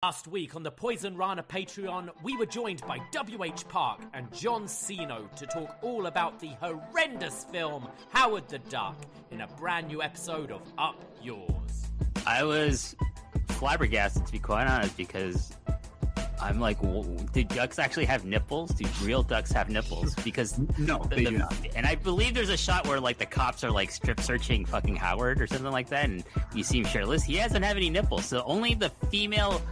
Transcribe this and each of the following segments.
Last week on the Poison Rana Patreon, we were joined by W.H. Park and John Cena to talk all about the horrendous film Howard the Duck in a brand new episode of Up Yours. I was flabbergasted, to be quite honest, because I'm like, do ducks actually have nipples? Do real ducks have nipples? Because no, they do not. And I believe there's a shot where like the cops are like strip searching fucking Howard or something like that, and you see him shirtless. He doesn't have any nipples, so only the females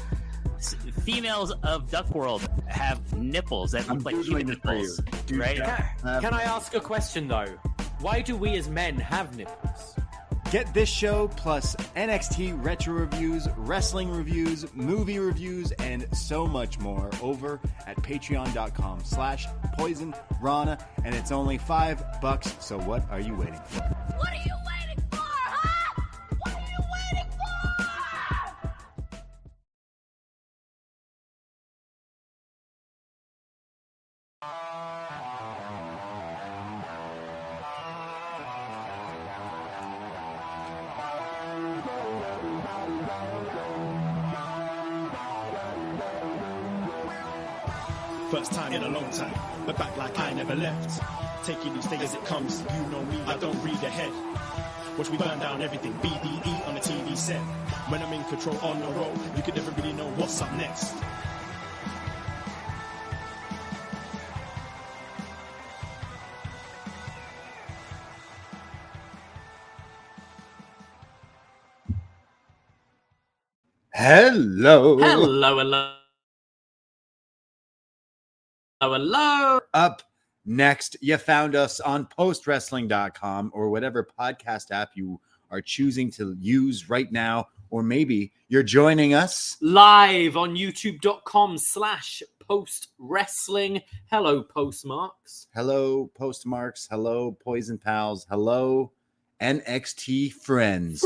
of Duck World have nipples that look like human nipples, right? Can I ask a question though? Why do we as men have nipples? Get this show plus NXT retro reviews, wrestling reviews, movie reviews, and so much more over at patreon.com/poisonrana, and it's only $5. So what are you waiting for? What are you waiting for, huh? What are you waiting for? First time in a long time, but back like I never left. Taking each day as it comes, you know me, I don't read ahead. Watch me burn down everything, BDE on the TV set. When I'm in control on the road, you can never really know what's up next. Hello. Hello. Up next, you found us on postwrestling.com or whatever podcast app you are choosing to use right now, or maybe you're joining us Live on youtube.com/postwrestling. Hello, Postmarks. Hello, Postmarks. Hello, Poison Pals. Hello, NXT friends.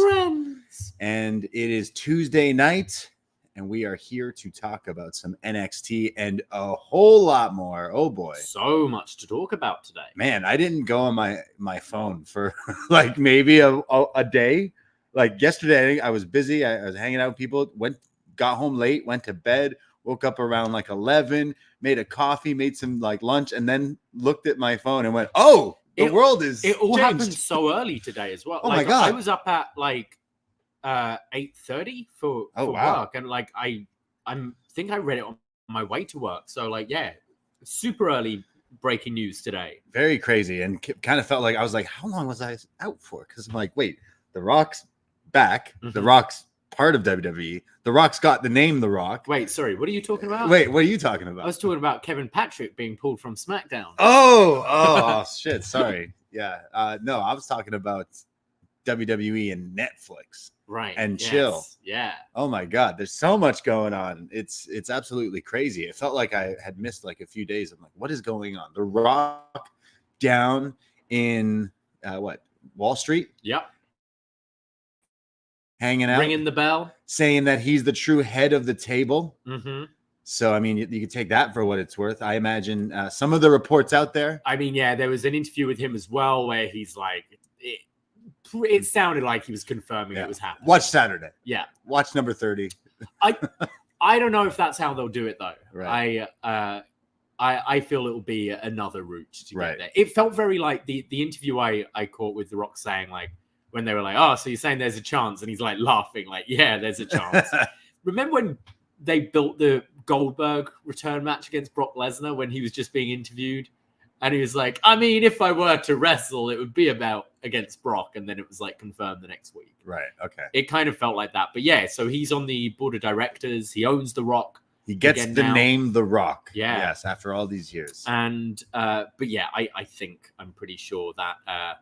And it is Tuesday night, and we are here to talk about some NXT and a whole lot more. Oh boy. So much to talk about today. Man, I didn't go on my phone for like maybe a day. Like yesterday, I was busy. I was hanging out with people, got home late, went to bed, woke up around like 11, made a coffee, made some like lunch, and then looked at my phone and went, oh, the world is It all changed. happened so early today as well. Oh like, my God. I was up at like 8:30 for wow. work, and like I think I read it on my way to work. So like, yeah, super early breaking news today. Very crazy, and kind of felt like I was like, how long was I out for? Because I'm like, wait, The Rock's back. Mm-hmm. The Rock's part of WWE. The Rock's got the name The Rock. Wait, sorry, what are you talking about? Wait, what are you talking about? I was talking about Kevin Patrick being pulled from SmackDown. Oh shit, sorry. Yeah, no, I was talking about WWE and Netflix. Right. And chill. Yeah. Oh my God, there's so much going on. It's absolutely crazy. It felt like I had missed like a few days. I'm like, what is going on? The Rock down in Wall Street? Yep. Hanging out, Ringing the bell, saying that he's the true head of the table. Mm-hmm. So I mean, you can take that for what it's worth. I imagine some of the reports out there. I mean, yeah, there was an interview with him as well where he's like, it sounded like he was confirming it was happening. Watch Saturday. Yeah. Watch number 30. I don't know if that's how they'll do it though. Right. I feel it'll be another route to Right. get there. It felt very like the interview I caught with The Rock saying like, when they were like, oh, so you're saying there's a chance? And he's like laughing like, yeah, there's a chance. Remember when they built the Goldberg return match against Brock Lesnar when he was just being interviewed? And he was like, I mean, if I were to wrestle, it would be against Brock. And then it was like confirmed the next week. Right. Okay. It kind of felt like that. But yeah, so he's on the board of directors. He owns The Rock. He gets again the now. name The Rock. Yeah. Yes, after all these years. And but yeah, I think I'm pretty sure that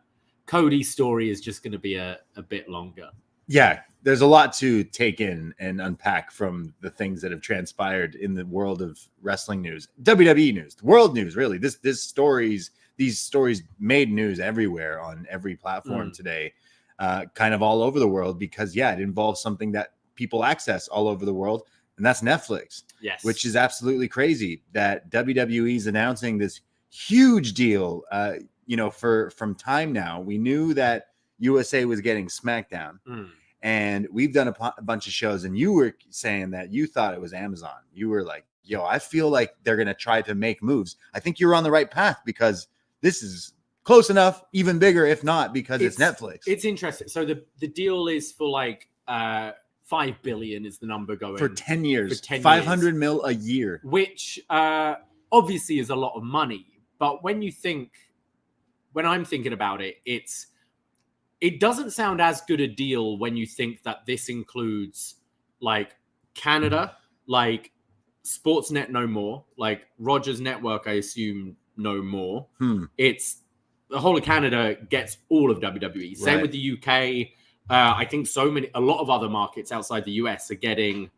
Cody's story is just going to be a bit longer. Yeah, there's a lot to take in and unpack from the things that have transpired in the world of wrestling news, WWE news, world news, really. These stories made news everywhere on every platform today, kind of all over the world, because it involves something that people access all over the world, and that's Netflix. Yes, which is absolutely crazy that WWE is announcing this huge deal. From time now, we knew that USA was getting SmackDown. And we've done a bunch of shows, and you were saying that you thought it was Amazon. You were like, yo, I feel like they're going to try to make moves. I think you're on the right path, because this is close enough, even bigger, if not, because it's Netflix. It's interesting. So the deal is for like $5 billion is the number going. For 10 years. For 10 $500 million a year. Which obviously is a lot of money. But when I'm thinking about it, it doesn't sound as good a deal when you think that this includes like Canada, like Sportsnet no more, like Rogers Network, I assume no more. It's the whole of Canada gets all of WWE. Same with the UK. I think a lot of other markets outside the US are getting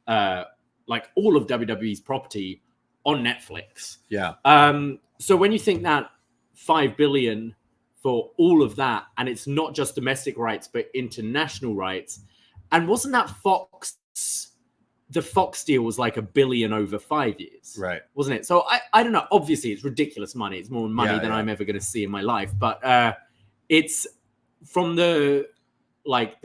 like all of WWE's property on Netflix. Yeah. So when you think that $5 billion for all of that, and it's not just domestic rights, but international rights. And wasn't that the Fox deal was like $1 billion over 5 years, right? Wasn't it? So I don't know. Obviously, it's ridiculous money. It's more money than I'm ever going to see in my life. But it's from the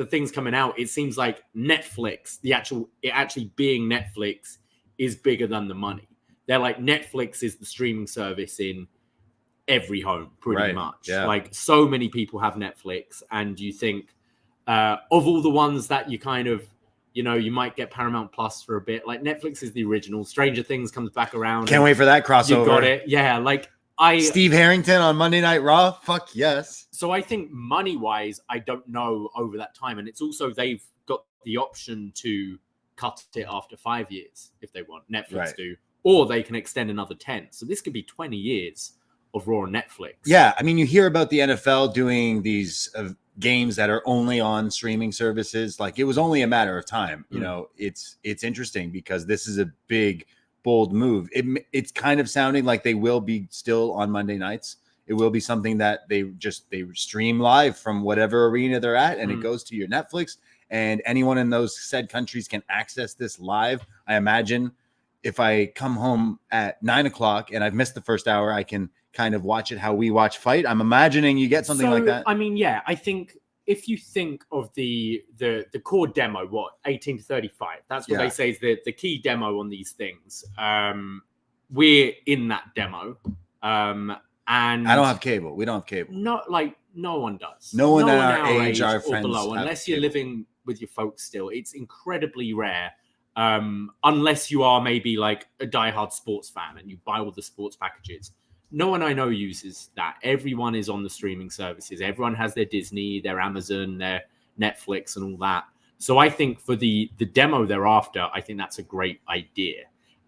things coming out. It seems like Netflix, it actually being Netflix, is bigger than the money. They're like, Netflix is the streaming service in every home, pretty much. Yeah. Like, so many people have Netflix, and you think of all the ones that you kind of, you might get Paramount Plus for a bit. Like, Netflix is the original. Stranger Things comes back around. Can't wait for that crossover. You got it. Yeah, like Steve Herrington on Monday Night Raw. Fuck yes. So I think money-wise, I don't know over that time, and it's also they've got the option to cut it after 5 years if they want. Netflix do, or they can extend another 10. So this could be 20 years of Raw on Netflix. Yeah, I mean, you hear about the NFL doing these games that are only on streaming services. Like, it was only a matter of time. It's interesting because this is a big, bold move. It's kind of sounding like they will be still on Monday nights. It will be something that they stream live from whatever arena they're at, and it goes to your Netflix, and anyone in those said countries can access this live. I imagine if I come home at 9:00 and I've missed the first hour, I can kind of watch it how we watch Fight. I'm imagining you get something like that. I mean, yeah, I think if you think of the core demo, 18 to 35, that's what they say is the key demo on these things. We're in that demo. And I don't have cable. We don't have cable. No one does. No one our age, our friends, below, unless you're living with your folks still. It's incredibly rare. Unless you are maybe like a diehard sports fan and you buy all the sports packages. No one I know uses that. Everyone is on the streaming services. Everyone has their Disney, their Amazon, their Netflix, and all that. So I think for the demo thereafter, I think that's a great idea.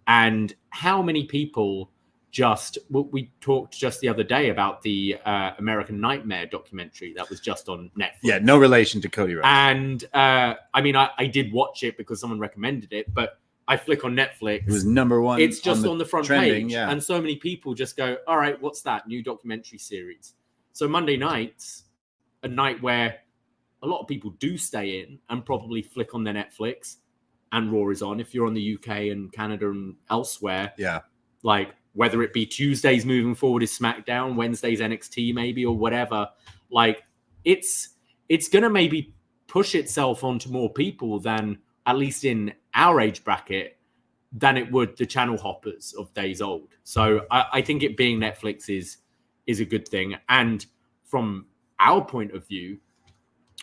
And how many people we talked just the other day about the American Nightmare documentary that was just on Netflix. Yeah, no relation to Cody Rhodes. And I mean, I did watch it because someone recommended it, but I flick on Netflix. It was number one. It's just on the front trending, page. Yeah. And so many people just go, all right, what's that? New documentary series. So Monday night's a night where a lot of people do stay in and probably flick on their Netflix, and Raw is on. If you're on the UK and Canada and elsewhere. Yeah. Like, whether it be Tuesdays moving forward is SmackDown, Wednesdays NXT maybe, or whatever. Like, it's going to maybe push itself onto more people than, at least in our age bracket, than it would the channel hoppers of days old. So I think it being Netflix is a good thing. And from our point of view,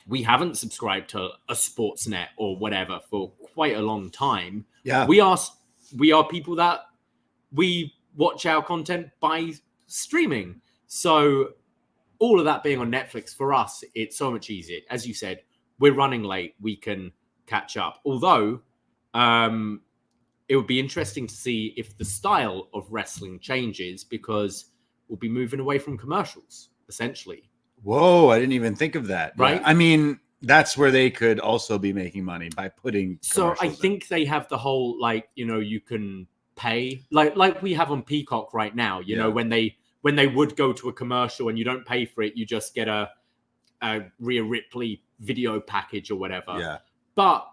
we haven't subscribed to a Sportsnet or whatever for quite a long time. Yeah. We are people that we watch our content by streaming. So all of that being on Netflix, for us, it's so much easier. As you said, we're running late. We can catch up. Although, it would be interesting to see if the style of wrestling changes, because we'll be moving away from commercials, essentially. Whoa, I didn't even think of that. Right? Yeah. I mean, that's where they could also be making money, by putting. So I in. think they have the whole, like, you know, you can pay like we have on Peacock right now, you know, when they would go to a commercial and you don't pay for it, you just get a Rhea Ripley video package or whatever. Yeah. But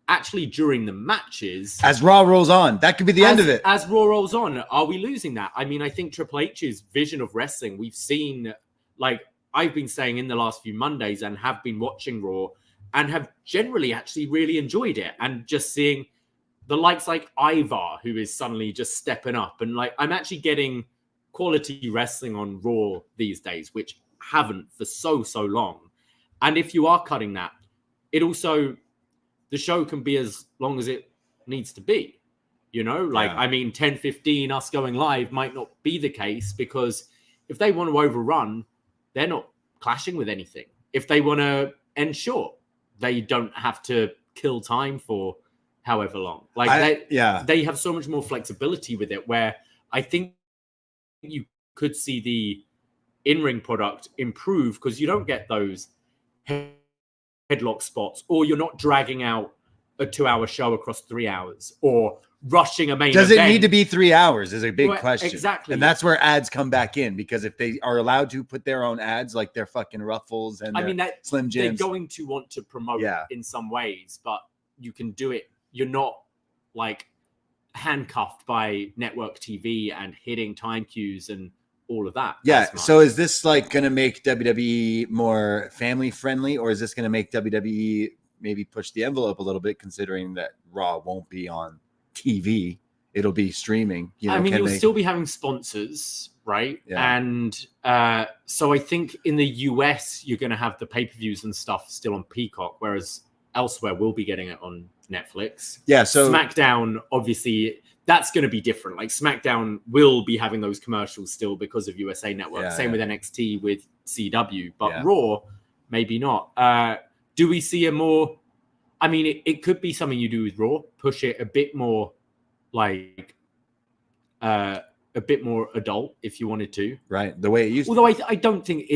actually during the matches, as Raw rolls on, that could be the end of it. As Raw rolls on, are we losing that? I mean, I think Triple H's vision of wrestling, we've seen, like I've been saying in the last few Mondays, and have been watching Raw and have generally actually really enjoyed it, and just seeing the likes like Ivar, who is suddenly just stepping up, and like I'm actually getting quality wrestling on Raw these days, which haven't for so long. And if you are cutting that, it also, the show can be as long as it needs to be, you know, like, I mean, 10-15 us going live might not be the case, because if they want to overrun, they're not clashing with anything. If they want to end short, they don't have to kill time for however long. Like they have so much more flexibility with it, where I think you could see the in-ring product improve, because you don't get those headlock spots, or you're not dragging out a 2-hour show across 3 hours, or rushing a main event. Does it need to be 3 hours is a big question. Exactly. And that's where ads come back in, because if they are allowed to put their own ads, like their fucking Ruffles and Slim Jims, they're going to want to promote in some ways, but you can do it. You're not like handcuffed by network TV and hitting time cues and all of that. Yeah. So is this like going to make WWE more family friendly, or is this going to make WWE maybe push the envelope a little bit, considering that Raw won't be on TV? It'll be streaming. You know, I mean, you'll still be having sponsors, right? Yeah. And so I think in the US, you're going to have the pay-per-views and stuff still on Peacock, whereas elsewhere we'll be getting it on Netflix. Yeah. So SmackDown, obviously, that's going to be different. Like SmackDown will be having those commercials still because of USA Network. Yeah, Same with NXT, with CW, but Raw, maybe not. Do we see a more, I mean, it could be something you do with Raw, push it a bit more like a bit more adult if you wanted to. Right. The way it used to. Although I don't think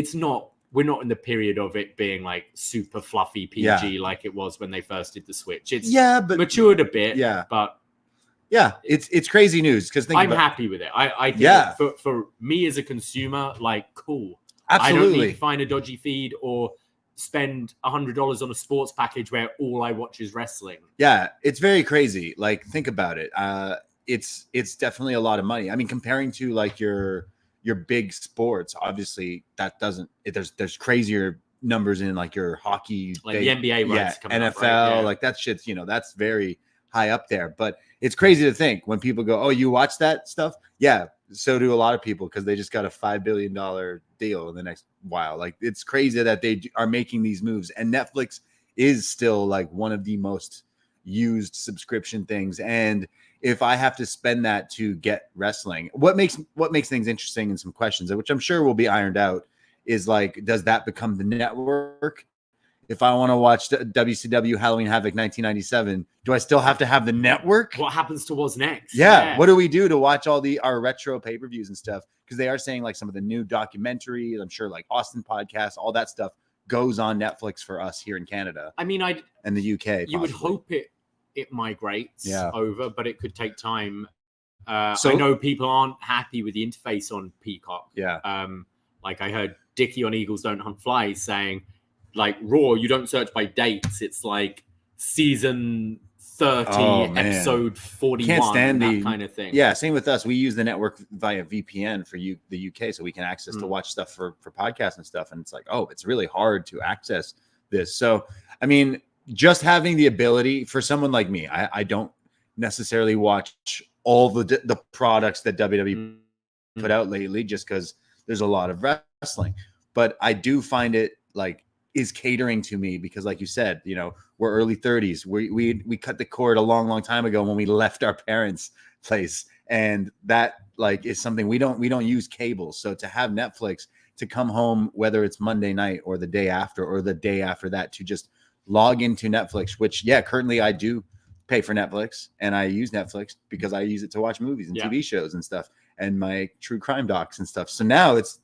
we're not in the period of it being like super fluffy PG like it was when they first did the switch. It's but matured a bit. Yeah. But it's crazy news, because I'm happy with it. I think for me as a consumer, like, cool. Absolutely. I don't need to find a dodgy feed or spend $100 on a sports package where all I watch is wrestling. Yeah, it's very crazy. Like, think about it. It's definitely a lot of money. I mean, comparing to like your big sports, obviously that doesn't. There's crazier numbers in like your hockey, like the NBA, NFL, up, right? Like that shit's, you know, that's very high up there. But it's crazy to think when people go, "Oh, you watch that stuff?" Yeah, so do a lot of people, because they just got a $5 billion deal in the next while. Like, it's crazy that they are making these moves, and Netflix is still like one of the most used subscription things. And if I have to spend that to get wrestling, what makes things interesting, and some questions, which I'm sure will be ironed out, is like, does that become the network? If I want to watch WCW Halloween Havoc 1997, do I still have to have the network? What happens to what's next? Yeah. What do we do to watch all our retro pay-per-views and stuff? Because they are saying like some of the new documentaries, I'm sure, like Austin podcasts, all that stuff goes on Netflix for us here in Canada. I mean, and the UK. You would hope it migrates over, but it could take time. So I know people aren't happy with the interface on Peacock. Yeah. Like I heard Dickie on Eagles Don't Hunt Flies saying, like, Raw, you don't search by dates. It's like season 30, episode 41, Can't stand that kind of thing. Yeah, same with us. We use the network via VPN for the UK, so we can access to watch stuff for podcasts and stuff. And it's like, oh, it's really hard to access this. So, I mean, just having the ability for someone like me, I don't necessarily watch all the products that WWE put out lately, just because there's a lot of wrestling. But I do find it like is catering to me, because like you said, you know, we're early 30s. We cut the cord a long time ago when we left our parents' place, and that like is something we don't use cable. So to have Netflix, to come home, whether it's Monday night or the day after or the day after that, to just log into Netflix, which currently I do pay for Netflix, and I use Netflix because I use it to watch movies and TV shows and stuff, and my true crime docs and stuff. So now it's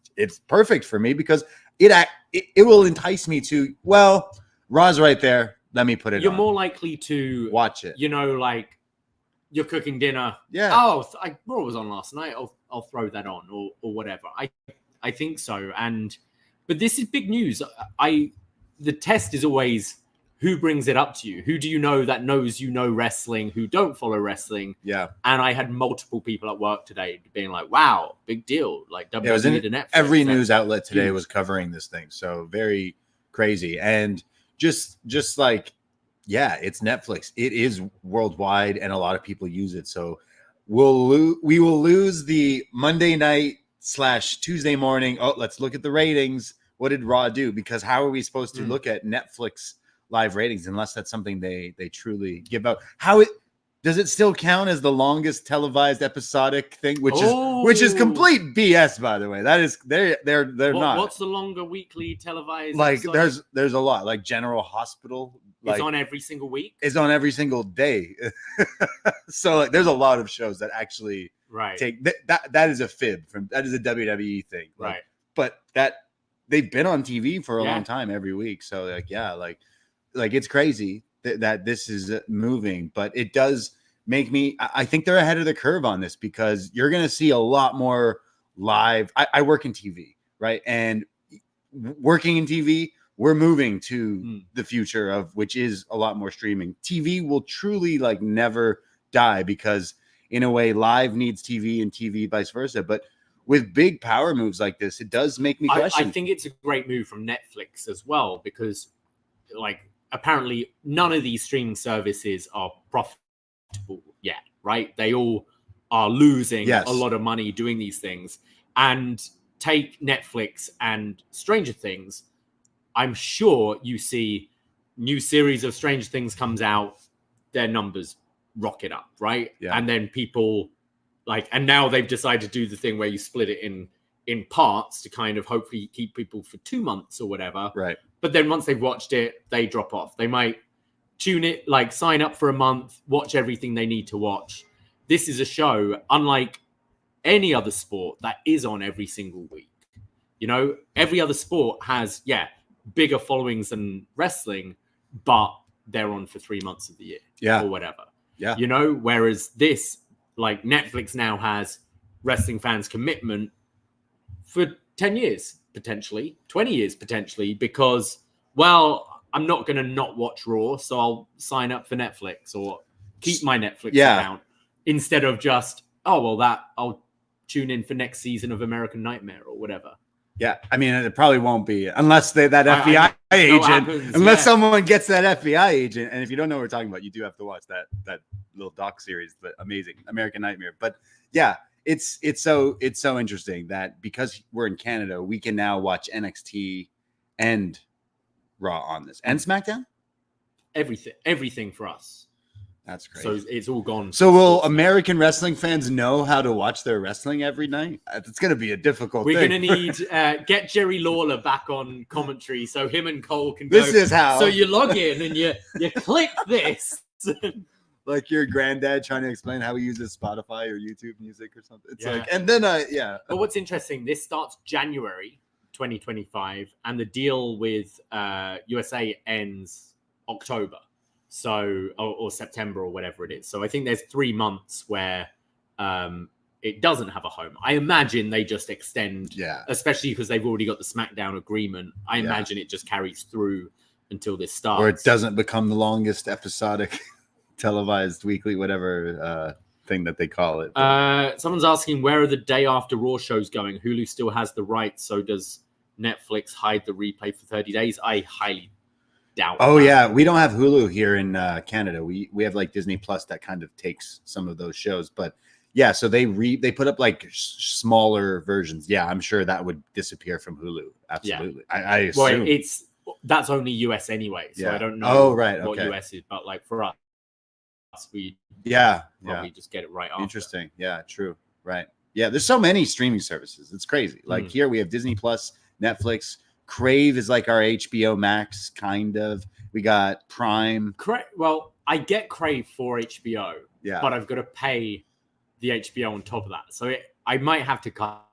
perfect for me because it will entice me to, well, Raw's right there. Let me put it You're on. more likely to watch it. You know, like you're cooking dinner. Yeah. Oh, Raw was on last night. I'll throw that on or whatever. I think so. But this is big news. The test is always who brings it up to you. Who do you know that knows wrestling, who don't follow wrestling? Yeah. And I had multiple people at work today being like, wow, big deal. Like WWE to Netflix. Every news outlet today was covering this thing. So very crazy. And just like, yeah, it's Netflix. It is worldwide and a lot of people use it. So we will lose the Monday night / Tuesday morning. Oh, let's look at the ratings. What did Raw do? Because how are we supposed to look at Netflix live ratings unless that's something they truly give out? Does it still count as the longest televised episodic thing, which is complete BS, by the way. That is they're not. What's the longer weekly televised? Like episodic? there's a lot, like General Hospital. It's on every single week. It's on every single day. So like, there's a lot of shows that actually take that is a fib that is a WWE thing, like, right? But that they've been on TV for a long time every week. So like it's crazy that this is moving, but it does make me. I think they're ahead of the curve on this because you're going to see a lot more live. I work in TV, right? And working in TV, we're moving to the future of which is a lot more streaming. TV will truly like never die because in a way live needs TV and TV vice versa. But with big power moves like this, it does make me question. I think it's a great move from Netflix as well because like apparently none of these streaming services are profitable yet, right? They all are losing a lot of money doing these things. And take Netflix and Stranger Things. I'm sure you see new series of Stranger Things comes out, their numbers rocket up, right? Yeah. And then people and now they've decided to do the thing where you split it in parts to kind of hopefully keep people for 2 months or whatever. Right. But then once they've watched it, they drop off. They might tune it, sign up for a month, watch everything they need to watch. This is a show, unlike any other sport, that is on every single week. You know, every other sport has, bigger followings than wrestling, but they're on for 3 months of the year or whatever. Yeah. You know, whereas this, Netflix now has wrestling fans' commitment for 10 years, potentially, 20 years, potentially, because, well, I'm not going to not watch Raw, so I'll sign up for Netflix or keep my Netflix account instead of just, I'll tune in for next season of American Nightmare or whatever. Yeah, I mean, it probably won't be unless that FBI agent, someone gets that FBI agent. And if you don't know what we're talking about, you do have to watch that little doc series, but amazing American Nightmare. But yeah, it's so interesting that because we're in Canada, we can now watch NXT and Raw on this and SmackDown. Everything for us. That's crazy. So it's all gone. So will American wrestling fans know how to watch their wrestling every night? It's going to be a difficult thing. We're going to need get Jerry Lawler back on commentary so him and Cole can go. This is how. So you log in and you click this. Like your granddad trying to explain how he uses Spotify or YouTube Music or something. It's and then But what's interesting, this starts January 2025 and the deal with USA ends October. So, or September or whatever it is. So I think there's 3 months where it doesn't have a home. I imagine they just extend, especially because they've already got the SmackDown agreement. I imagine it just carries through until this starts. Or it doesn't become the longest episodic televised weekly, whatever thing that they call it. Someone's asking, where are the day after Raw shows going? Hulu still has the rights. So does Netflix hide the replay for 30 days? I highly doubt. We don't have Hulu here in Canada. We have like Disney Plus that kind of takes some of those shows, but so they put up like smaller versions. I'm sure that would disappear from Hulu. Absolutely. I assume. Well, that's only US anyway, so I don't know what US is, but like for us we probably just get it right after. Interesting. True. Right. There's so many streaming services. It's crazy. Like here we have Disney Plus, Netflix. Crave is like our HBO Max, kind of. We got Prime. Correct. Well, I get Crave for HBO, Yeah. but I've got to pay the HBO on top of that. So I might have to cut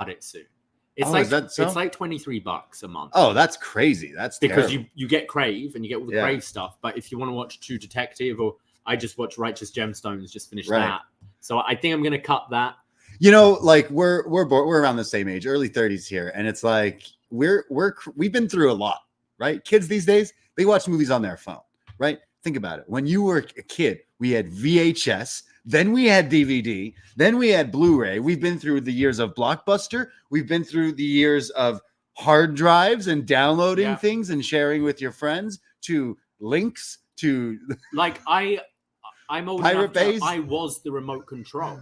it soon. It's Is that so? It's like $23 a month. Oh, that's crazy. That's because terrible. you get Crave and you get all the Crave stuff. But if you want to watch True Detective, or I just watched Righteous Gemstones, just finished that. So I think I'm going to cut that. You know, like we're around the same age, early 30s here, and it's like we've been through a lot, right? Kids these days, they watch movies on their phone, right? Think about it. When you were a kid, we had VHS, then we had DVD, then we had Blu-ray. We've been through the years of Blockbuster. We've been through the years of hard drives and downloading things and sharing with your friends, to links to like I'm old Pirate enough Base. I was the remote control.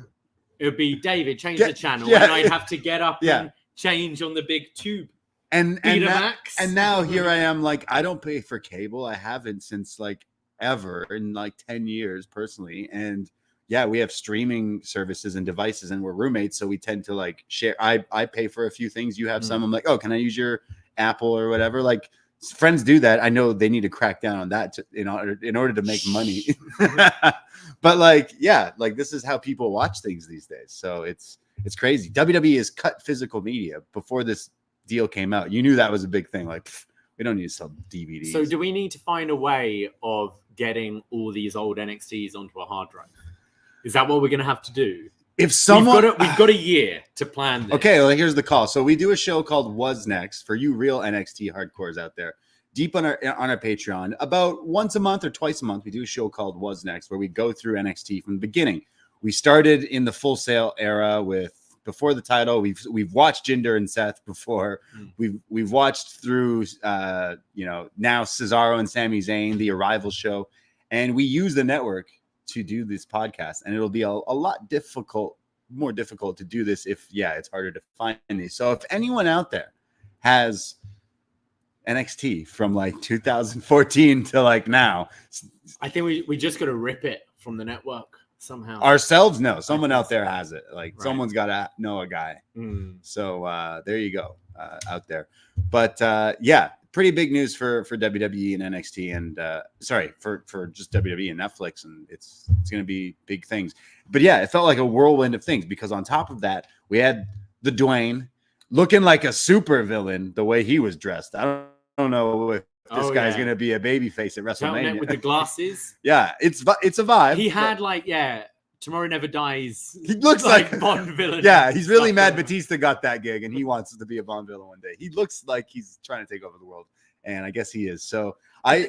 It would be David, change the channel, and I'd have to get up and change on the big tube. And now here I am, like, I don't pay for cable. I haven't since like ever in like 10 years personally. And yeah, we have streaming services and devices, and we're roommates, so we tend to like share. I pay for a few things. You have some. I'm like, oh, can I use your Apple or whatever? Like, friends do that. I know they need to crack down on that in order to make money. But like, yeah, like this is how people watch things these days. So it's crazy. WWE has cut physical media before this deal came out. You knew that was a big thing. Like, we don't need to sell DVDs. So do we need to find a way of getting all these old NXTs onto a hard drive? Is that what we're going to have to do? If someone, we've got a year to plan this. Okay, well, here's the call. So we do a show called Was Next for you real NXT hardcores out there. Deep on our Patreon, about once a month or twice a month, we do a show called Was Next, where we go through NXT from the beginning. We started in the Full Sail era with before the title. We've watched Jinder and Seth before. We've watched through now Cesaro and Sami Zayn, the Arrival show, and we use the network to do this podcast. And it'll be a lot more difficult to do this if it's harder to find these. So if anyone out there has NXT from like 2014 to like now, I think we just got to rip it from the network somehow. Ourselves, no. Someone out there has it. Like someone's got to know a guy. So there you go, out there. But pretty big news for WWE and NXT, and for just WWE and Netflix, and it's going to be big things. But yeah, it felt like a whirlwind of things, because on top of that, we had the Dwayne looking like a super villain the way he was dressed. I don't know if this guy's going to be a babyface at WrestleMania with the glasses. It's a vibe. He had Tomorrow Never Dies. He looks like Bond villain. Yeah, he's really mad Batista got that gig and he wants to be a Bond villain one day. He looks like he's trying to take over the world, and I guess he is. So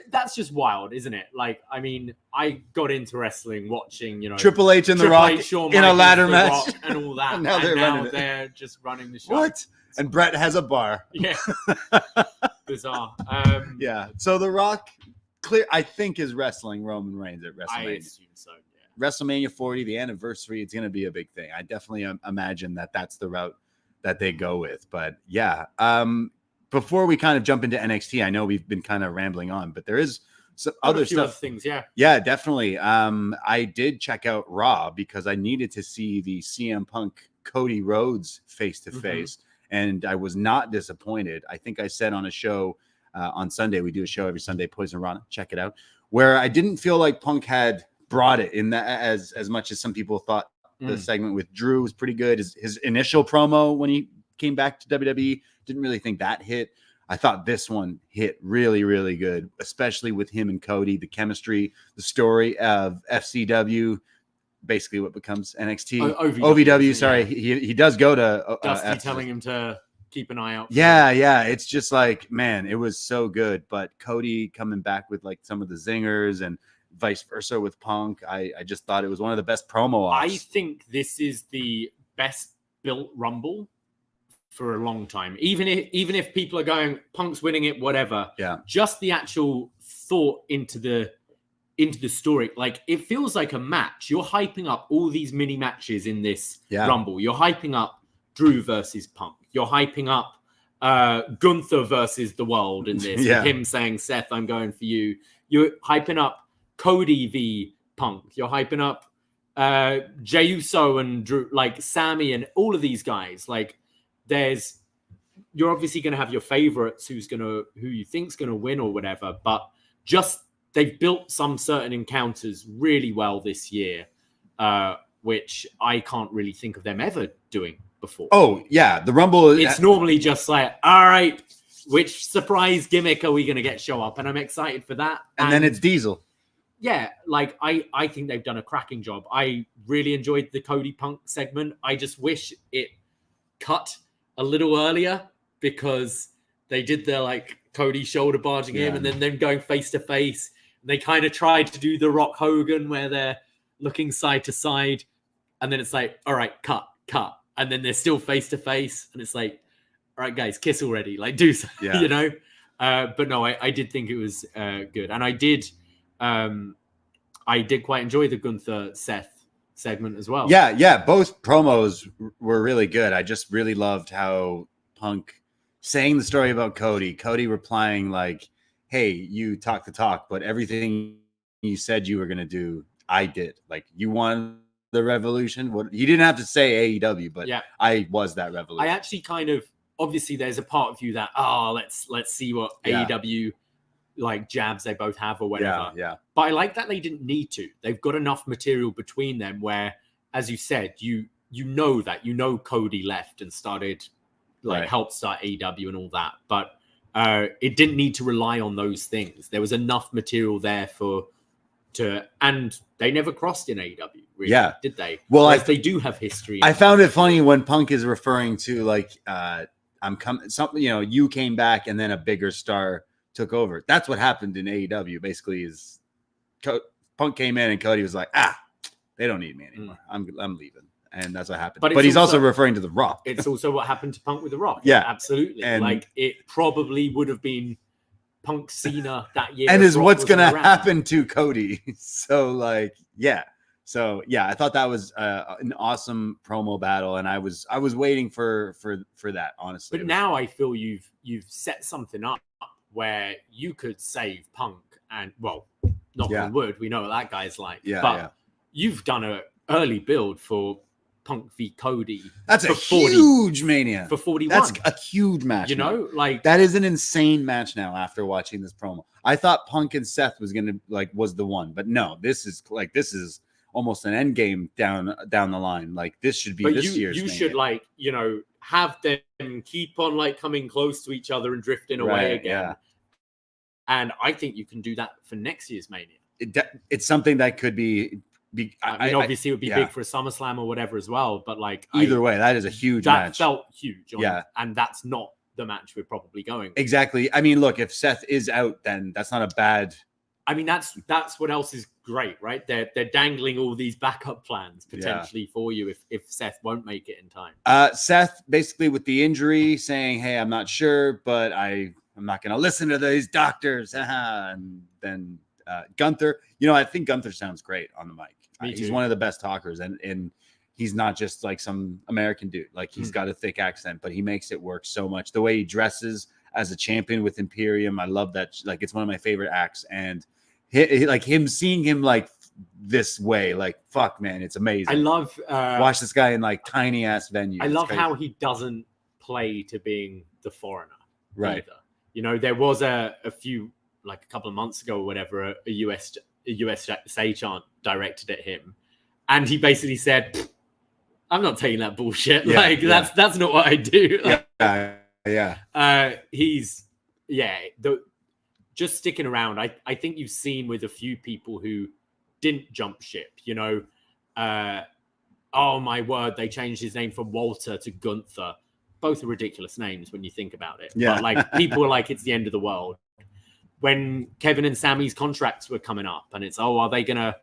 that's just wild, isn't it? Like, I mean, I got into wrestling watching, Triple H and The Rock in a ladder match and all that. And now they're just running the show. What? And Brett has a bar. Yeah. Bizarre. So The Rock, I think, is wrestling Roman Reigns at WrestleMania. I assume so. WrestleMania 40, the anniversary, it's going to be a big thing. I definitely imagine that's the route that they go with. But before we kind of jump into NXT, I know we've been kind of rambling on, but there is some other stuff. Things, yeah, definitely. I did check out Raw because I needed to see the CM Punk Cody Rhodes face to face, and I was not disappointed. I think I said on a show on Sunday, we do a show every Sunday, Poison Rana, check it out, where I didn't feel like Punk had brought it in that as much as some people thought. The segment with Drew was pretty good. His initial promo when he came back to WWE, didn't really think that hit. I thought this one hit really, really good, especially with him and Cody, the chemistry, the story of FCW, basically what becomes NXT. OVW, sorry. He does go to Dusty telling him to keep an eye out. Yeah. It's just like, man, it was so good. But Cody coming back with like some of the zingers and vice versa with Punk. I just thought it was one of the best promo offs. I think this is the best built Rumble for a long time. Even if people are going, Punk's winning it, whatever. Yeah. Just the actual thought into the story. Like, it feels like a match. You're hyping up all these mini matches in this Rumble. You're hyping up Drew versus Punk. You're hyping up Gunther versus the World in this. With him saying, Seth, I'm going for you. You're hyping up Cody v Punk. You're hyping up Jey Uso and Drew, like Sammy and all of these guys. Like, you're obviously going to have your favorites who you think's going to win or whatever, but just they've built some certain encounters really well this year, which I can't really think of them ever doing before. Oh yeah, the Rumble. It's normally just like, all right, which surprise gimmick are we going to get show up? And I'm excited for that. And then it's Diesel. Yeah, like I think they've done a cracking job. I really enjoyed the Cody Punk segment. I just wish it cut a little earlier, because they did their like Cody shoulder barging him and then them going face to face. They kind of tried to do the Rock Hogan where they're looking side to side, and then it's like, all right, cut. And then they're still face to face, and it's like, all right, guys, kiss already. Like, do something, you know? But no, I did think it was good. And I did quite enjoy the Gunther Seth segment as well. Yeah. Both promos were really good. I just really loved how Punk saying the story about Cody replying like, hey, you talk the talk, but everything you said you were going to do, I did. Like, you won the revolution. What, you didn't have to say AEW, but I was that revolution. I actually kind of, obviously there's a part of you that, let's see what AEW like jabs they both have or whatever. Yeah. But I like that they didn't need to. They've got enough material between them where, as you said, you know Cody left and started helped start AEW and all that. But it didn't need to rely on those things. There was enough material there and they never crossed in AEW, really, did they? Well, they do have history. I found it funny when Punk is referring to like, I'm coming, something, you came back and then a bigger star took over. That's what happened in AEW. Basically, is Punk came in and Cody was like, they don't need me anymore. I'm leaving. And that's what happened. But he's also referring to The Rock. It's also what happened to Punk with The Rock. Yeah, absolutely. And like, it probably would have been Punk Cena that year. And is what's going to happen to Cody. So I thought that was an awesome promo battle, and I was waiting for that, honestly. But now I feel you've set something up where you could save Punk, and knock on wood, we know what that guy's like. You've done an early build for Punk v Cody. That's a huge Mania for 41. That's a huge match. That is an insane match. Now, after watching this promo, I thought Punk and Seth was the one, but no, this is almost an end game down the line. Like, this should be this year's. You should have them keep on coming close to each other and drifting away again. Yeah. And I think you can do that for next year's Mania. It's something that could be. Obviously, it would be big for a SummerSlam or whatever as well. But either way, that is a huge match. That felt huge. And that's not the match we're probably going with. Exactly. I mean, look, if Seth is out, then that's not a bad. I mean, that's what else is great, right? They're dangling all these backup plans potentially for you if Seth won't make it in time. Seth basically with the injury saying, "Hey, I'm not sure, but I'm not going to listen to these doctors." And then Gunther, I think Gunther sounds great on the mic. He's one of the best talkers, and he's not just like some American dude. Like, he's got a thick accent, but he makes it work so much. The way he dresses as a champion with Imperium, I love that. Like, it's one of my favorite acts, and seeing him like this way, like, fuck, man, it's amazing. I love watch this guy in like tiny ass venues. I love how he doesn't play to being the foreigner, right? Either. There was a few, like a couple of months ago or whatever, a USA chant directed at him, and he basically said, "I'm not taking that bullshit. That's not what I do." He's just sticking around. I think you've seen with a few people who didn't jump ship. Oh my word, they changed his name from Walter to Gunther. Both are ridiculous names when you think about it. Yeah. But people are like, it's the end of the world. When Kevin and Sammy's contracts were coming up, and it's, are they gonna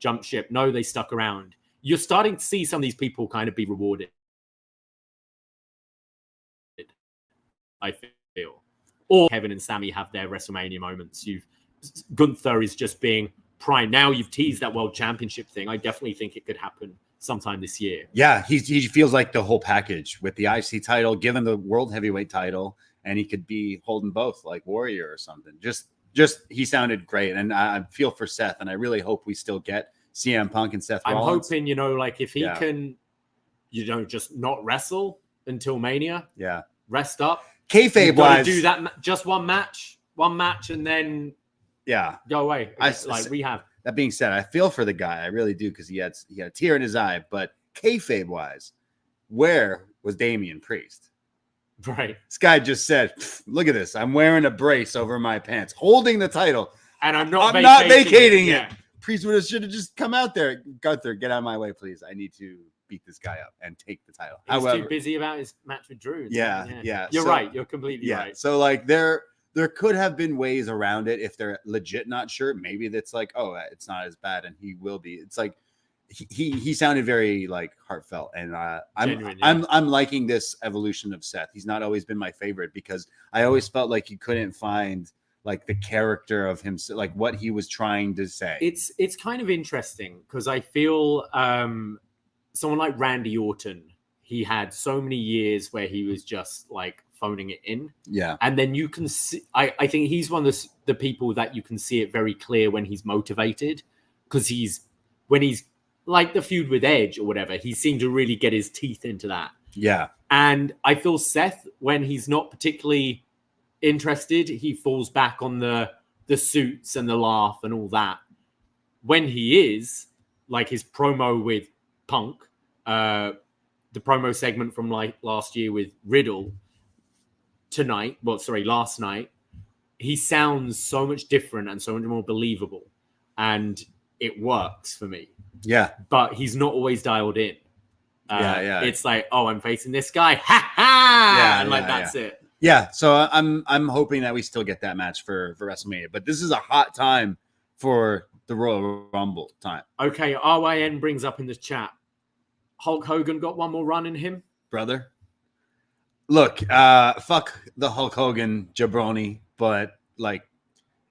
jump ship? No, they stuck around. You're starting to see some of these people kind of be rewarded, I feel. Or Kevin and Sammy have their WrestleMania moments. Gunther is just being prime. Now you've teased that World Championship thing. I definitely think it could happen sometime this year. Yeah, he feels like the whole package with the IC title, given the World Heavyweight title, and he could be holding both, like Warrior or something. Just he sounded great, and I feel for Seth, and I really hope we still get CM Punk and Seth Rollins. I'm hoping, if he can, just not wrestle until Mania. Yeah. Rest up. kayfabe wise, do that just one match, and then go away. Like rehab. That being said, I feel for the guy. I really do, because he had a tear in his eye. But kayfabe wise, where was Damian Priest? Right. This guy just said, "Look at this. I'm wearing a brace over my pants, holding the title, and I'm not vacating it." it. Priest should have just come out there. Gunther, get out of my way, please. I need to beat this guy up and take the title. He's too busy about his match with Drew. Yeah. You're right. You're completely right. So like there could have been ways around it if they're legit not sure. Maybe that's like, oh, it's not as bad, and he will be. It's like he sounded very like heartfelt, and I'm liking this evolution of Seth. He's not always been my favorite, because I always felt like he couldn't find like the character of him, like what he was trying to say. It's kind of interesting, because I feel someone like Randy Orton, he had so many years where he was just like phoning it in. Yeah. And then you can see, I think he's one of the people that you can see it very clear when he's motivated, because when he's like the feud with Edge or whatever, he seemed to really get his teeth into that. Yeah. And I feel Seth, when he's not particularly interested, he falls back on the suits and the laugh and all that. When he is, like his promo with Punk, the promo segment from like last year with Riddle, last night, he sounds so much different and so much more believable, and it works for me. Yeah. But he's not always dialed in. Yeah. It's like, oh, I'm facing this guy. Ha ha! Yeah, and like that's it. Yeah, so I'm hoping that we still get that match for WrestleMania. But this is a hot time for the Royal Rumble time. Okay, RYN brings up in the chat, Hulk Hogan got one more run in him? Brother. Look, fuck the Hulk Hogan jabroni, but like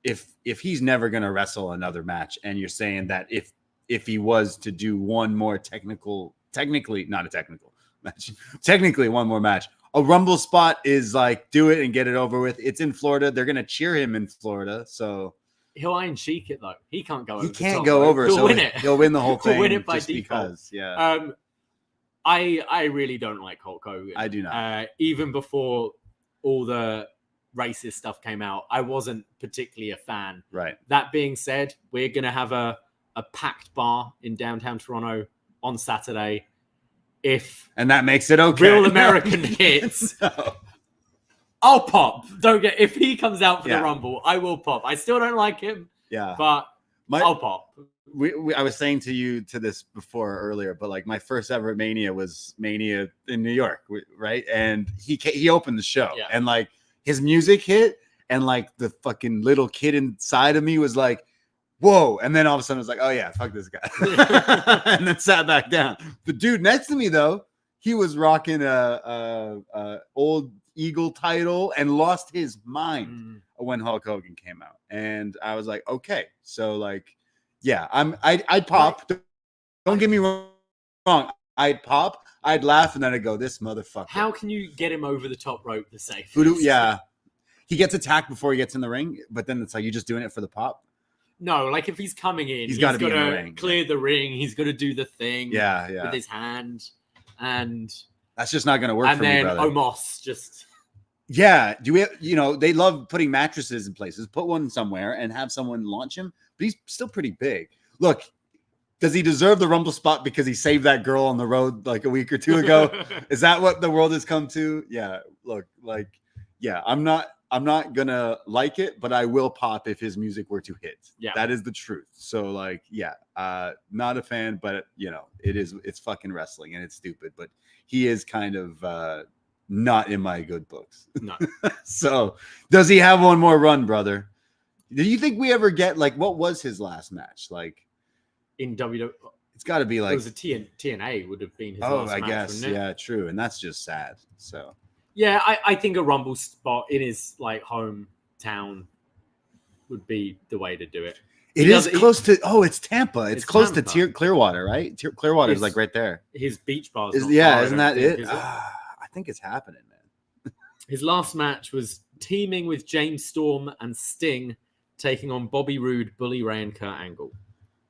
if he's never going to wrestle another match, and you're saying that if he was to do one more technically not a technical match, technically one more match, a Rumble spot is like, do it and get it over with. It's in Florida. They're going to cheer him in Florida. So he'll Iron Sheik it though. He can't go over. He can't go over. He'll so win it. He'll win the whole thing. He'll win it by just default. Because, yeah. I really don't like Hulk Hogan. I do not. Even before all the racist stuff came out, I wasn't particularly a fan. Right. That being said, we're going to have a packed bar in downtown Toronto on Saturday. And that makes it okay. Real American hits. No. I'll pop. If he comes out for the Rumble, I will pop. I still don't like him. Yeah. But I'll pop. I was saying to you this before earlier, but like my first ever Mania was Mania in New York, right? And he opened the show, and like his music hit, and like the fucking little kid inside of me was like, whoa. And then all of a sudden I was like, oh yeah, fuck this guy. And then sat back down. The dude next to me though, he was rocking a old Eagle title and lost his mind when Hulk Hogan came out. And I was like, okay. So like, yeah, I'd pop. Don't get me wrong. I'd pop, I'd laugh, and then I'd go, this motherfucker. How can you get him over the top rope the safest? Yeah. He gets attacked before he gets in the ring, but then it's like, you're just doing it for the pop? No, like if he's coming in, he's got to be in the ring. Clear the ring. He's got to do the thing with his hand. And that's just not going to work for me, brother. And then Omos just... Yeah. They love putting mattresses in places. Put one somewhere and have someone launch him. But he's still pretty big. Look, does he deserve the Rumble spot because he saved that girl on the road like a week or two ago? Is that what the world has come to? Yeah. Look, like, yeah, I'm not gonna like it, but I will pop if his music were to hit. Yeah. That is the truth. So like, yeah, not a fan, but it's fucking wrestling and it's stupid, but he is kind of not in my good books. No. So does he have one more run, brother? Do you think we ever get like what was his last match? Like in WWE, it's got to be like it was a TNA would have been his last match. I guess, yeah, true, and that's just sad. So yeah, I think a Rumble spot in his like hometown would be the way to do it. It is close to it's Tampa. It's close Tampa. To Clearwater, right? Clearwater is like right there. His beach bar. Isn't that it? I think it's happening, man. His last match was teaming with James Storm and Sting, taking on Bobby Roode, Bully Ray, and Kurt Angle.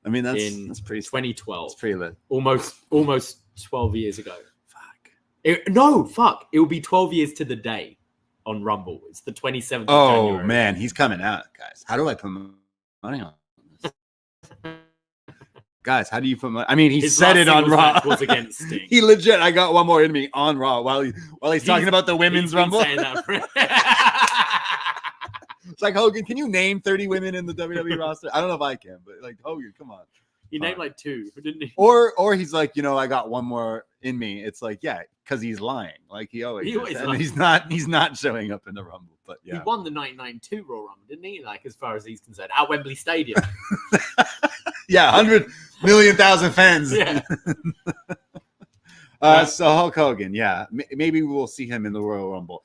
I mean, that's pretty 2012. It's pretty lit. Almost 12 years ago. Fuck. It will be 12 years to the day. on Rumble. It's the 27th of Oh January. man, he's coming out, guys. How do I put money on this? Guys, how do you put money? I mean, he His said last it on singles Raw. match was against Sting. He legit. I got one more in me on Raw while he's talking about the women's He's been Rumble. saying that for- It's like, Hogan, can you name 30 women in the WWE roster? I don't know if I can, but like, Hogan, come on. He named like 2, didn't he? Or he's like, I got one more in me. It's like, yeah, because he's lying, like he always is. And lies. he's not showing up in the Rumble. But yeah, He won the 1992 Royal Rumble, didn't he? Like, as far as he's concerned, at Wembley Stadium. yeah, 100 million thousand fans. Yeah. So Hulk Hogan, yeah, maybe we'll see him in the Royal Rumble.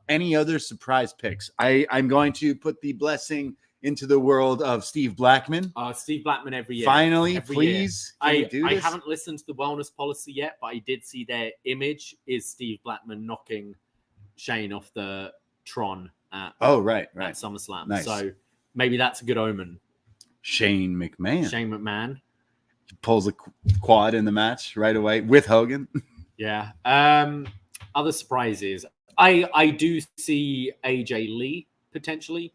Any other surprise picks? I'm going to put the blessing into the world of Steve Blackman. Steve Blackman every year. Finally, Every please. year. Can we do I this? haven't listened to the wellness policy yet, but I did see their image is Steve Blackman knocking Shane off the Tron at Right. SummerSlam. Nice. So maybe that's a good omen. Shane McMahon. Shane McMahon. He pulls a quad in the match right away with Hogan. Yeah. Other surprises. I do see AJ Lee potentially.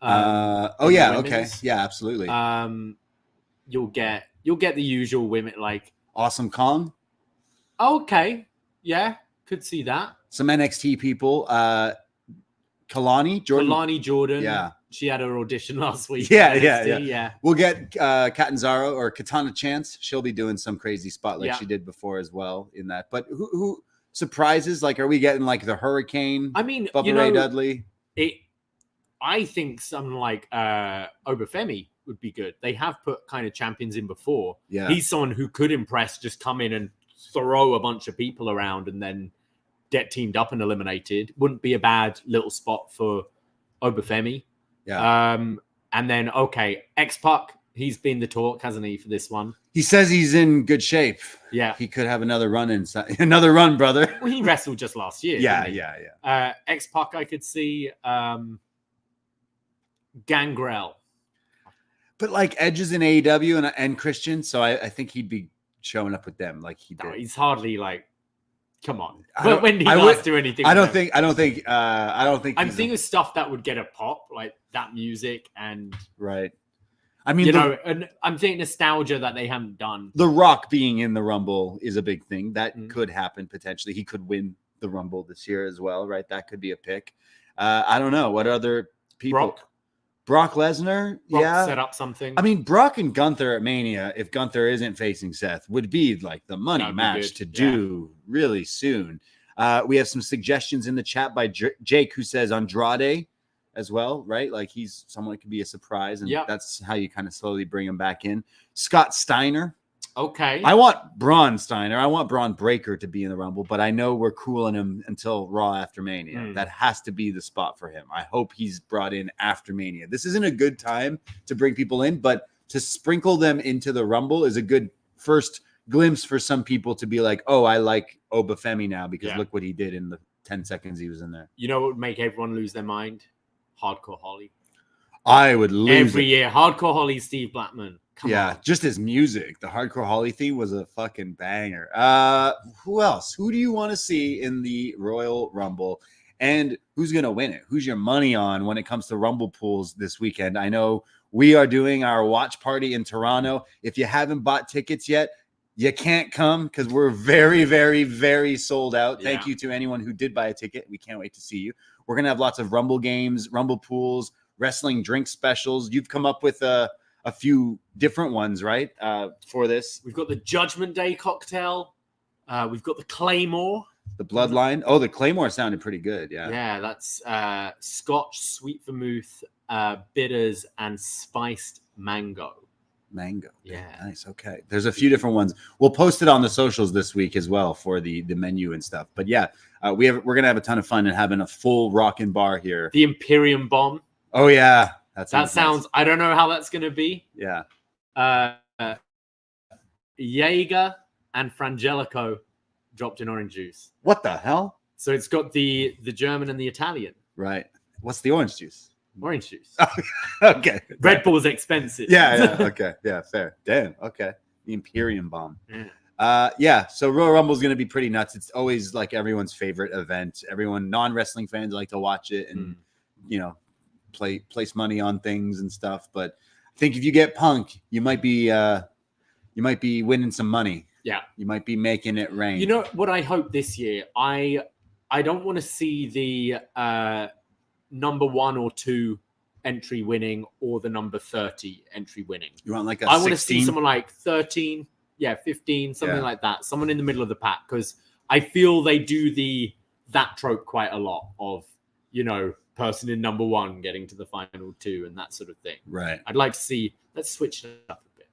Yeah, women's. okay. Yeah, absolutely. You'll get the usual women like Awesome Kong. okay. Yeah, could see that. Some NXT people. Kalani Jordan. Kalani Jordan. Yeah. She had her audition last week. Yeah, for yeah, NXT, yeah. We'll get Catanzaro or Katana Chance. She'll be doing some crazy spot like Yeah. she did before as well in that. But who surprises? Like, are we getting like the Hurricane? I mean, Bubba Ray Dudley. I think something like Obafemi would be good. They have put kind of champions in before. Yeah. He's someone who could impress, just come in and throw a bunch of people around and then get teamed up and eliminated. Wouldn't be a bad little spot for Obafemi. Yeah. And then, X-Pac, he's been the talk, hasn't he, for this one? He says he's in good shape. Yeah. He could have another run inside. Another run, brother. Well, he wrestled just last year. Yeah. didn't he? X-Pac, I could see. Gangrel. But like Edge is in AEW and Christian, so I think he'd be showing up with them like he did. No, he's hardly like. Come on. I don't- When did he I last would- do anything? I with don't them? think. I'm he's thinking of stuff that would get a pop, like that music, and right. I mean, and I'm thinking nostalgia that they haven't done. The Rock being in the Rumble is a big thing that Mm. could happen potentially. He could win the Rumble this year as well, right? That could be a pick. I don't know what other people. Brock Lesnar, yeah. Set up something. I mean, Brock and Gunther at Mania, if Gunther isn't facing Seth, would be like the money That'd be match good. to do really soon. We have some suggestions in the chat by Jake, who says Andrade as well, right? Like he's someone that could be a surprise, and that's how you kind of slowly bring him back in. Scott Steiner. Okay. I want Braun Steiner. I want Braun Breaker to be in the Rumble, but I know we're cooling him until Raw after Mania. That has to be the spot for him. I hope he's brought in after Mania. This isn't a good time to bring people in, but to sprinkle them into the Rumble is a good first glimpse for some people to be like, oh, I like Obafemi now because look what he did in the 10 seconds he was in there. You know what would make everyone lose their mind? Hardcore Holly. I would lose every year. Hardcore Holly, Steve Blackman. Come on. Just his music. The Hardcore Holly theme was a fucking banger. Who else? Who do you want to see in the Royal Rumble? And who's going to win it? Who's your money on when it comes to Rumble pools this weekend? I know we are doing our watch party in Toronto. If you haven't bought tickets yet, you can't come because we're very, very, very sold out. Thank you to anyone who did buy a ticket. We can't wait to see you. We're going to have lots of Rumble games, Rumble pools, wrestling drink specials. You've come up with a few different ones, right, for this. We've got the Judgment Day cocktail. We've got the Claymore. The Bloodline. Oh, the Claymore sounded pretty good, yeah. Yeah, that's Scotch, sweet vermouth, bitters, and spiced mango. Mango. Yeah. Nice, okay. There's a few different ones. We'll post it on the socials this week as well for the menu and stuff. But yeah, we're going to have a ton of fun and having a full rockin' bar here. The Imperium Bomb. Oh, yeah. That sounds nice. I don't know how that's going to be. Yeah. Jaeger and Frangelico dropped in orange juice. What the hell? So it's got the German and the Italian. Right. What's the orange juice? Orange juice. Okay. Red Bull's expensive. Yeah. Okay. Yeah, fair. Damn. Okay. The Imperium Bomb. Yeah. Yeah, so Royal Rumble is going to be pretty nuts. It's always like everyone's favorite event. Everyone, non-wrestling fans, like to watch it and you know, place money on things and stuff. But I think if you get Punk, you might be winning some money. Yeah, you might be making it rain. You know what I hope this year? I don't want to see the number 1 or 2 entry winning or the number 30 entry winning. You want like a I want to 16? see someone like 13, 15, something like that. Someone in the middle of the pack, because I feel they do that trope quite a lot of, you know, person in number 1 getting to the final 2 and that sort of thing. Right. I'd like to see, let's switch it up a bit.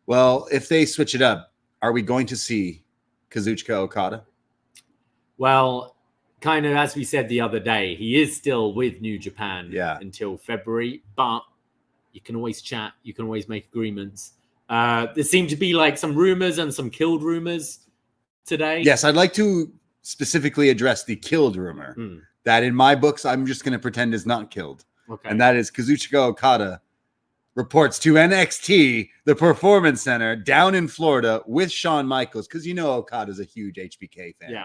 Well, if they switch it up, are we going to see Kazuchika Okada? Well, kind of as we said the other day, he is still with New Japan until February, but you can always chat. You can always make agreements. There seem to be like some rumors and some killed rumors today. Yes, I'd like to specifically address the killed rumor that in my books, I'm just going to pretend is not killed. Okay. And that is Kazuchika Okada reports to NXT, the Performance Center down in Florida with Shawn Michaels, because you know Okada's a huge HBK fan. Yeah.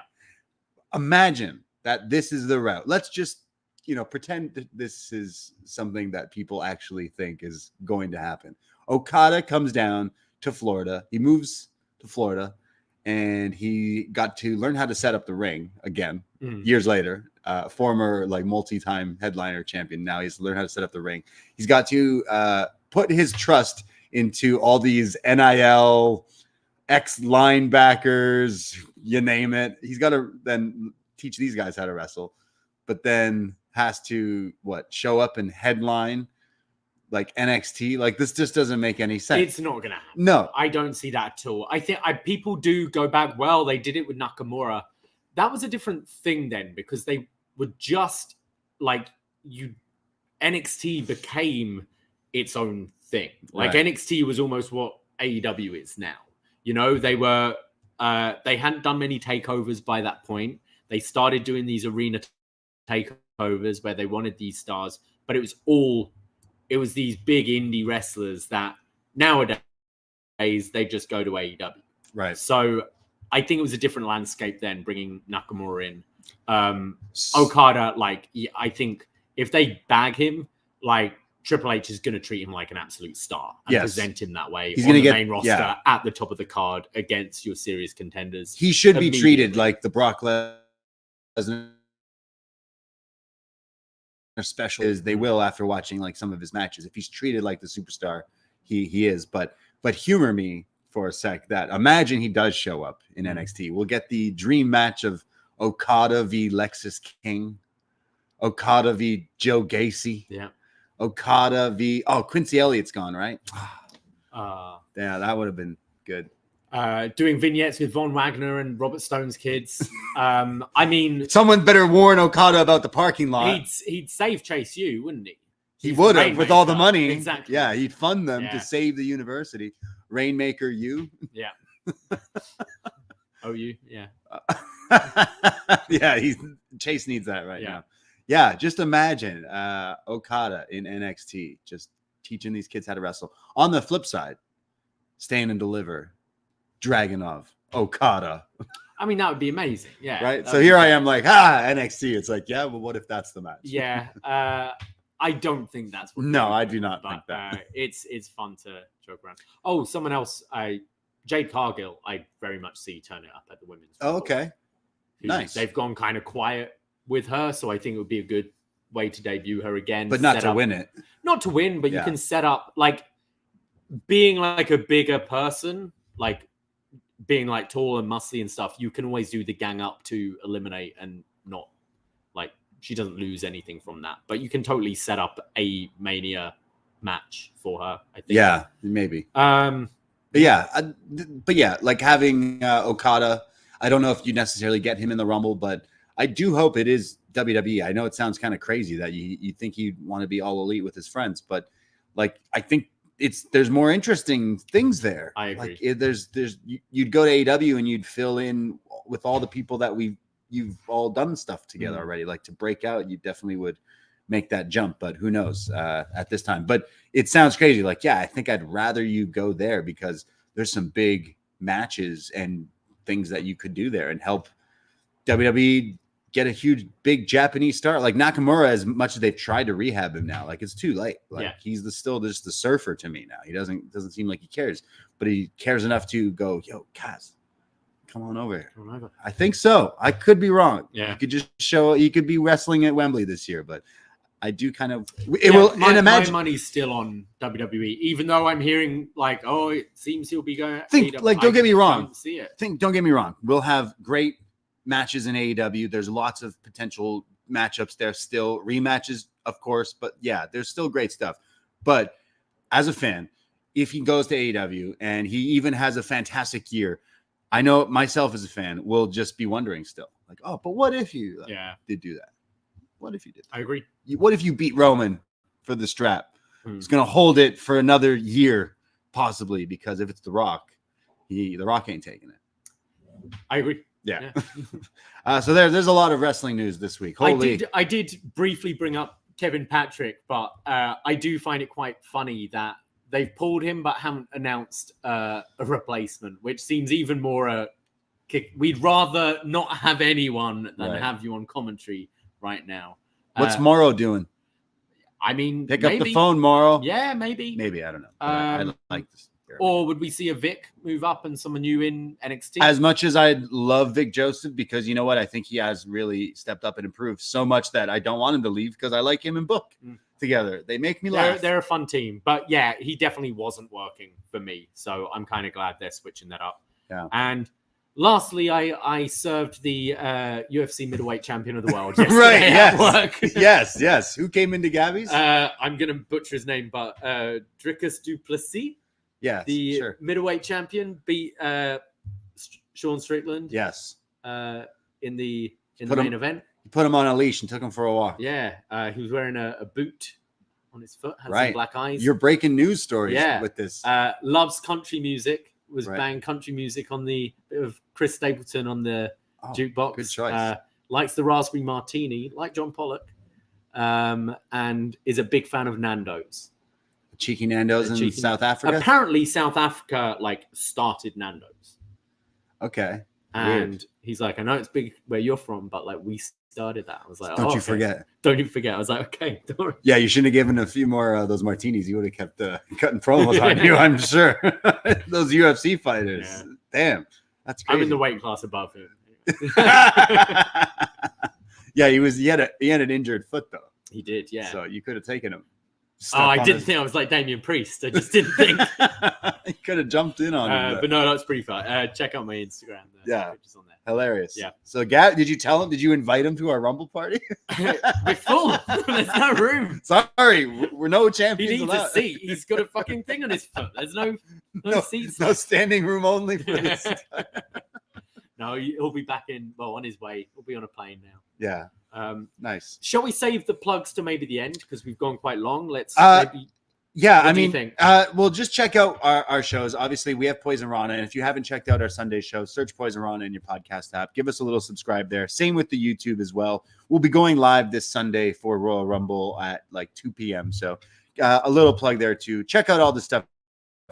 Imagine that this is the route. Let's just, you know, pretend that this is something that people actually think is going to happen. Okada comes down to Florida. He moves to Florida, and he got to learn how to set up the ring again years later. Former like multi-time headliner champion. Now he's learned how to set up the ring. He's got to put his trust into all these NIL ex-linebackers, you name it. He's got to then teach these guys how to wrestle, but then has to show up and headline like NXT. Like, this just doesn't make any sense. It's not going to happen. No. I don't see that at all. I think people do go back. Well, they did it with Nakamura. That was a different thing then, because they were just like NXT became its own thing. Like NXT was almost what AEW is now. You know, they were they hadn't done many takeovers by that point. They started doing these arena takeovers where they wanted these stars, but it was these big indie wrestlers that nowadays they just go to AEW. Right. So I think it was a different landscape then, bringing Nakamura in. Okada, I think if they bag him, Triple H is going to treat him like an absolute star and present him that way. He's going to get main roster at the top of the card against your serious contenders. He should be treated like the Brock Lesnar special is. They will after watching like some of his matches. If he's treated like the superstar he is, but humor me for a sec that imagine he does show up in NXT. We'll get the dream match of Okada v Lexis King, Okada v Joe Gacy. Yeah. Okada v Quincy Elliott's gone, right? Yeah, that would have been good. Doing vignettes with Von Wagner and Robert Stone's kids. I mean, someone better warn Okada about the parking lot. He'd save Chase U, wouldn't he? He would have with all the money. Exactly. Yeah, he'd fund them to save the university. Rainmaker U. Yeah. OU. Yeah. Yeah, Chase needs that right now. Yeah, just imagine Okada in NXT just teaching these kids how to wrestle. On the flip side, Stand and Deliver, Dragunov, Okada. I mean, that would be amazing. Yeah. Right. So here I am like, NXT. It's like, yeah, well, what if that's the match? Yeah. I don't think that's what. No, I do not think that. It's fun to joke around. Oh, someone else. Jade Cargill. I very much see turning up at the women's. Oh, okay. Nice. They've gone kind of quiet with her, so I think it would be a good way to debut her again. But not to win it. Not to win, but you can set up being like a bigger person, like being like tall and muscly and stuff. You can always do the gang up to eliminate and not she doesn't lose anything from that. But you can totally set up a Mania match for her, I think. Yeah, maybe. But like having Okada, I don't know if you necessarily get him in the Rumble, but I do hope it is WWE. I know it sounds kind of crazy that you think you'd want to be all elite with his friends, but I think there's more interesting things there. I agree. You'd go to AEW and you'd fill in with all the people that you've all done stuff together already. Like, to break out, you definitely would make that jump, but who knows at this time. But it sounds crazy. I think I'd rather you go there because there's some big matches and things that you could do there and help WWE get a huge, big Japanese star. Like Nakamura, as much as they've tried to rehab him now, like it's too late. Like he's still just the surfer to me now. He doesn't seem like he cares, but he cares enough to go, yo, Kaz, come on over here. I think so. I could be wrong. Yeah. You could just you could be wrestling at Wembley this year, but I do kind of my money's still on WWE, even though I'm hearing like, oh, it seems he'll be going. Don't get me wrong. Don't get me wrong. We'll have great matches in AEW. There's lots of potential matchups there still, rematches, of course, but yeah, there's still great stuff. But as a fan, if he goes to AEW and he even has a fantastic year, I know myself as a fan will just be wondering still, like, oh, but what if you did do that? What if you did? I agree. What if you beat Roman for the strap? He's going to hold it for another year, possibly, because if it's The Rock, The Rock ain't taking it. I agree. Yeah. So there's a lot of wrestling news this week. Holy. I did briefly bring up Kevin Patrick, but I do find it quite funny that they've pulled him but haven't announced a replacement, which seems even more kick. We'd rather not have anyone than have you on commentary right now. What's Morrow doing? I mean, pick up the phone, Morrow. Yeah, maybe. Maybe, I don't know. I like this. Or would we see a Vic move up and someone new in NXT? As much as I love Vic Joseph, because you know what? I think he has really stepped up and improved so much that I don't want him to leave because I like him and Book together. They make me laugh. They're a fun team. But yeah, he definitely wasn't working for me. So I'm kind of glad they're switching that up. Yeah. And lastly, I served the UFC middleweight champion of the world. Right, yes. Work. yes. Who came into Gabby's? I'm going to butcher his name, but Dricus Duplessis. Yes, the middleweight champion beat Sean Strickland. Yes, in the main event. He put him on a leash and took him for a walk. Yeah, he was wearing a boot on his foot. Had some black eyes. You're breaking news stories with this. Loves country music. Was banging country music on the bit of Chris Stapleton on the jukebox. Good choice. Likes the raspberry martini, like John Pollock, and is a big fan of Nando's. Cheeky Nando's in South Africa? Apparently, South Africa started Nando's. Okay. And he's like, I know it's big where you're from, but we started that. I was like, don't you forget. Don't you forget. I was like, okay. Don't worry. Yeah, you shouldn't have given a few more of those martinis. You would have kept cutting promos on you, I'm sure. Those UFC fighters. Yeah. Damn. That's crazy. I'm in the weight class above him. Yeah, he had an injured foot, though. He did, yeah. So you could have taken him. I didn't think I was like Damian Priest. I just didn't think. He could have jumped in on him. But no, that's pretty fun. Check out my Instagram. Pictures on there. Hilarious. Yeah. So, Gab, did you invite him to our Rumble party? We're full. There's no room. Sorry, we're no champions. He needs a seat. He's got a fucking thing on his foot. There's no seats. No standing room only for this. No, he'll be back on his way. He'll be on a plane now. Yeah. Nice. Shall we save the plugs to maybe the end because we've gone quite long? Let's maybe. Yeah, what do you think? Well, just check out our shows. Obviously, we have Poison Rana, and if you haven't checked out our Sunday show, search Poison Rana in your podcast app. Give us a little subscribe there. Same with the YouTube as well. We'll be going live this Sunday for Royal Rumble at 2 p.m. So a little plug there too. Check out all the stuff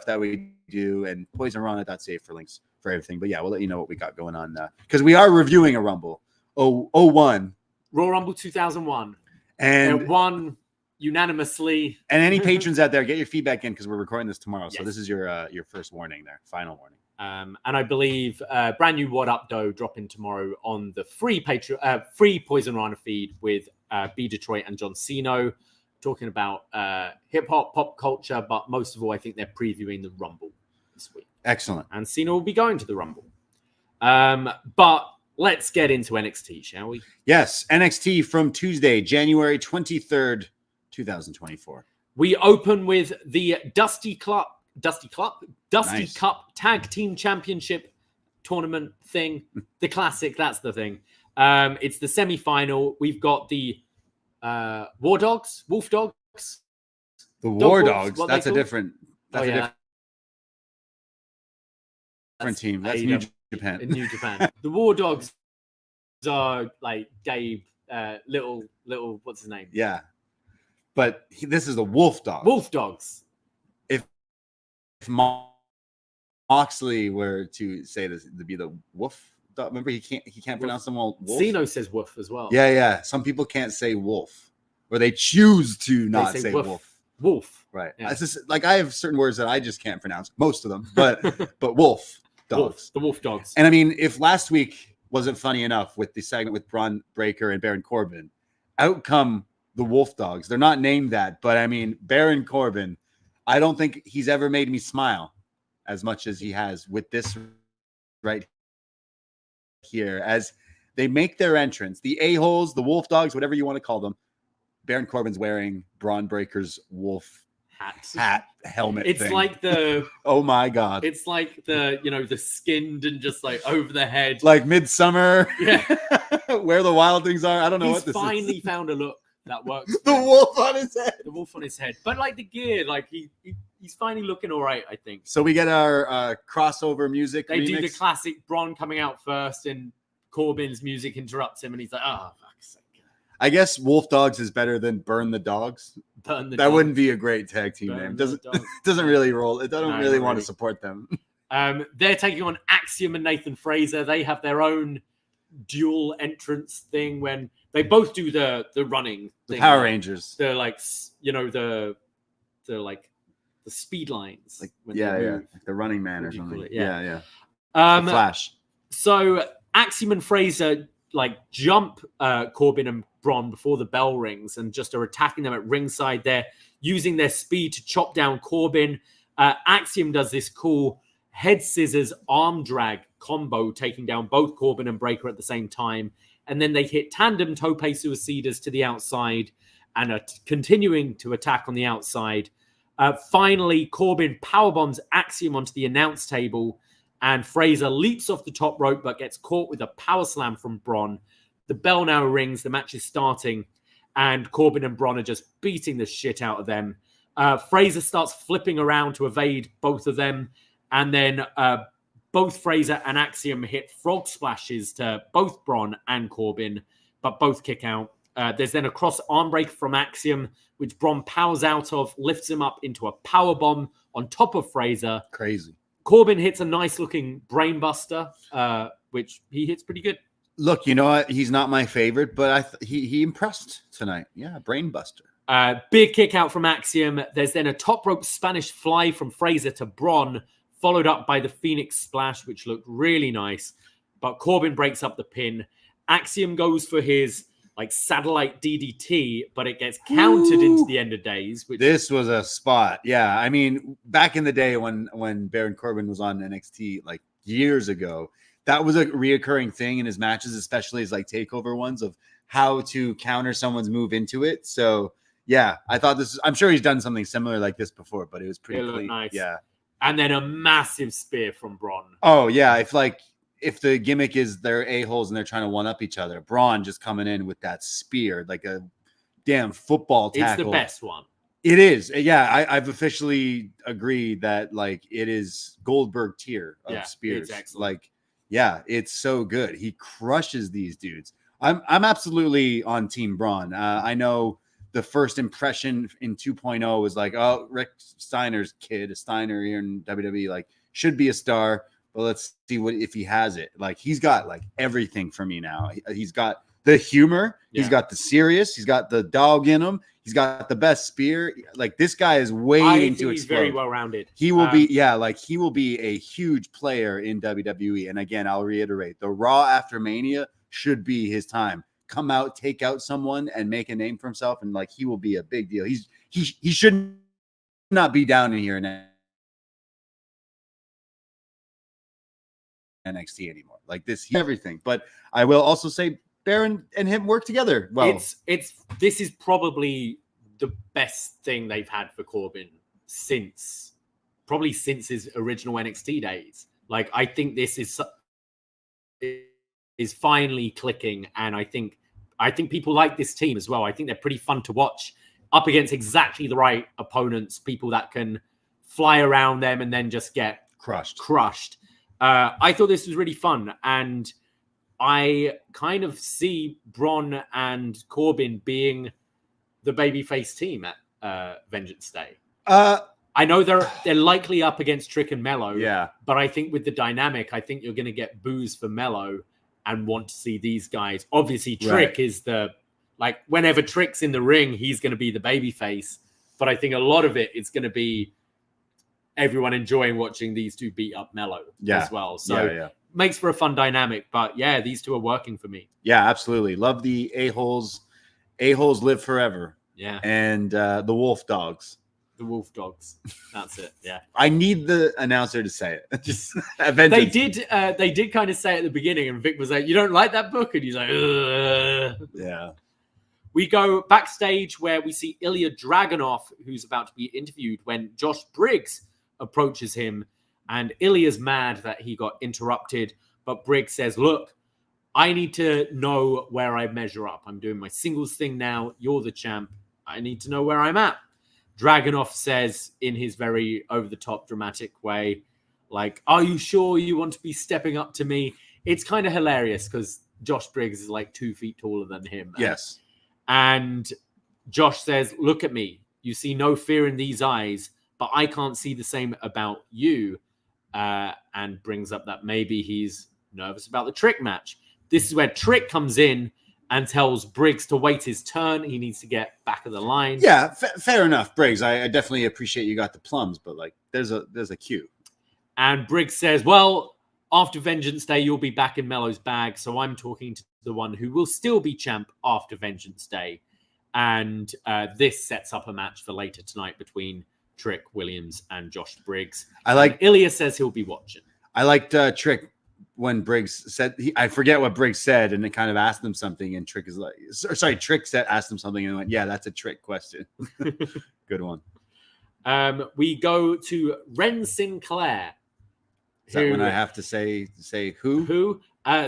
that we do, and poisonrana.ca for links for everything. But yeah, we'll let you know what we got going on because we are reviewing a Rumble 01. Royal Rumble 2001. And it won unanimously. And any patrons out there, get your feedback in because we're recording this tomorrow. Yes. So this is your first warning there, final warning. And I believe brand new What Up Doe dropping tomorrow on the free Poison Rana feed with B Detroit and John Cena talking about hip hop, pop culture, but most of all, I think they're previewing the Rumble this week. Excellent. And Cena will be going to the Rumble. But let's get into NXT, shall we? Yes, NXT from Tuesday, January 23rd, 2024. We open with the Dusty Cup Tag Team Championship tournament thing. The classic, that's the thing. It's the semi-final. We've got the Wolf Dogs. The War Dogs. That's a different. Different team. That's New Japan. In New Japan. The War Dogs are like Gabe, little, what's his name? Yeah. But this is the Wolf Dogs. Wolf Dogs. If Moxley were to say this to be the wolf, remember he can't pronounce them all wolf. Zeno says woof as well. Yeah. Some people can't say wolf, or they choose to not say wolf. Wolf. Right. Yeah. It's just like I have certain words that I just can't pronounce, most of them, but wolf dogs. Wolf, the wolf dogs. And I mean, if last week wasn't funny enough with the segment with Bron Breakker and Baron Corbin, out come the wolf dogs. They're not named that, but I mean, Baron Corbin, I don't think he's ever made me smile as much as he has with this right here as they make their entrance. The a-holes, the wolf dogs, whatever you want to call them. Baron Corbin's wearing Bron Breakker's wolf hat helmet. It's thing. like the oh my god! It's like the the skinned and just like over the head, like Midsummer. Yeah, where the wild things are. I don't know He's what this finally is. found a look that works. The wolf on his head. The wolf on his head, but like the gear, like he's finally looking all right. I think. So we get our crossover music. They remix. do the classic Bron coming out first, and Corbin's music interrupts him, and he's like, "Oh, fuck's sake." I guess Wolf Dogs is better than Burn the Dogs. Burn the that dogs. Wouldn't be a great tag team Burn name. the Doesn't really roll. I don't really want to really. support them. They're taking on Axiom and Nathan Frazer. They have their own dual entrance thing when they both do the running thing. Power Rangers. They're like the speed lines. Like when yeah, they yeah. move. Like the Running Man What or do you call something. it? Yeah. Yeah. The Flash. So Axiom and Frazer like jump Corbin and Bron before the bell rings and just are attacking them at ringside. They're using their speed to chop down Corbin. Axiom does this cool head scissors arm drag combo, taking down both Corbin and Breakker at the same time. And then they hit tandem tope suicidas to the outside and are continuing to attack on the outside. Finally, Corbin powerbombs Axiom onto the announce table, and Frazer leaps off the top rope but gets caught with a power slam from Bron. The bell now rings, the match is starting, and Corbin and Bron are just beating the shit out of them. Frazer starts flipping around to evade both of them, and then both Frazer and Axiom hit frog splashes to both Bron and Corbin, but both kick out. There's then a cross arm break from Axiom, which Bron powers out of, lifts him up into a power bomb on top of Frazer. Crazy. Corbin hits a nice-looking brainbuster, which he hits pretty good. Look, you know what? He's not my favorite, but he impressed tonight. Yeah, brainbuster. Big kick out from Axiom. There's then a top rope Spanish fly from Frazer to Bron, followed up by the Phoenix Splash, which looked really nice. But Corbin breaks up the pin. Axiom goes for his satellite DDT, but it gets countered into the end of days. This was a spot. Yeah. I mean, back in the day when Baron Corbin was on NXT years ago, that was a reoccurring thing in his matches, especially his takeover ones, of how to counter someone's move into it. So yeah, I thought I'm sure he's done something similar like this before, but it was pretty clean. Nice. Yeah. And then a massive spear from Bron. Oh yeah. If the gimmick is they're a-holes and they're trying to one-up each other, Bron just coming in with that spear, like a damn football tackle. It's the best one. It is. Yeah, I've officially agreed that it is Goldberg tier of spears. It's excellent. Yeah, it's so good. He crushes these dudes. I'm absolutely on Team Bron. I know the first impression in 2.0 was oh, Rick Steiner's kid, a Steiner here in WWE, should be a star. But let's see if he has it. He's got everything for me now. He's got the humor. Yeah. He's got the serious. He's got the dog in him. He's got the best spear. This guy is waiting to explode. He's very well rounded. He will be, he will be a huge player in WWE. And again, I'll reiterate, the Raw after Mania should be his time. Come out, take out someone, and make a name for himself, and he will be a big deal. He should not be down in here now. NXT anymore. Everything. But I will also say Baron and him work together well. This is probably the best thing they've had for Corbin since his original NXT days. I think this is finally clicking, and I think people like this team as well. I think they're pretty fun to watch up against exactly the right opponents, people that can fly around them and then just get crushed. I thought this was really fun, and I kind of see Bron and Corbin being the babyface team at Vengeance Day. I know they're likely up against Trick and Melo. Yeah. But I think with the dynamic, I think you're going to get boos for Melo and want to see these guys. Obviously, Trick is whenever Trick's in the ring, he's going to be the baby face. But I think a lot of it's going to be everyone enjoying watching these two beat up Melo as well. So makes for a fun dynamic. But yeah, these two are working for me. Yeah, absolutely. Love the A-holes. A-holes live forever. Yeah. And the Wolf Dogs. The Wolf Dogs. That's it. Yeah. I need the announcer to say it. Just they did kind of say it at the beginning, and Vic was like, "You don't like that book?" And he's like, ugh. Yeah. We go backstage where we see Ilya Dragunov, who's about to be interviewed, when Josh Briggs approaches him, and Ilya's mad that he got interrupted. But Briggs says, "Look, I need to know where I measure up. I'm doing my singles thing now. You're the champ. I need to know where I'm at." Dragunov says in his very over-the-top dramatic way, like, "Are you sure you want to be stepping up to me?" It's kind of hilarious because Josh Briggs is like 2 feet taller than him. Yes. And Josh says, "Look at me. You see no fear in these eyes, but I can't see the same about you." And brings up that maybe he's nervous about the Trick match. This is where Trick comes in and tells Briggs to wait his turn. He needs to get back of the line. Yeah, fair enough, Briggs. I definitely appreciate you got the plums, but like, there's a cue. And Briggs says, "Well, after Vengeance Day, you'll be back in Melo's bag, so I'm talking to the one who will still be champ after Vengeance Day." And this sets up a match for later tonight between Trick Williams and Josh Briggs. And Ilya says he'll be watching. I liked Trick when Briggs said, I forget what Briggs said, and it kind of asked him something, and Trick is like, sorry, Trick asked him something, and went, "Yeah, that's a trick question." Good one. We go to Ren Sinclair. Is that when I have to say who? Who?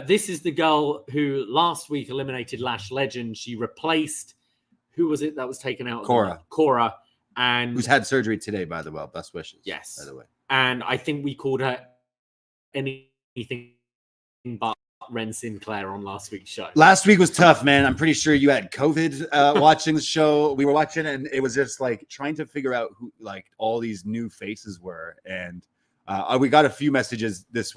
This is the girl who last week eliminated Lash Legend. She replaced, who was it that was taken out? Cora. And who's had surgery today, by the way. Best wishes. Yes. By the way. And I think we called her anything but Ren Sinclair on last week's show. Last week was tough, man. I'm pretty sure you had COVID watching the show. We were watching, and it was just like trying to figure out who like all these new faces were. And we got a few messages this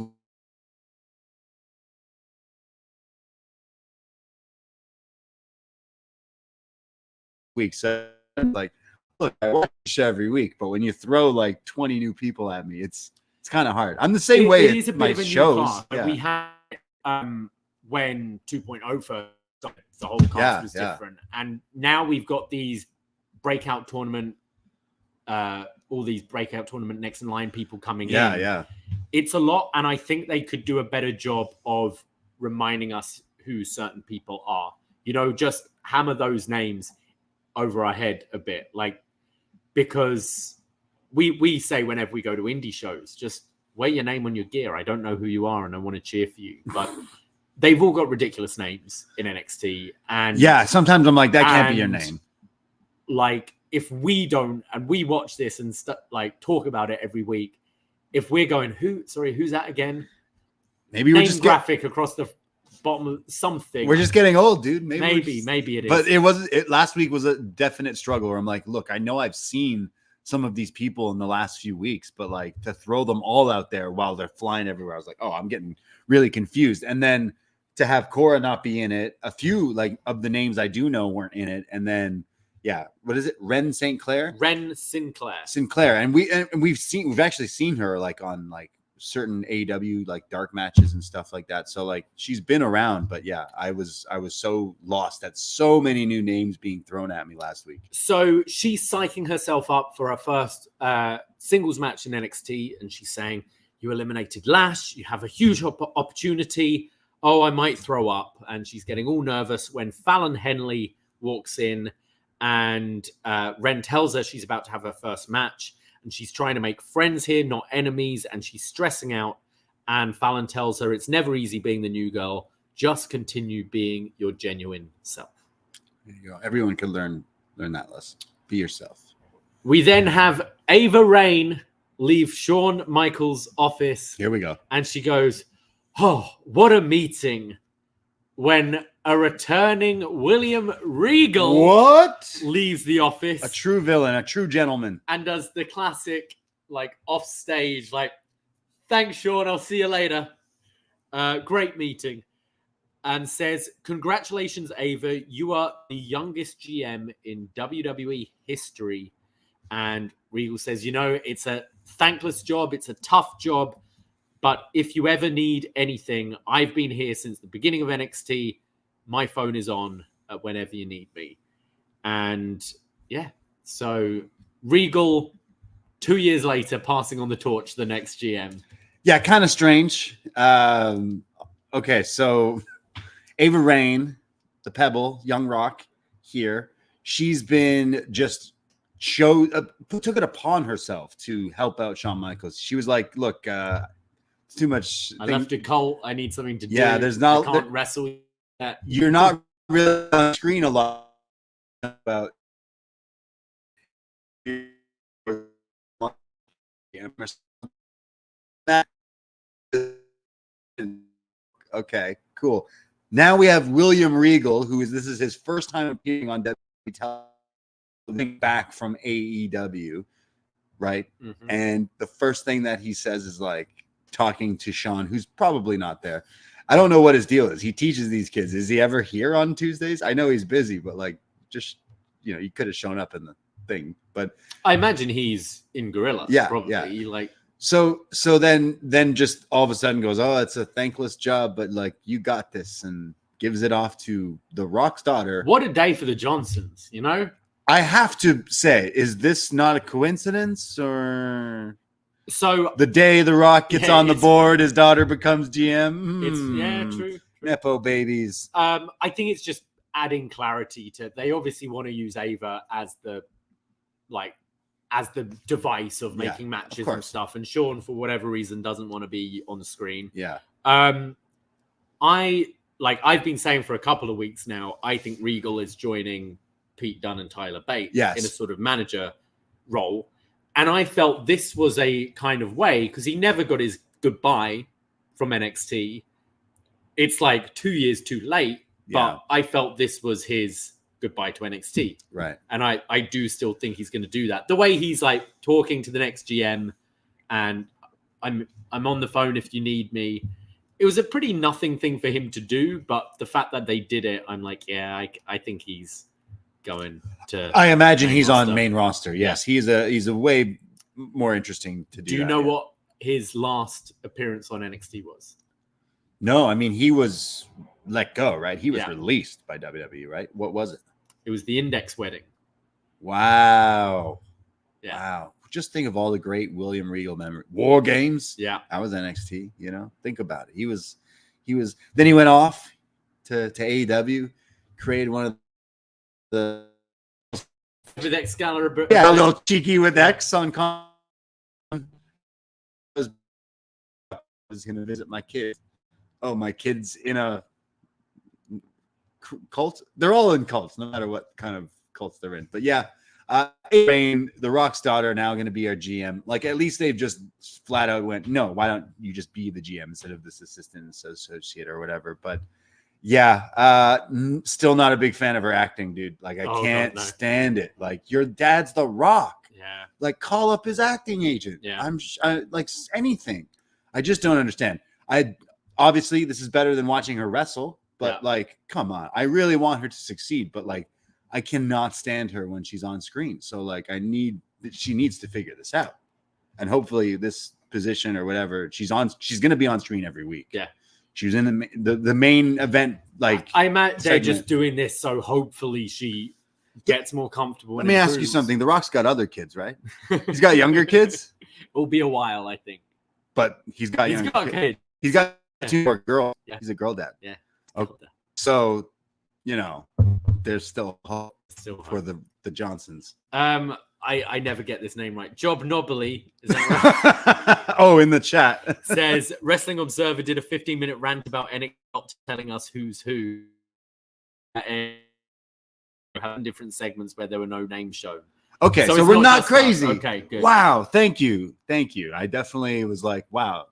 week. So like, look, I watch the show every week, but when you throw like 20 new people at me, it's kind of hard. I'm the same way it is a bit my of a shows. New class. Yeah. We had when 2.0 first started, the whole cast was different, and now we've got these breakout tournament, all these breakout tournament next in line people coming in. Yeah. It's a lot, and I think they could do a better job of reminding us who certain people are. You know, just hammer those names over our head a bit, like, because we say whenever we go to indie shows, just wear your name on your gear. I don't know who you are, and I want to cheer for you, but they've all got ridiculous names in NXT. And yeah, sometimes I'm like, that can't be your name. Like, if we don't, and we watch this and like talk about it every week, if we're going, who's that again? Maybe we're just graphic across the bottom of something. We're just getting old, dude. Maybe it is. But last week was a definite struggle where I'm like, look, I know I've seen some of these people in the last few weeks, but like to throw them all out there while they're flying everywhere, I was like, oh, I'm getting really confused. And then to have Cora not be in it, a few like of the names I do know weren't in it. And then, yeah, what is it? Ren Sinclair. And we've actually seen her like on like certain AEW like dark matches and stuff like that. So like she's been around, but yeah, I was so lost at so many new names being thrown at me last week. So she's psyching herself up for her first singles match in NXT, and she's saying, "You eliminated Lash. You have a huge opportunity. Oh, I might throw up." And she's getting all nervous when Fallon Henley walks in, and Ren tells her she's about to have her first match. And she's trying to make friends here, not enemies. And she's stressing out. And Fallon tells her it's never easy being the new girl. Just continue being your genuine self. There you go. Everyone could learn that lesson. Be yourself. We then have Ava Raine leave Shawn Michaels' office. Here we go. And she goes, "Oh, what a meeting." When a returning William Regal What? leaves the office A true villain, a true gentleman. and does the classic, like, off stage, like, thanks, Sean, I'll see you later. Great meeting. And says, congratulations, Ava. You are the youngest GM in WWE history. And Regal says, it's a thankless job. It's a tough job. But if you ever need anything, I've been here since the beginning of NXT. My phone is on whenever you need me. And yeah, so Regal, 2 years later, passing on the torch to the next GM. Yeah, kind of strange. Okay, so Ava Raine, the Pebble, Young Rock here. She's been just took it upon herself to help out Shawn Michaels. She was like, look, it's too much. I left a cult. I need something to do. Yeah, there's not. I can't wrestle yet. You're not really on screen a lot about. Okay, cool. Now we have William Regal, this is his first time appearing on WWE television back from AEW, right? Mm-hmm. And the first thing that he says is like talking to Sean, who's probably not there. I don't know what his deal is. He teaches these kids. Is he ever here on Tuesdays? I know he's busy, but like, just, he could have shown up in the thing. But I imagine he's in Gorilla. Yeah, probably. yeah. Like, so then just all of a sudden goes, oh, it's a thankless job, but like, you got this, and gives it off to the Rock's daughter. What a day for the Johnsons, I have to say, is this not a coincidence, or so the day the Rock gets on the board, his daughter becomes GM? True. Nepo babies. I think it's just adding clarity to. They obviously want to use Ava as the device of making matches and stuff, and Sean, for whatever reason, doesn't want to be on the screen. Yeah. I've been saying for a couple of weeks now, I think Regal is joining Pete Dunne and Tyler Bate in a sort of manager role. And I felt this was a kind of way, because he never got his goodbye from NXT. It's like 2 years too late, but I felt this was his goodbye to NXT. Right. And I do still think he's going to do that. The way he's like talking to the next GM, and I'm on the phone if you need me. It was a pretty nothing thing for him to do, but the fact that they did it, I'm like, I think he's going to. I imagine he's on main roster. Yes, he's a way more interesting to do. Do you know what his last appearance on NXT was? No, I mean, he was let go, right? He was released by WWE, right? What was it? It was the Index wedding. Wow. Yeah. Wow. Just think of all the great William Regal memories. War Games. Yeah. That was NXT, Think about it. He was then he went off to AEW, created one of the with Excalibur. Yeah, a little cheeky with X on I was going to visit my kid. Oh, my kid's in a cult. They're all in cults, no matter what kind of cults they're in. But yeah, Rain, the Rock's daughter, now going to be our GM. Like, at least they've just flat out went, no, why don't you just be the GM instead of this assistant associate or whatever? But yeah, still not a big fan of her acting, dude. Like, I can't stand it. Like, your dad's the Rock. Yeah. Like, call up his acting agent. Yeah. I like anything. I just don't understand. Obviously this is better than watching her wrestle, but like, come on. I really want her to succeed, but like, I cannot stand her when she's on screen. So like, she needs to figure this out. And hopefully this position or whatever she's going to be on screen every week. Yeah. She was in the main event. Like, I imagine they're just doing this so hopefully she gets more comfortable. Let me ask you something. The Rock's got other kids, right? He's got younger kids. It'll be a while, I think. But he's got kids. He's got 2 more girls. Yeah. He's a girl dad. Yeah. Okay. So, there's still hope for the Johnsons. I never get this name right. Job Nobly, is that right? Oh, in the chat. Says Wrestling Observer did a 15-minute rant about NXT telling us who's who. And having different segments where there were no names shown. Okay, so we're not crazy. Okay, good. Wow, thank you. I definitely was like, wow.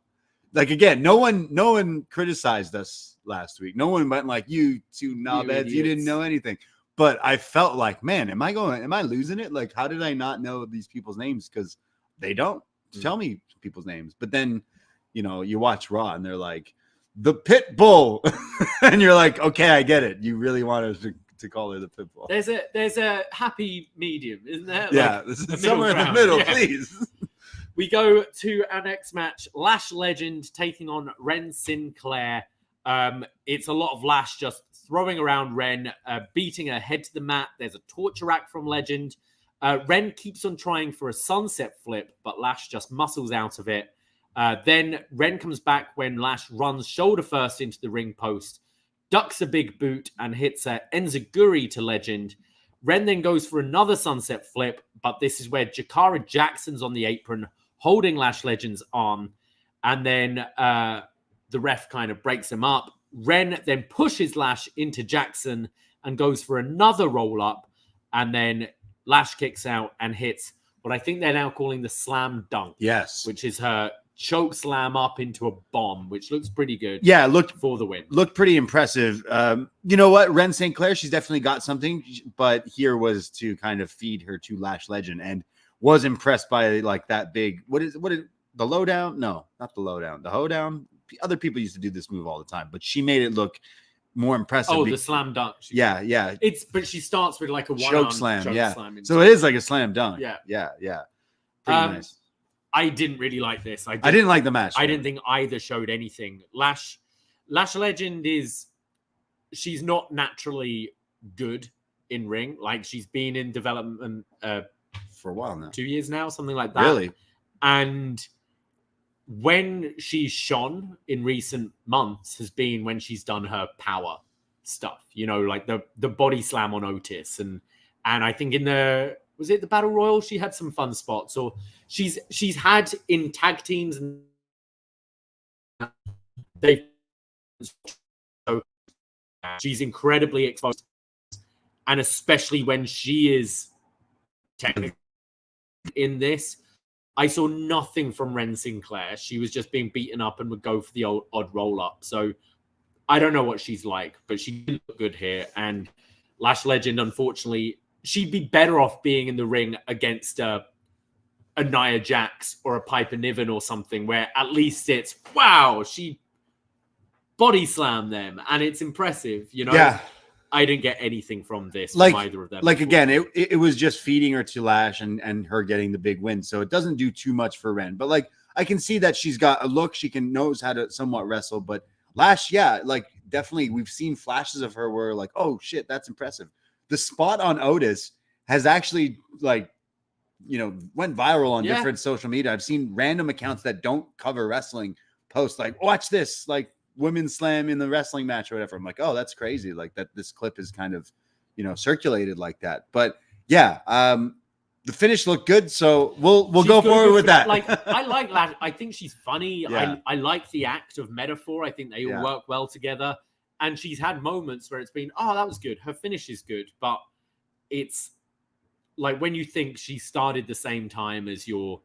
like again, no one criticized us last week. No one went like, you two knobheads, you didn't know anything. But I felt like, man, am I losing it? Like, how did I not know these people's names? Because they don't tell me people's names. But then, you watch Raw and they're like, the Pit Bull. And you're like, okay, I get it. You really wanted to call her the Pit Bull. There's a happy medium, isn't there? Yeah, this is somewhere in the middle, please. We go to our next match, Lash Legend taking on Ren Sinclair. It's a lot of Lash just throwing around Ren, beating her head to the mat. There's a torture rack from Legend. Ren keeps on trying for a sunset flip, but Lash just muscles out of it. Then Ren comes back when Lash runs shoulder first into the ring post, ducks a big boot, and hits a enziguri to Legend. Ren then goes for another sunset flip, but this is where Jakara Jackson's on the apron, holding Lash Legend's arm, and then the ref kind of breaks him up. Ren then pushes Lash into Jackson and goes for another roll-up, and then Lash kicks out and hits what I think they're now calling the slam dunk. Yes. Which is her choke slam up into a bomb, which looks pretty good. Yeah, looked for the win. Looked pretty impressive. You know what? Ren Sinclair, she's definitely got something, but here was to kind of feed her to Lash Legend, and was impressed by like that big, what is the lowdown? No, not the lowdown, the hoedown. Other people used to do this move all the time, but she made it look more impressive. Oh, the slam dunk. Yeah. But she starts with like a choke slam. Slam so it is like a slam dunk. Yeah. Pretty nice. I didn't really like this. I didn't like the match. I didn't think either showed anything. Lash Legend she's not naturally good in ring. Like, she's been in development for a while now, 2 years now, something like that. Really? And when she's shone in recent months has been when she's done her power stuff, like the body slam on Otis. And I think was it the Battle Royal? She had some fun spots, or she's had in tag teams, and she's incredibly exposed, and especially when she is technically in this, I saw nothing from Ren Sinclair. She was just being beaten up and would go for the odd roll up. So I don't know what she's like, but she didn't look good here. And Lash Legend, unfortunately, she'd be better off being in the ring against a Nia Jax or a Piper Niven or something, where at least it's, wow, she body slammed them and it's impressive, Yeah. I didn't get anything from this, like, from either of them. Like, again, it was just feeding her to Lash and her getting the big win. So it doesn't do too much for Ren. But, like, I can see that she's got a look. She knows how to somewhat wrestle. But Lash, yeah, like, definitely we've seen flashes of her where, like, oh, shit, that's impressive. The spot on Otis has actually, like, went viral on different social media. I've seen random accounts that don't cover wrestling post, like, watch this, like, women's slam in the wrestling match or whatever. I'm like, oh, that's crazy. Like, that this clip is kind of, circulated like that. But yeah, the finish looked good, so we'll go forward with that. Like, I like that. I think she's funny. Yeah. I like the act of metaphor. I think they all work well together. And she's had moments where it's been, oh, that was good. Her finish is good, but it's like when you think she started the same time as your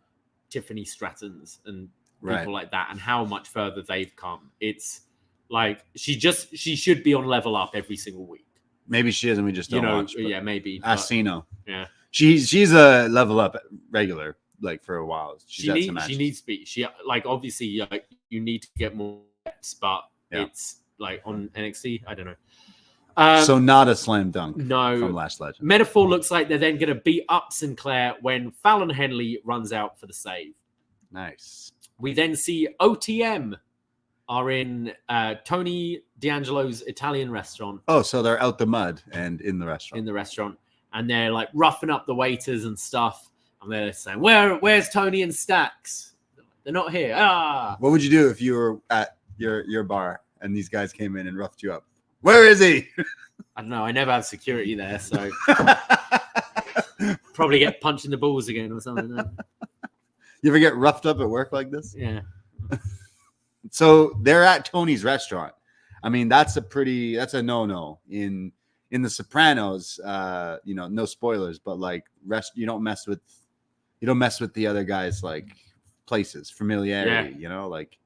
Tiffany Strattons and people like that, and how much further they've come. It's like she should be on Level Up every single week. Maybe she is, and we just don't watch. Yeah, maybe. Asino. Yeah, she's a Level Up regular, like, for a while. She needs to be. She, like, obviously, you need to get more reps, but it's like on NXT. I don't know. So not a slam dunk. No, from Lash Legend. Metaphor looks like they're then going to beat up Sinclair when Fallon Henley runs out for the save. Nice. We then see OTM are in Tony D'Angelo's Italian restaurant. Oh, so they're out the mud and in the restaurant. And they're like roughing up the waiters and stuff. And they're saying, where's Tony and Stacks? They're not here. What would you do if you were at your bar and these guys came in and roughed you up? Where is he? I don't know. I never have security there, so probably get punched in the balls again or something. You ever get roughed up at work like this? Yeah. So they're at Tony's restaurant. I mean, that's a no-no in The Sopranos. No spoilers, but like you don't mess with the other guys' like places, familiarity. Like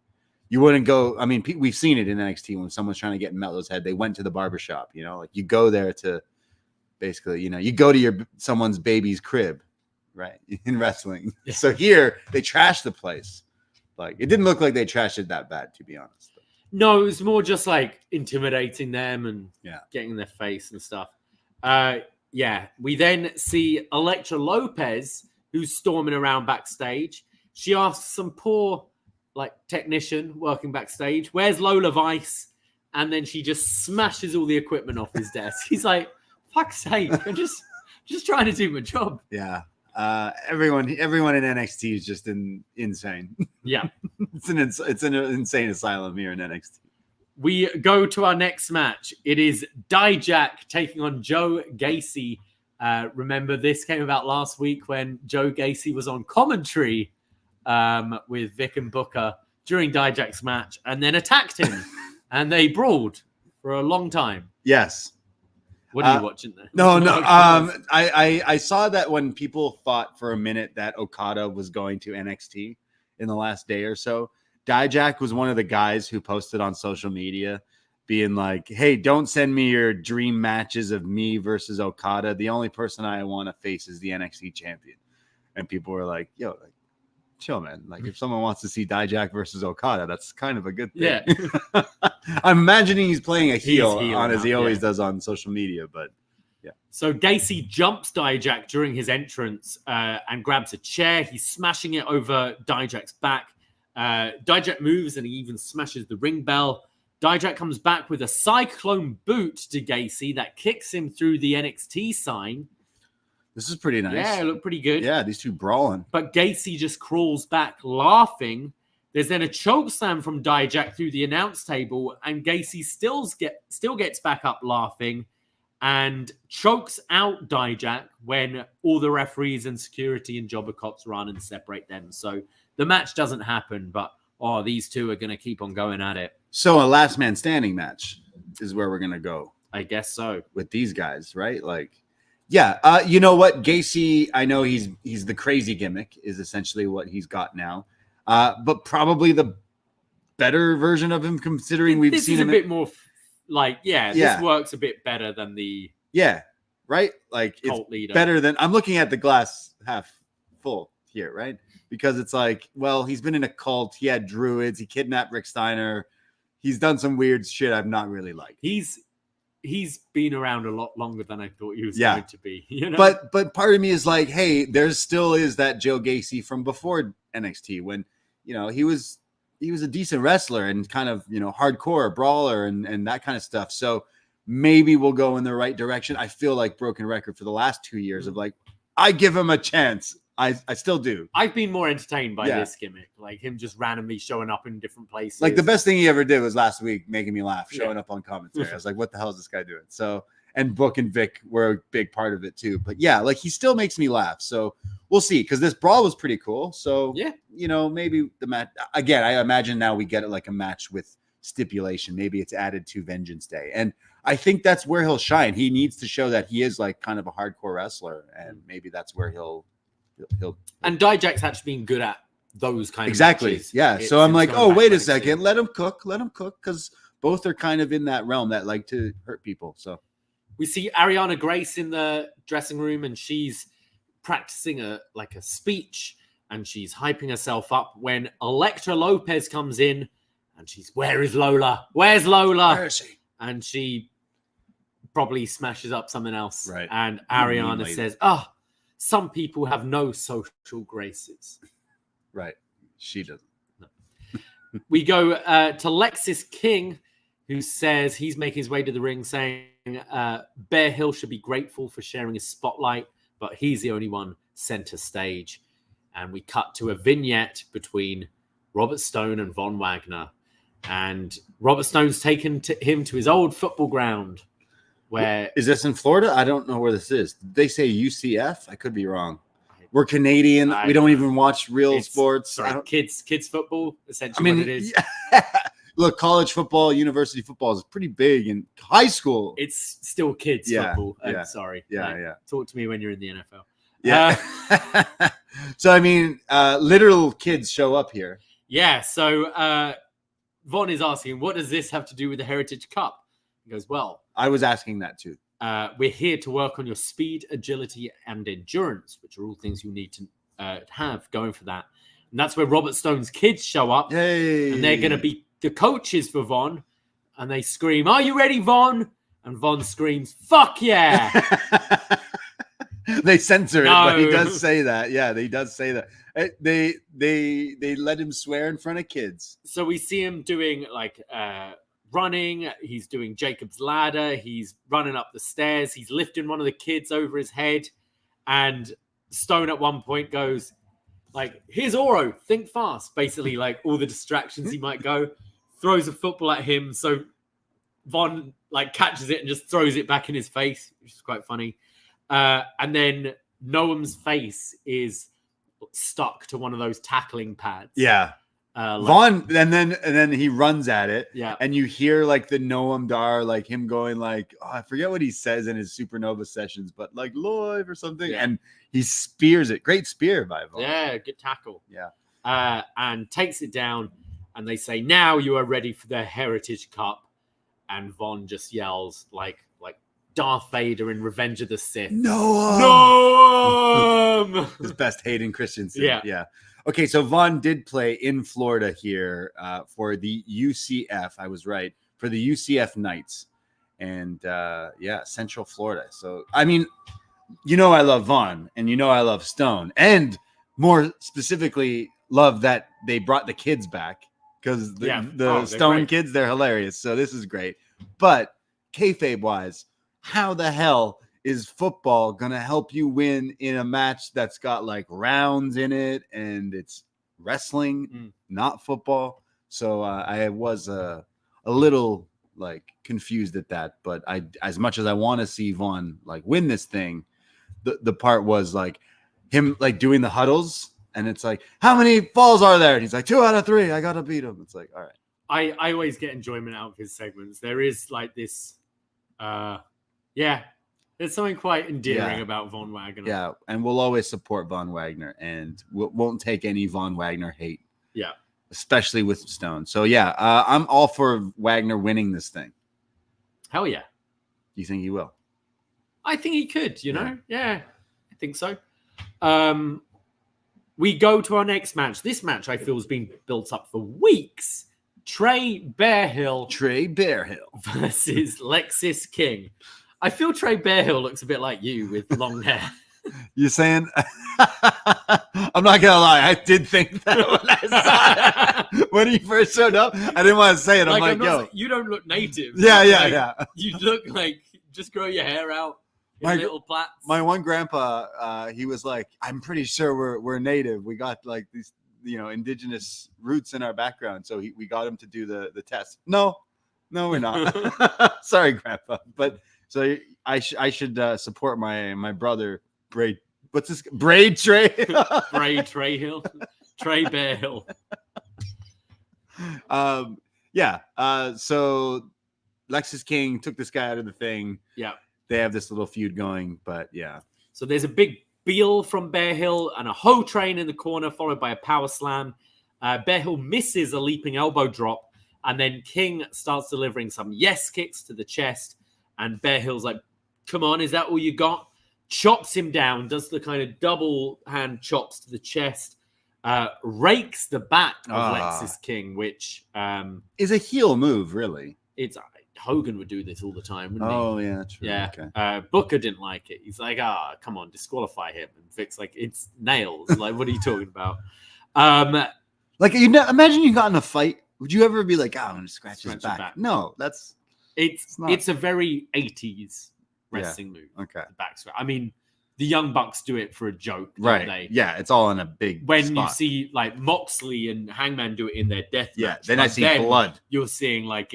You wouldn't go. I mean, we've seen it in NXT when someone's trying to get in Melo's head. They went to the barbershop. Like you go there to basically, you go to someone's baby's crib, right? In wrestling. Yeah. So here they trashed the place. Like it didn't look like they trashed it that bad, to be honest. No, it was more just like intimidating them and getting in their face and stuff. We then see Elektra Lopez, who's storming around backstage. She asks some poor technician working backstage, "Where's Lola Vice?" And then she just smashes all the equipment off his desk. He's like, "Fuck's sake, I'm just trying to do my job." Yeah. Everyone in NXT is just insane. Yeah. It's an insane asylum here in NXT. We go to our next match. It is Dijak taking on Joe Gacy. Remember, this came about last week when Joe Gacy was on commentary with Vic and Booker during Dijak's match and then attacked him. And they brawled for a long time. Yes. What are you watching there? No. I saw that when people thought for a minute that Okada was going to NXT in the last day or so, Dijak was one of the guys who posted on social media being like, "Hey, don't send me your dream matches of me versus Okada. The only person I want to face is the NXT champion." And people were like, "Yo, chill, man. Like, if someone wants to see Dijak versus Okada, that's kind of a good thing." Yeah. I'm imagining he's playing a heel now, as he always does on social media, but yeah. So Gacy jumps Dijak during his entrance and grabs a chair. He's smashing it over Dijak's back. Dijak moves and he even smashes the ring bell. Dijak comes back with a cyclone boot to Gacy that kicks him through the NXT sign. This is pretty nice. Yeah, it looked pretty good. Yeah, these two brawling. But Gacy just crawls back laughing. There's then a choke slam from Dijak through the announce table, and Gacy still gets back up laughing and chokes out Dijak when all the referees and security and jobber cops run and separate them. So the match doesn't happen, but these two are going to keep on going at it. So a last man standing match is where we're going to go. I guess so. With these guys, right? Yeah. You know what? Gacy, I know he's the crazy gimmick is essentially what he's got now. But probably the better version of him considering we've seen him. This is a bit more this works a bit better than the right? Like cult it's leader. Better than I'm looking at the glass half full here, right? Because it's like, well, he's been in a cult. He had druids. He kidnapped Rick Steiner. He's done some weird shit I've not really liked. He's been around a lot longer than I thought he was going to be. But part of me is like, hey, there still is that Joe Gacy from before NXT when he was a decent wrestler and kind of hardcore brawler and that kind of stuff. So maybe we'll go in the right direction. I feel like broken record for the last 2 years of like, I give him a chance. I still do. I've been more entertained by this gimmick, like him just randomly showing up in different places. Like the best thing he ever did was last week making me laugh, showing up on commentary. I was like, what the hell is this guy doing? So, and Book and Vic were a big part of it too. But yeah, like he still makes me laugh. So we'll see, because this brawl was pretty cool. So maybe the match again. I imagine now we get it like a match with stipulation. Maybe it's added to Vengeance Day, and I think that's where he'll shine. He needs to show that he is like kind of a hardcore wrestler, and maybe that's where he'll. And Dijak's actually been good at those kind of matches. Yeah. So I'm like, oh, wait a second, let him cook, because both are kind of in that realm that like to hurt people. So we see Ariana Grace in the dressing room, and she's practicing a speech, and she's hyping herself up when Elektra Lopez comes in, and she's, "Where is Lola? Where's Lola?" Where is she? And she probably smashes up something else. Right. And Ariana says, some people have no social graces. Right. She doesn't. No. We go to Lexis King, who says he's making his way to the ring saying Bearhill should be grateful for sharing his spotlight, but he's the only one center stage. And we cut to a vignette between Robert Stone and Von Wagner. And Robert Stone's taken him to his old football ground. Where is this in Florida? I don't know where this is. Did they say UCF? I could be wrong. We're Canadian. We don't even watch real sports. Sorry, kids football, essentially what it is. Look, college football, university football is pretty big in high school. It's still kids football. I'm sorry. Yeah. Talk to me when you're in the NFL. Yeah. So, I mean, literal kids show up here. Yeah. So Von is asking, what does this have to do with the Heritage Cup? He goes, well, I was asking that too. we're here to work on your speed, agility, and endurance, which are all things you need to have going for that. And that's where Robert Stone's kids show up. Hey. And they're going to be the coaches for Von. And they scream, are you ready, Von? And Von screams, fuck yeah. They censor it, No. but he does say that. Yeah, he does say that. They let him swear in front of kids. So we see him doing like running. He's doing Jacob's ladder. He's running up the stairs. He's lifting one of the kids over his head. And Stone at one point goes like, here's Oro, think fast. Basically like all the distractions he might go. Throws a football at him. So Von like catches it and just throws it back in his face, which is quite funny. And then Noam's face is stuck to one of those tackling pads. Yeah. Vaughn, and then he runs at it. Yeah. And you hear like the Noam Dar, like him going like, oh, I forget what he says in his Supernova Sessions, but like live or something. Yeah. And he spears it. Great spear by Vaughn. Yeah, good tackle. Yeah. And takes it down. And they say, now you are ready for the Heritage Cup. And Von just yells like Darth Vader in Revenge of the Sith. No. No! His best Hayden Christensen. Yeah. Yeah. Okay, so Vaughn did play in Florida here for the UCF. I was right. For the UCF Knights. And Central Florida. So, I mean, I love Vaughn and I love Stone. And more specifically, love that they brought the kids back because the Stone great. kids, they're hilarious. So this is great. But kayfabe wise, how the hell is football going to help you win in a match that's got like rounds in it and it's wrestling, not football? So I was a little like confused at that, but as much as I want to see Vaughn like win this thing, the part was like him like doing the huddles and it's like, how many falls are there? And he's like, 2 out of 3. I got to beat him. It's like, all right. I always get enjoyment out of his segments. There is like this, there's something quite endearing about Von Wagner. Yeah, and we'll always support Von Wagner, and won't take any Von Wagner hate. Yeah, especially with Stone. So yeah, I'm all for Wagner winning this thing. Hell yeah. Do you think he will? I think he could. Yeah, I think so. We go to our next match. This match I feel has been built up for weeks. Trey Bearhill versus Lexis King. I feel Trey Bearhill looks a bit like you with long hair. You're saying? I'm not gonna lie, I did think that when I saw it. When he first showed up. I didn't want to say it. I'm like, yo, you don't look native. Yeah. You look like just grow your hair out in little plaits. My one grandpa, he was like, I'm pretty sure we're native. We got like these, indigenous roots in our background. So we got him to do the test. No, we're not. Sorry, grandpa. But so I should support my brother, Braid. What's this? Braid Trey? Trey Hill. Trey Bearhill. So Lexis King took this guy out of the thing. Yeah. They have this little feud going, but yeah. So there's a big Beal from Bearhill and a hoe train in the corner, followed by a power slam. Bearhill misses a leaping elbow drop, and then King starts delivering some yes kicks to the chest. And Bearhill's like, come on, is that all you got? Chops him down, does the kind of double hand chops to the chest, rakes the back of Lexis King, which is a heel move, really. It's Hogan would do this all the time, wouldn't he? Oh, yeah, true. Yeah. Okay. Booker didn't like it. He's like, come on, disqualify him. And Vic's like, it's nails. Like, what are you talking about? Like, imagine you got in a fight. Would you ever be like, I'm going to scratch his back? No, it's a very 80s wrestling move. Okay. The back scratch. I mean, the Young Bucks do it for a joke, right? They? Yeah, it's all in a big when spot. You see like Moxley and Hangman do it in their death match. Then I see blood. You're seeing like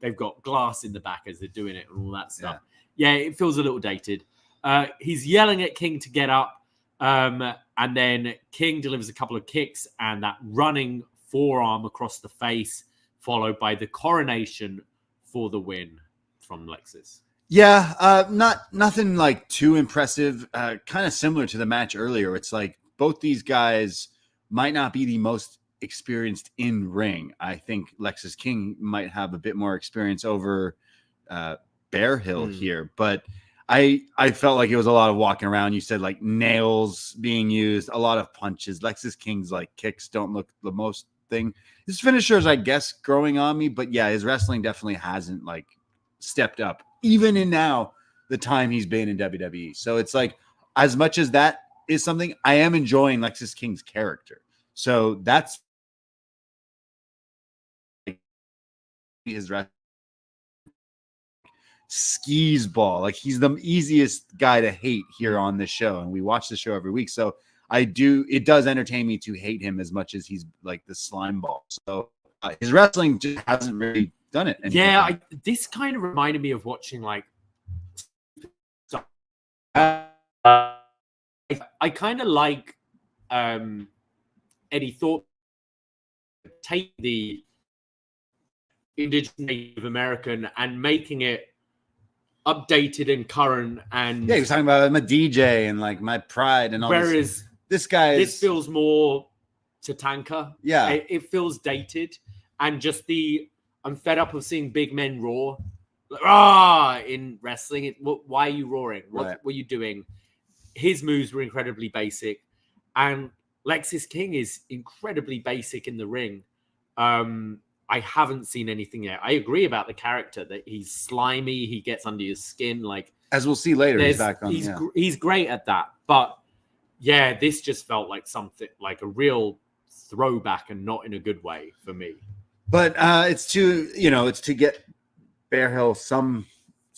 they've got glass in the back as they're doing it and all that stuff. Yeah, it feels a little dated. He's yelling at King to get up, and then King delivers a couple of kicks and that running forearm across the face, followed by the coronation for the win from Lexis. Yeah, nothing like too impressive. Kind of similar to the match earlier. It's like both these guys might not be the most experienced in ring. I think Lexis King might have a bit more experience over Bearhill here, but I felt like it was a lot of walking around. You said like nails being used, a lot of punches. Lexis King's like kicks don't look the most thing. His finishers, I guess, growing on me, but yeah, his wrestling definitely hasn't like stepped up, even in now the time he's been in WWE. So it's like, as much as that is something, I am enjoying Lexis King's character. So that's his wrestling. Skis ball, like he's the easiest guy to hate here on this show, and we watch the show every week, so it does entertain me to hate him as much as he's like the slime ball. So his wrestling just hasn't really done it anymore. This kind of reminded me of watching like I kind of like Eddie Thorpe take the indigenous Native American and making it updated and current, and he was talking about I'm a DJ and like my pride and all. Whereas this this feels more Tatanka. Yeah, it feels dated, and just I'm fed up of seeing big men roar in wrestling. Why are you roaring? What were you doing? His moves were incredibly basic, and Lexis King is incredibly basic in the ring. I haven't seen anything yet. I agree about the character, that he's slimy. He gets under your skin. Like, as we'll see later, he's back on. He's great at that. But yeah, this just felt like something like a real throwback, and not in a good way for me. But it's to get Bearhill some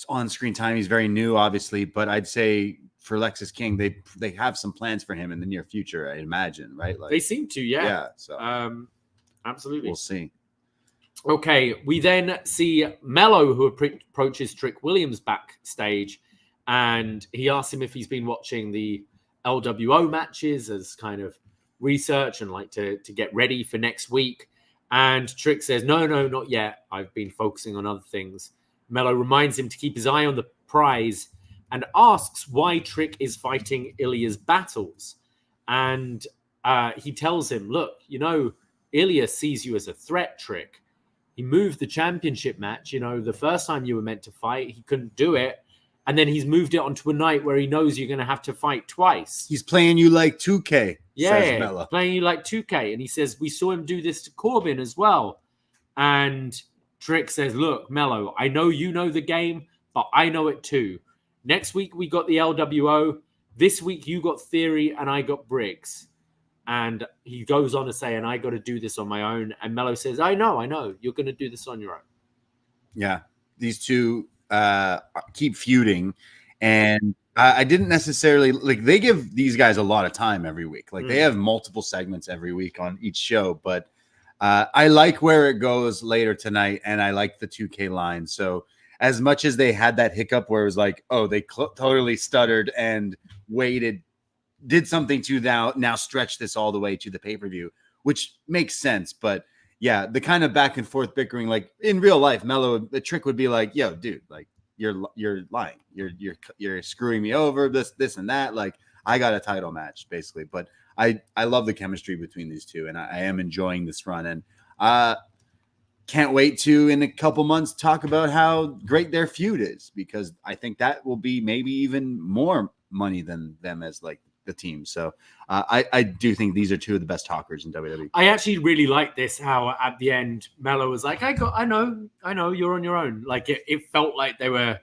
on-screen time. He's very new, obviously, but I'd say for Lexis King, they have some plans for him in the near future, I imagine, right? Like, they seem to, yeah. Yeah. So absolutely. We'll see. Okay, we then see Melo, who approaches Trick Williams backstage, and he asks him if he's been watching the LWO matches as kind of research and like to get ready for next week. And Trick says, no, not yet. I've been focusing on other things. Melo reminds him to keep his eye on the prize and asks why Trick is fighting Ilya's battles. And he tells him, look, Ilya sees you as a threat, Trick. He moved the championship match. The first time you were meant to fight, he couldn't do it. And then he's moved it onto a night where he knows you're going to have to fight twice. He's playing you like 2K, says Melo. Playing you like 2K. And he says, we saw him do this to Corbin as well. And Trick says, look, Melo, I know you know the game, but I know it too. Next week, we got the LWO. This week, you got Theory and I got Briggs. And he goes on to say, and I got to do this on my own. And Melo says, I know. You're going to do this on your own. Yeah. These two keep feuding. And I didn't necessarily, like, they give these guys a lot of time every week. Like, they have multiple segments every week on each show. But I like where it goes later tonight. And I like the 2K line. So as much as they had that hiccup where it was like, oh, they totally stuttered and waited, did something to now stretch this all the way to the pay-per-view, which makes sense. But yeah, the kind of back and forth bickering, like in real life, Melo, the Trick would be like, yo, dude, like you're lying. You're screwing me over, this and that. Like, I got a title match basically, but I love the chemistry between these two, and I am enjoying this run, and can't wait to, in a couple months, talk about how great their feud is, because I think that will be maybe even more money than them as like the team. So I do think these are two of the best talkers in WWE. I actually really like this, how at the end Melo was like, I know you're on your own. Like it felt like they were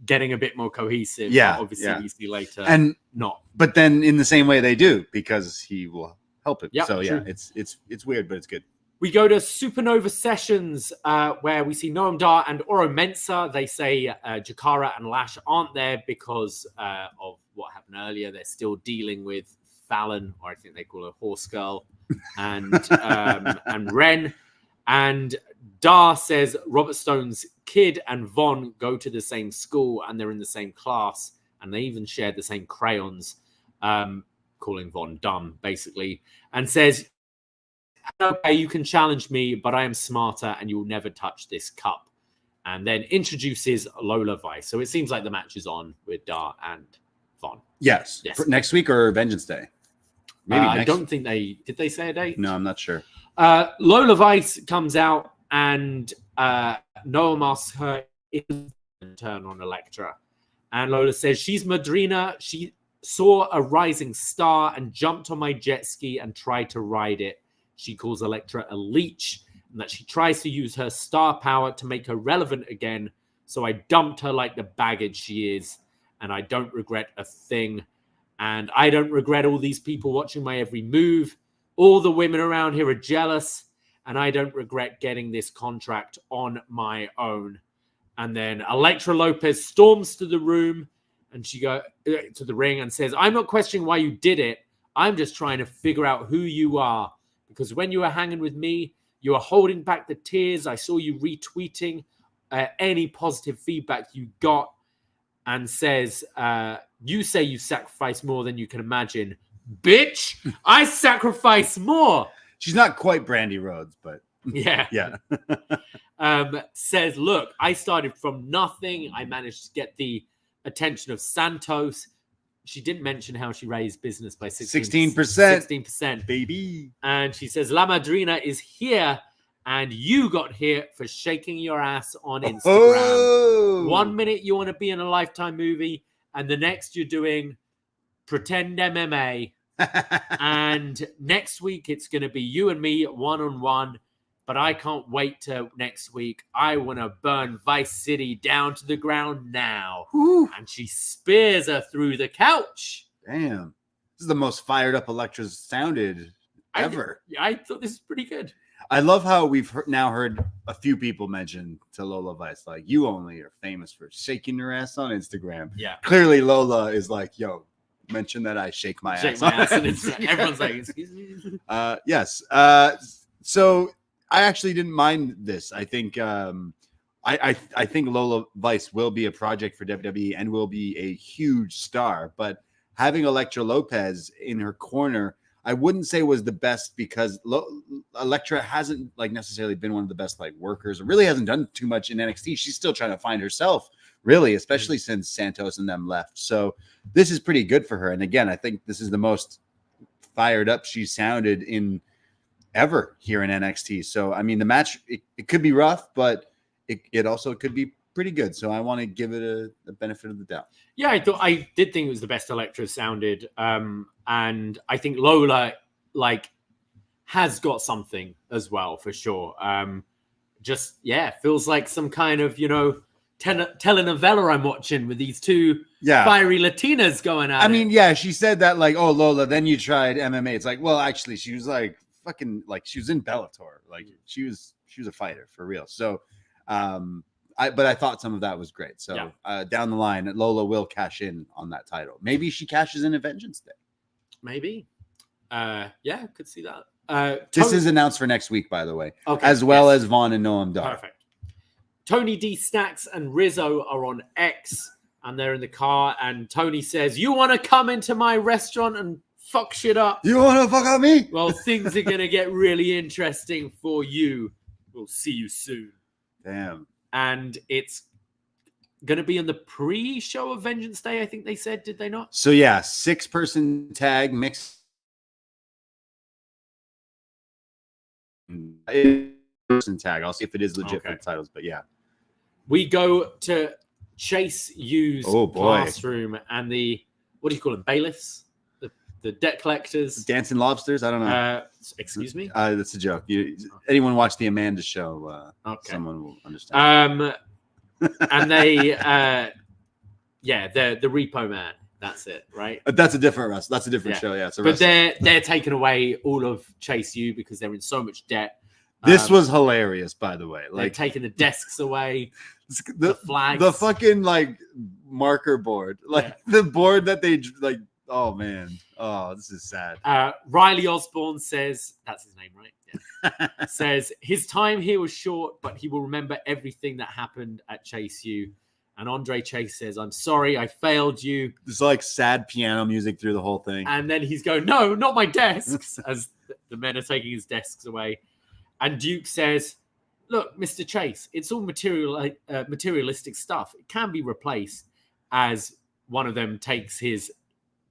getting a bit more cohesive. Yeah, obviously we see later and not. But then in the same way they do, because he will help him. Yep, so true. Yeah, it's weird, but it's good. We go to Supernova Sessions, where we see Noam Dar and Oro Mensah. They say Jakara and Lash aren't there because of what happened earlier. They're still dealing with Fallon, or I think they call her Horse Girl, and Ren. And Dar says Robert Stone's kid and Von go to the same school and they're in the same class, and they even share the same crayons, calling Von dumb, basically, and says, okay, you can challenge me, but I am smarter and you will never touch this cup. And then introduces Lola Vice. So it seems like the match is on with Dar and Von. Yes. For next week or Vengeance Day? Maybe I don't think did they say a date? No, I'm not sure. Lola Vice comes out and Noam asks her if turn on Elektra. And Lola says she's Madrina. She saw a rising star and jumped on my jet ski and tried to ride it. She calls Elektra a leech and that she tries to use her star power to make her relevant again. So I dumped her like the baggage she is. And I don't regret a thing. And I don't regret all these people watching my every move. All the women around here are jealous. And I don't regret getting this contract on my own. And then Elektra Lopez storms to the room and she goes to the ring and says, I'm not questioning why you did it. I'm just trying to figure out who you are. Because when you were hanging with me, you were holding back the tears. I saw you retweeting any positive feedback you got and says, you say you sacrifice more than you can imagine. Bitch, I sacrifice more. She's not quite Brandy Rhodes, but yeah. Says, look, I started from nothing. I managed to get the attention of Santos. She didn't mention how she raised business by 16%. 16%. Baby. And she says, La Madrina is here, and you got here for shaking your ass on Instagram. Oh. 1 minute you want to be in a Lifetime movie, and the next you're doing pretend MMA. And next week it's going to be you and me one-on-one. But I can't wait till next week. I want to burn Vice City down to the ground now. Whew. And she spears her through the couch. Damn. This is the most fired up Elektra's sounded ever. I thought this was pretty good. I love how we've now heard a few people mention to Lola Vice, like, you only are famous for shaking your ass on Instagram. Yeah. Clearly Lola is like, yo, mention that I shake my ass. And everyone's like, excuse me. Yes. So I actually didn't mind this. I think I think Lola Vice will be a project for WWE and will be a huge star. But having Elektra Lopez in her corner, I wouldn't say was the best because Elektra hasn't like necessarily been one of the best like workers, or really hasn't done too much in NXT. She's still trying to find herself, really, especially since Santos and them left. So this is pretty good for her. And again, I think this is the most fired up she's sounded in ever here in NXT. So, I mean, the match, it could be rough, but it also could be pretty good. So I want to give it a benefit of the doubt. Yeah, I did think it was the best Elektra sounded. And I think Lola, like, has got something as well, for sure. Feels like some kind of, telenovela I'm watching with these two fiery Latinas going at it. I mean, yeah, she said that, like, oh, Lola, then you tried MMA. It's like, well, actually, she was like, fucking, like, she was in Bellator. Like, she was a fighter for real. So, but I thought some of that was great. So down the line, Lola will cash in on that title. Maybe she cashes in a Vengeance Day. Maybe. Could see that. This is announced for next week, by the way. Okay. As well as Vaughn and Noam Dar. Perfect. Tony D. Stacks and Rizzo are on X, and they're in the car, and Tony says, you want to come into my restaurant and fuck shit up? You want to fuck up me? Well, things are going to get really interesting for you. We'll see you soon. Damn. And it's going to be on the pre-show of Vengeance Day, I think they said, did they not? So, yeah, 6-person tag mixed. Person tag. I'll see if it is legit for the titles, but yeah. We go to Chase U's classroom and the, what do you call them, bailiffs? The debt collectors. Dancing lobsters? I don't know. Excuse me? That's a joke. Anyone watch the Amanda show, someone will And understand. they, the Repo Man. That's it, right? That's a different wrestler. That's a different show. Yeah, it's a but they're taking away all of Chase U because they're in so much debt. This was hilarious, by the way. Like taking the desks away, the flags, the fucking like marker board, like the board that they like. Oh man, oh this is sad. Riley Osborne says that's his name, right? Yeah. Says his time here was short, but he will remember everything that happened at Chase U. And Andre Chase says, I'm sorry, I failed you. There's like sad piano music through the whole thing. And then he's going, no, not my desks, as the men are taking his desks away. And Duke says, look, Mr. Chase, it's all materialistic stuff. It can be replaced, as one of them takes his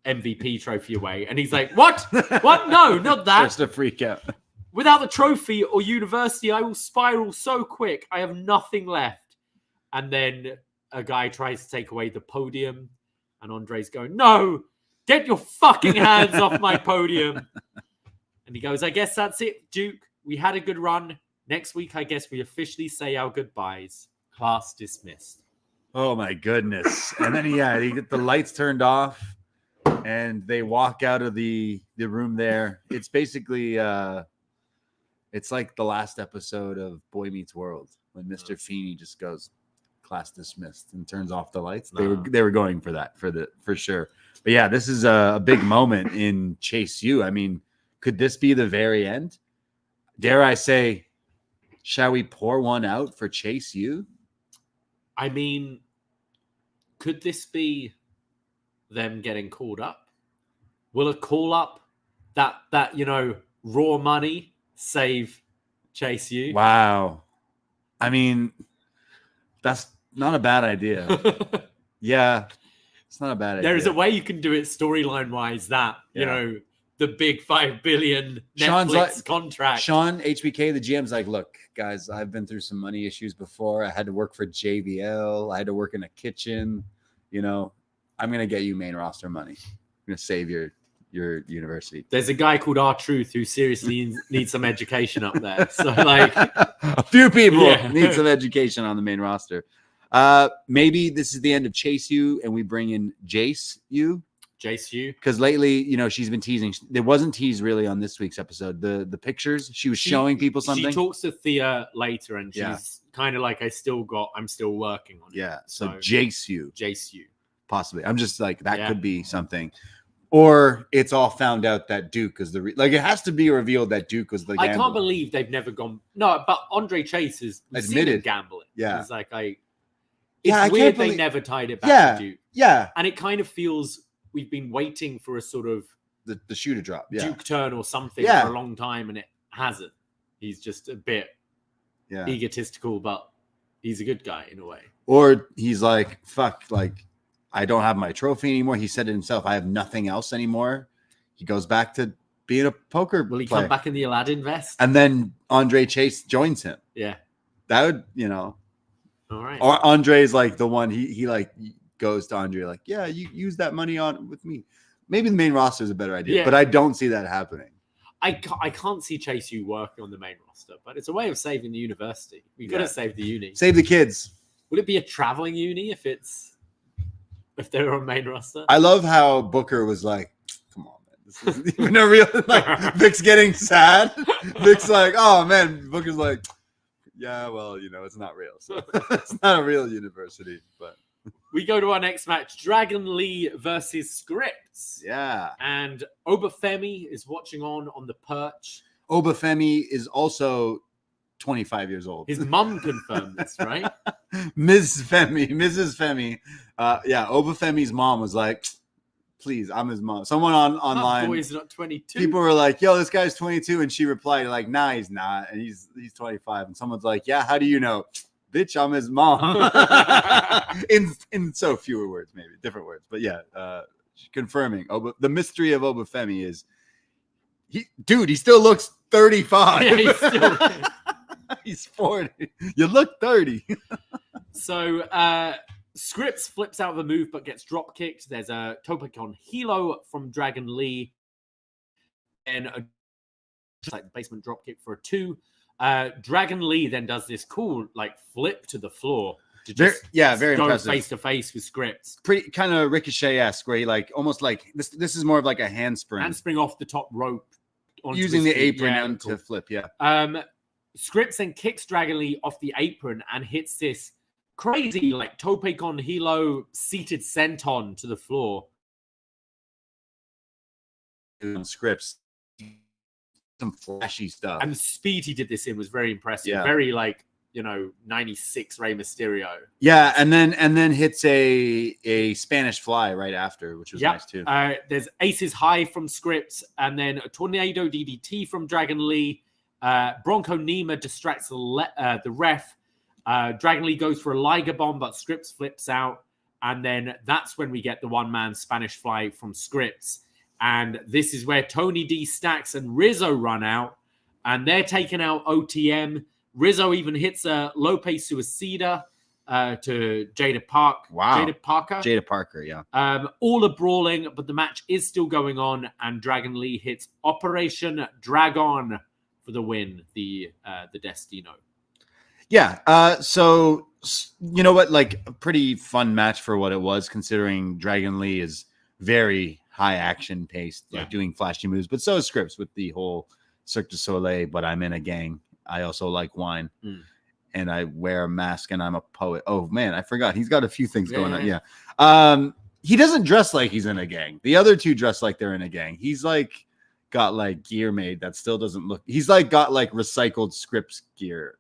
MVP trophy away. And he's like, what? What? No, not that. Just a freak out. Without the trophy or university, I will spiral so quick. I have nothing left. And then a guy tries to take away the podium. And Andre's going, no, get your fucking hands off my podium. And he goes, I guess that's it, Duke. We had a good run. Next week, I guess we officially say our goodbyes. Class dismissed. Oh, my goodness. And then, he get the lights turned off. And they walk out of the room there. It's basically... it's like the last episode of Boy Meets World when Mr. Feeney just goes, class dismissed, and turns off the lights. They were going for that for sure. But yeah, this is a big moment in Chase U. I mean, could this be the very end? Dare I say, shall we pour one out for Chase U? I mean, could this be them getting called up? Will a call up that raw money save Chase U? Wow. I mean, that's not a bad idea. Yeah, it's not a bad idea. There is a way you can do it storyline wise that, the big $5 billion Netflix contract. Sean, HBK, the GM's like, look, guys, I've been through some money issues before. I had to work for JBL. I had to work in a kitchen. I'm going to get you main roster money. I'm going to save your university. There's a guy called R-Truth who seriously needs some education up there. So a few people need some education on the main roster. Maybe this is the end of Chase U and we bring in Jace U. Because lately, she's been teasing. There wasn't teased really on this week's episode. The pictures, she was showing people something. She talks to Thea later and she's kind of like, I'm still working on it. Yeah. So Jace U. Possibly. I'm just like, that could be something. Or it's all found out that Duke is it has to be revealed that Duke was the gambler. I can't believe they've never gone. No, but Andre Chase is admitted gambling. Yeah. It's like, it's weird they never tied it back to Duke. Yeah. And it kind of feels we've been waiting for a sort of the shoe to drop. Yeah. Duke turn or something for a long time and it hasn't. He's just a bit egotistical, but he's a good guy in a way. Or he's like, fuck, I don't have my trophy anymore. He said it himself. I have nothing else anymore. He goes back to being a poker player. Will he player. come back in the Aladdin vest? And then Andre Chase joins him. Yeah. That would, All right. Or Andre's like the one, he goes to Andre like, yeah, you use that money on with me. Maybe the main roster is a better idea, but I don't see that happening. I can't see Chase U working on the main roster, but it's a way of saving the university. We've got to save the uni. Save the kids. Will it be a traveling uni if they're on main roster? I love how Booker was like, come on, man. This isn't even a real, Vic's getting sad. Vic's like, oh, man. Booker's like, yeah, well, it's not real. So it's not a real university. But we go to our next match, Dragon Lee versus SCRYPTS. Yeah. And Obafemi is watching on the perch. Obafemi is also 25 years old. His mum confirmed this, right? Mrs. Femi. Obafemi's mom was like, please, I'm his mom. Someone online. That boy's not 22. People were like, yo, this guy's 22. And she replied like, nah, he's not. And he's 25. And someone's like, yeah, how do you know? Bitch, I'm his mom. in so fewer words, maybe different words. But confirming. The mystery of Obafemi is he still looks 35. Yeah, he's 40. You look 30. So SCRYPTS flips out of a move but gets drop kicked. There's a topic on Hilo from Dragon Lee. And a basement drop kick for a 2. Dragon Lee then does this cool flip to the floor. To just very go impressive. Face to face with SCRYPTS. Pretty kind of Ricochet-esque, where he almost like this. This is more of like a handspring. Handspring off the top rope. Using the apron to flip, SCRYPTS then kicks Dragon Lee off the apron and hits this crazy tope con hilo seated senton to the floor. SCRYPTS, some flashy stuff, and the speed he did this in was very impressive. Yeah. Very 96 Rey Mysterio. Yeah, and then hits a Spanish fly right after, which was nice too. There's Aces High from SCRYPTS, and then a Tornado DDT from Dragon Lee. Bronco Nima distracts the ref. Dragon Lee goes for a Liger bomb, but SCRYPTS flips out. And then that's when we get the one-man Spanish fly from SCRYPTS. And this is where Tony D, Stacks, and Rizzo run out. and they're taking out OTM. Rizzo even hits a Lope Suicida to Jada Parker. Jada Parker, yeah. All are brawling, but the match is still going on, and Dragon Lee hits Operation Dragon for the win, the Destino. Yeah. So you know what? Like a pretty fun match for what it was, considering Dragon Lee is very high action paced, like doing flashy moves. But so is SCRYPTS with the whole Cirque du Soleil. But I'm in a gang. I also like wine, and I wear a mask, and I'm a poet. Oh man, I forgot. He's got a few things going on. Yeah. He doesn't dress like he's in a gang. The other two dress like they're in a gang. He's like got like gear made that still doesn't look. He's like got like recycled SCRYPTS gear.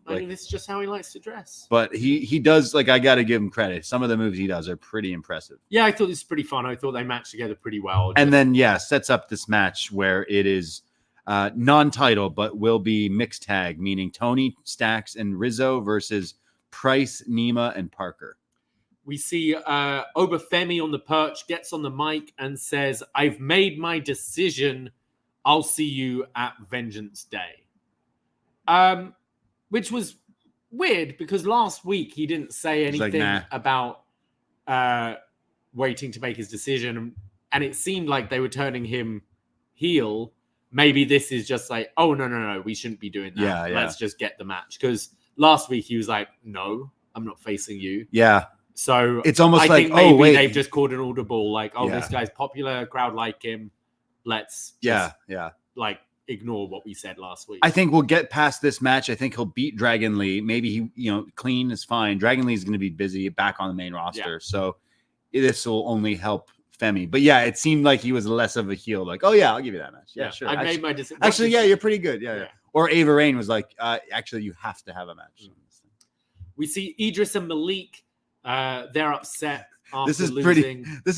I mean, it's just how he likes to dress. But he does, like, I got to give him credit. Some of the moves he does are pretty impressive. Yeah, I thought this was pretty fun. I thought they matched together pretty well. And then, sets up this match where it is non-title, but will be mixed tag, meaning Tony, Stacks, and Rizzo versus Price, Nima, and Parker. We see Obafemi on the perch, gets on the mic and says, "I've made my decision. I'll see you at Vengeance Day." Which was weird because last week he didn't say anything about waiting to make his decision. And it seemed like they were turning him heel. Maybe this is just like, oh, no, we shouldn't be doing that. Yeah. Let's just get the match. Because last week he was like, no, I'm not facing you. Yeah. So it's almost I think maybe they've just called an audible. Like, this guy's popular, crowd like him. Let's just, like, ignore what we said last week. I think we'll get past this match. I think he'll beat Dragon Lee. Maybe he, clean is fine. Dragon Lee is going to be busy back on the main roster. So this will only help Femi. But it seemed like he was less of a heel. Like, oh yeah, I'll give you that match. Yeah, sure. I made my decision. Actually, you're pretty good. Yeah. Or Ava Rain was like, actually, you have to have a match. We see Idris and Malik. They're upset. This is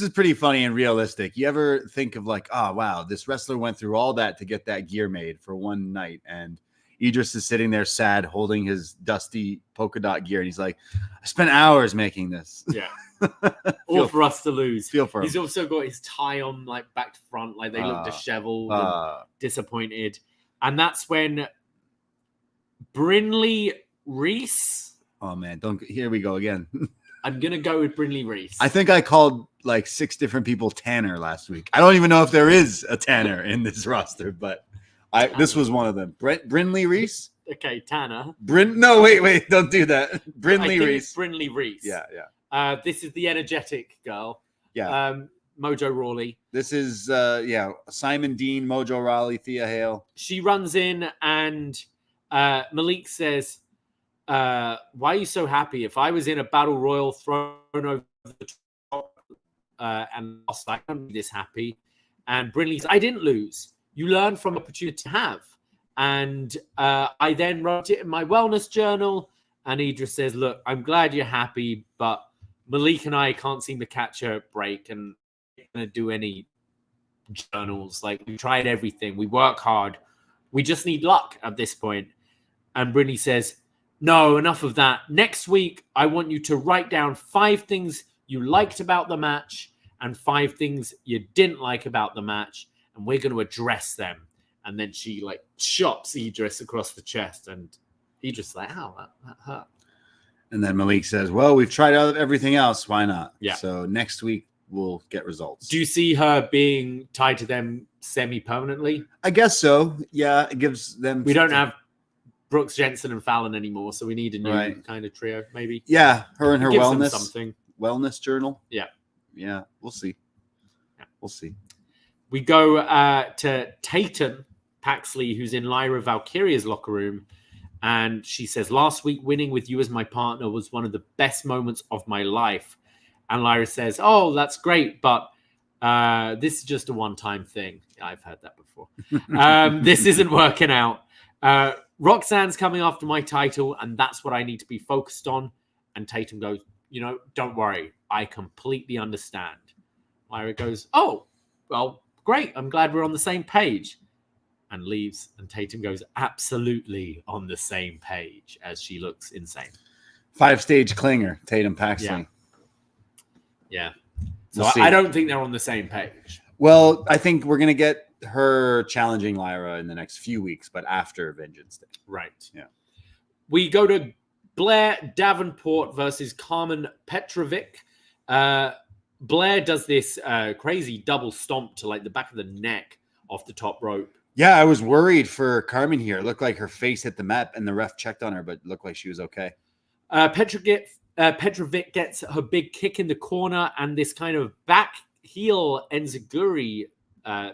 pretty funny and realistic. You ever think of like, oh wow, this wrestler went through all that to get that gear made for one night, and Idris is sitting there sad, holding his dusty polka dot gear, and he's like, I spent hours making this. Yeah. All for us to lose. Feel for him. He's also got his tie on like back to front, like they look disheveled and disappointed. And that's when Brinley Reese. Oh man, here we go again. I'm going to go with Brinley Reese. I think I called like 6 different people Tanner last week. I don't even know if there is a Tanner in this roster, but this was one of them. Brinley Reese? Okay, Tanner. No, wait, don't do that. Brinley Reese. It's Brinley Reese. Yeah. This is the energetic girl. Yeah. Mojo Rawley. This is, Simon Dean, Mojo Rawley, Thea Hale. She runs in and Malik says, why are you so happy? If I was in a battle royal thrown over the top and lost, I can't be this happy. And Brinley says, I didn't lose. You learn from opportunity to have. And I then wrote it in my wellness journal. And Idris says, look, I'm glad you're happy, but Malik and I can't seem to catch a break and we're not going to do any journals. Like, we tried everything. We work hard. We just need luck at this point. And Brinley says, no, enough of that. Next week, I want you to write down 5 things you liked about the match and 5 things you didn't like about the match, and we're going to address them. And then she like chops Idris across the chest, and Idris is like, ow, that hurt. And then Malik says, well, we've tried out everything else. Why not? Yeah. So next week, we'll get results. Do you see her being tied to them semi-permanently? I guess so. Yeah, it gives them... We don't have Brooks, Jensen, and Fallon anymore, so we need a new kind of trio, maybe. Yeah, her and her wellness journal. Yeah, we'll see. We'll see. We go to Tatum Paxley, who's in Lyra Valkyria's locker room, and she says, last week winning with you as my partner was one of the best moments of my life. And Lyra says, oh, that's great, but this is just a one-time thing. I've heard that before. This isn't working out. Roxanne's coming after my title, and that's what I need to be focused on. And Tatum goes, don't worry. I completely understand. Lyra goes, oh, well, great. I'm glad we're on the same page. And leaves. And Tatum goes, absolutely on the same page, as she looks insane. 5-stage clinger, Tatum Paxley. Yeah. So I don't think they're on the same page. Well, I think we're going to get her challenging Lyra in the next few weeks, but after Vengeance Day. Right. Yeah. We go to Blair Davenport versus Karmen Petrovic. Blair does this crazy double stomp to like the back of the neck off the top rope. Yeah, I was worried for Karmen here. It looked like her face hit the mat, and the ref checked on her, but it looked like she was okay. Petrovic gets her big kick in the corner and this kind of back heel enziguri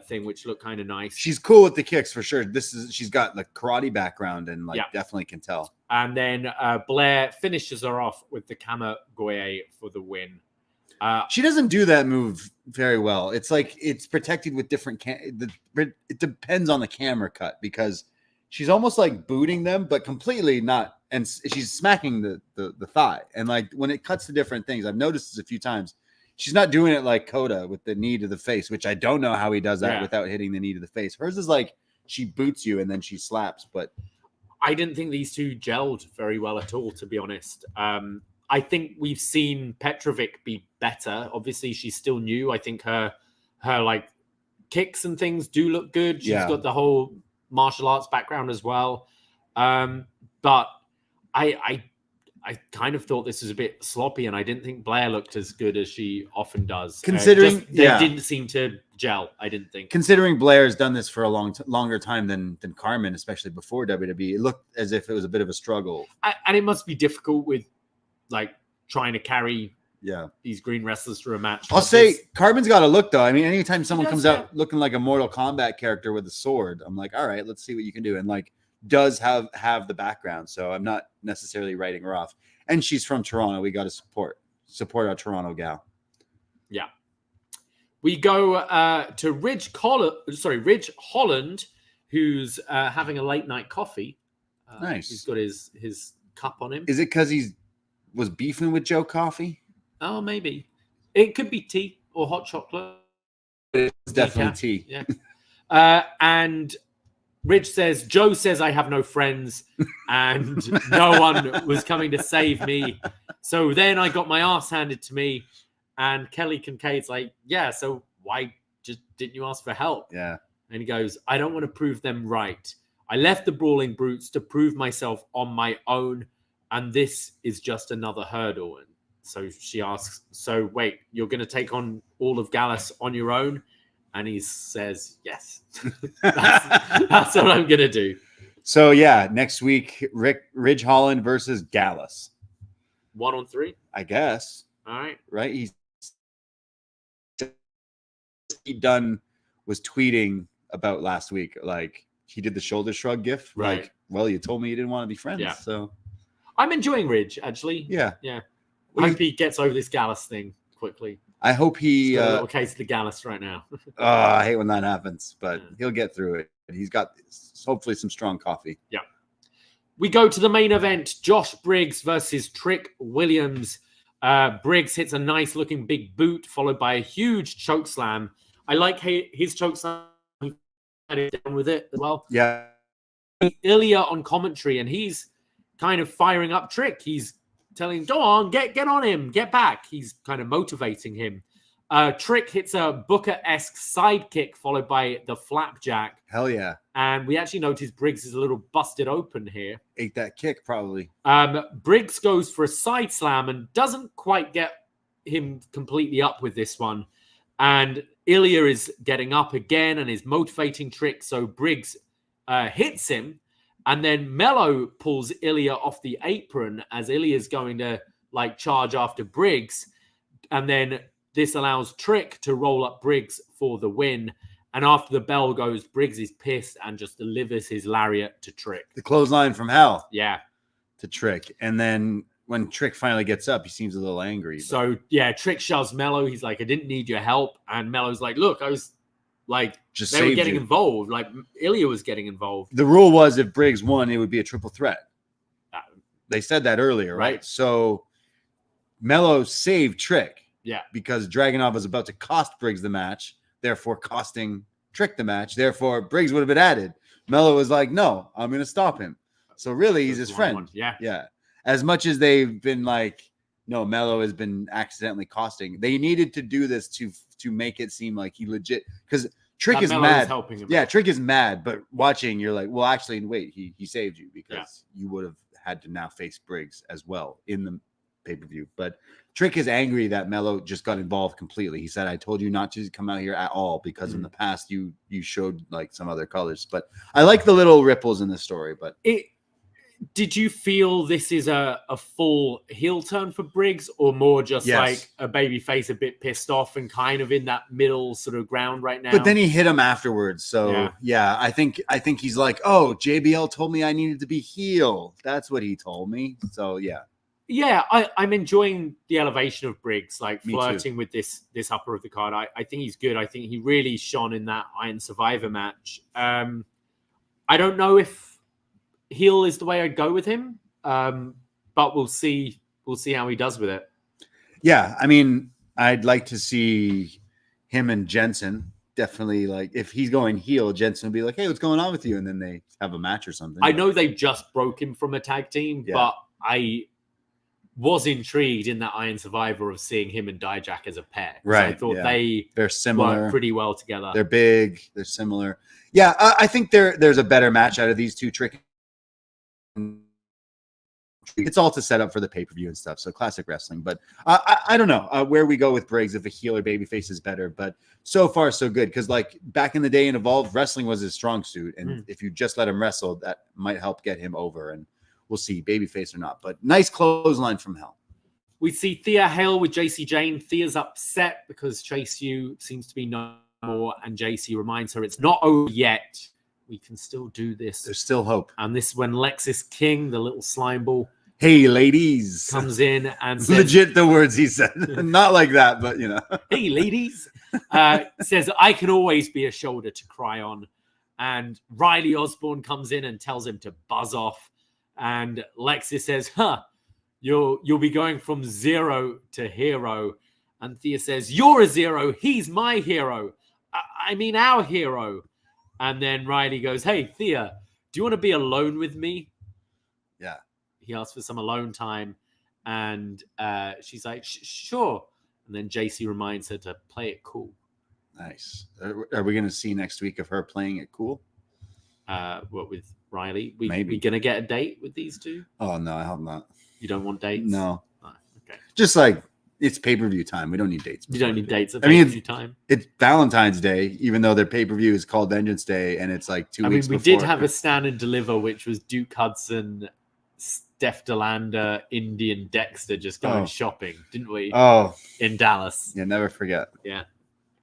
thing, which looked kind of nice. She's cool with the kicks for sure. She's got the karate background and definitely can tell. And then Blair finishes her off with the Kamagoye for the win. She doesn't do that move very well. It's like it's protected with different. It depends on the camera cut because she's almost like booting them, but completely not. And she's smacking the thigh. And like when it cuts to different things, I've noticed this a few times. She's not doing it like Coda with the knee to the face, which I don't know how he does that without hitting the knee to the face. Hers is like she boots you and then she slaps. But I didn't think these two gelled very well at all, to be honest. I think we've seen Petrovic be better. Obviously, she's still new. I think her like kicks and things do look good. She's got the whole martial arts background as well. But I kind of thought this was a bit sloppy, and I didn't think Blair looked as good as she often does. Considering they didn't seem to gel, I didn't think. Considering Blair's done this for a longer time than Karmen, especially before WWE, it looked as if it was a bit of a struggle. And it must be difficult with like trying to carry these green wrestlers through a match. I'll say Karmen's got a look though. I mean, anytime someone comes out looking like a Mortal Kombat character with a sword, I'm like, all right, let's see what you can do. And like does have the background. So I'm not necessarily writing her off. And she's from Toronto. We got to support our Toronto gal. Yeah. We go to Ridge Holland, who's having a late night coffee. Nice. He's got his cup on him. Is it because was beefing with Joe Coffee? Oh, maybe. It could be tea or hot chocolate. It's definitely tea. Yeah. And Ridge says, Joe says I have no friends and no one was coming to save me. So then I got my ass handed to me. And Kelly Kincaid's like, yeah, so why just didn't you ask for help? Yeah. And he goes, I don't want to prove them right. I left the Brawling Brutes to prove myself on my own. And this is just another hurdle. And so she asks, so wait, you're going to take on all of Gallus on your own? And he says, yes. that's what I'm going to do. So, yeah, next week, Ridge Holland versus Gallus. 1-on-3? I guess. All right. Right? He was tweeting about last week. Like, he did the shoulder shrug gif. Right. Like, well, you told me you didn't want to be friends. Yeah. So I'm enjoying Ridge, actually. Yeah. Yeah. I hope he gets over this Gallus thing quickly. I hope he got a little case of the Gallus right now. I hate when that happens, but he'll get through it. He's got hopefully some strong coffee. Yeah. We go to the main event. Josh Briggs versus Trick Williams. Briggs hits a nice looking big boot followed by a huge choke slam. I like his choke slam. He had it down with it as well. Yeah. Ilya on commentary, and he's kind of firing up Trick. He's telling him, go on, get on him, get back. He's kind of motivating him. Trick hits a Booker-esque sidekick followed by the flapjack. Hell yeah. And we actually notice Briggs is a little busted open here. Ate that kick probably. Briggs goes for a side slam and doesn't quite get him completely up with this one. And Ilya is getting up again and is motivating Trick. So Briggs hits him. And then Melo pulls Ilya off the apron as Ilya's going to like charge after Briggs. And then this allows Trick to roll up Briggs for the win. And after the bell goes, Briggs is pissed and just delivers his lariat to Trick. The clothesline from hell. Yeah. To Trick. And then when Trick finally gets up, he seems a little angry. But... So, yeah, Trick shoves Melo. He's like, I didn't need your help. And Melo's like, look, I was like, just they were getting involved. Like, Ilya was getting involved. The rule was if Briggs won, it would be a triple threat. They said that earlier, right? So Melo saved Trick. Yeah. Because Dragunov was about to cost Briggs the match, therefore costing Trick the match. Therefore, Briggs would have been added. Melo was like, no, I'm going to stop him. So really, he's his friend. One. Yeah. Yeah. As much as they've been like, no, Melo has been accidentally costing. They needed to do this to make it seem like he legit, because Trick is Melo mad. helping him. Yeah, Trick is mad, but watching, you're like, well, actually, wait, he saved you because you would have had to now face Briggs as well in the pay-per-view. But Trick is angry that Melo just got involved completely. He said, I told you not to come out here at all because in the past you showed like some other colors. But I like the little ripples in the story. But did you feel this is a full heel turn for Briggs, or more just like a baby face a bit pissed off and kind of in that middle sort of ground right now? But then he hit him afterwards. So yeah, I think he's like, oh, JBL told me I needed to be heel. That's what he told me. So yeah. Yeah, I'm enjoying the elevation of Briggs, like flirting with this upper of the card. I think he's good. I think he really shone in that Iron Survivor match. I don't know if heel is the way I'd go with him, but we'll see. We'll see how he does with it. Yeah, I mean, I'd like to see him and Jensen. Definitely, like if he's going heel, Jensen will be like, "Hey, what's going on with you?" And then they have a match or something. I know they just broke him from a tag team, but I was intrigued in that Iron Survivor of seeing him and Dijak as a pair. Right. I thought they're similar, work pretty well together. They're big. They're similar. Yeah, I think there's a better match out of these two. Trick. It's all to set up for the pay-per-view and stuff. So classic wrestling. But I don't know where we go with Briggs, if a heel or babyface is better. But so far, so good. Because like back in the day in Evolved, wrestling was his strong suit. And if you just let him wrestle, that might help get him over. And we'll see, babyface or not. But nice clothesline from Hell. We see Thea Hale with JC Jane. Thea's upset because Chase U seems to be no more. And JC reminds her it's not over yet. We can still do this. There's still hope. And this is when Lexis King, the little slime ball, hey, ladies, comes in and says, legit the words he said. Not like that, but you know. Hey, ladies, says, I can always be a shoulder to cry on. And Riley Osborne comes in and tells him to buzz off. And Lexis says, you'll be going from 0 to hero. And Thea says, you're a 0. He's my hero. I mean, our hero. And then Riley goes, hey, Thea, do you want to be alone with me? Yeah. He asks for some alone time. And she's like, sure. And then JC reminds her to play it cool. Nice. Are we going to see next week of her playing it cool? What, with Riley? Maybe. We going to get a date with these two? Oh, no, I hope not. You don't want dates? No. Oh, okay. Just like it's pay-per-view time. We don't need dates. You don't need dates at pay-per-view time. It's Valentine's Day, even though their pay-per-view is called Vengeance Day, and it's like 2 weeks before. We did have a stand and deliver, which was Duke Hudson, Steph DeLander, Indian Dexter just going shopping, didn't we? Oh. In Dallas. Yeah, never forget. Yeah.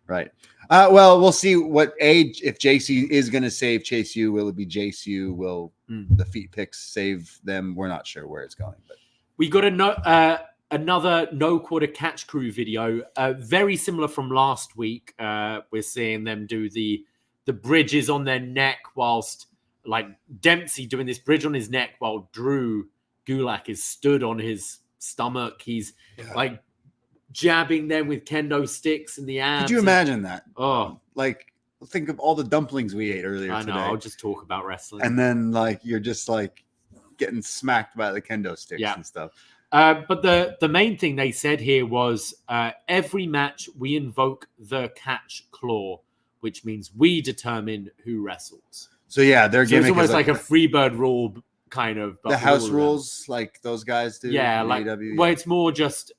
Right. Well, we'll see if JC is going to save Chase U. Will it be Chase U? Will the feet picks save them? We're not sure where it's going. But we got another no quarter catch crew video, very similar from last week. We're seeing them do the bridges on their neck whilst like Dempsey doing this bridge on his neck while Drew Gulak is stood on his stomach. He's like jabbing them with kendo sticks in the abs. Could you imagine that? Oh, like think of all the dumplings we ate earlier I know. today. I'll just talk about wrestling. And then like you're just like getting smacked by the kendo sticks and stuff. But the main thing they said here was every match we invoke the catch claw, which means we determine who wrestles. So yeah, their gimmick it's almost is like a Freebird rule kind of. But the house rules, like those guys do. Yeah, like well, it's more just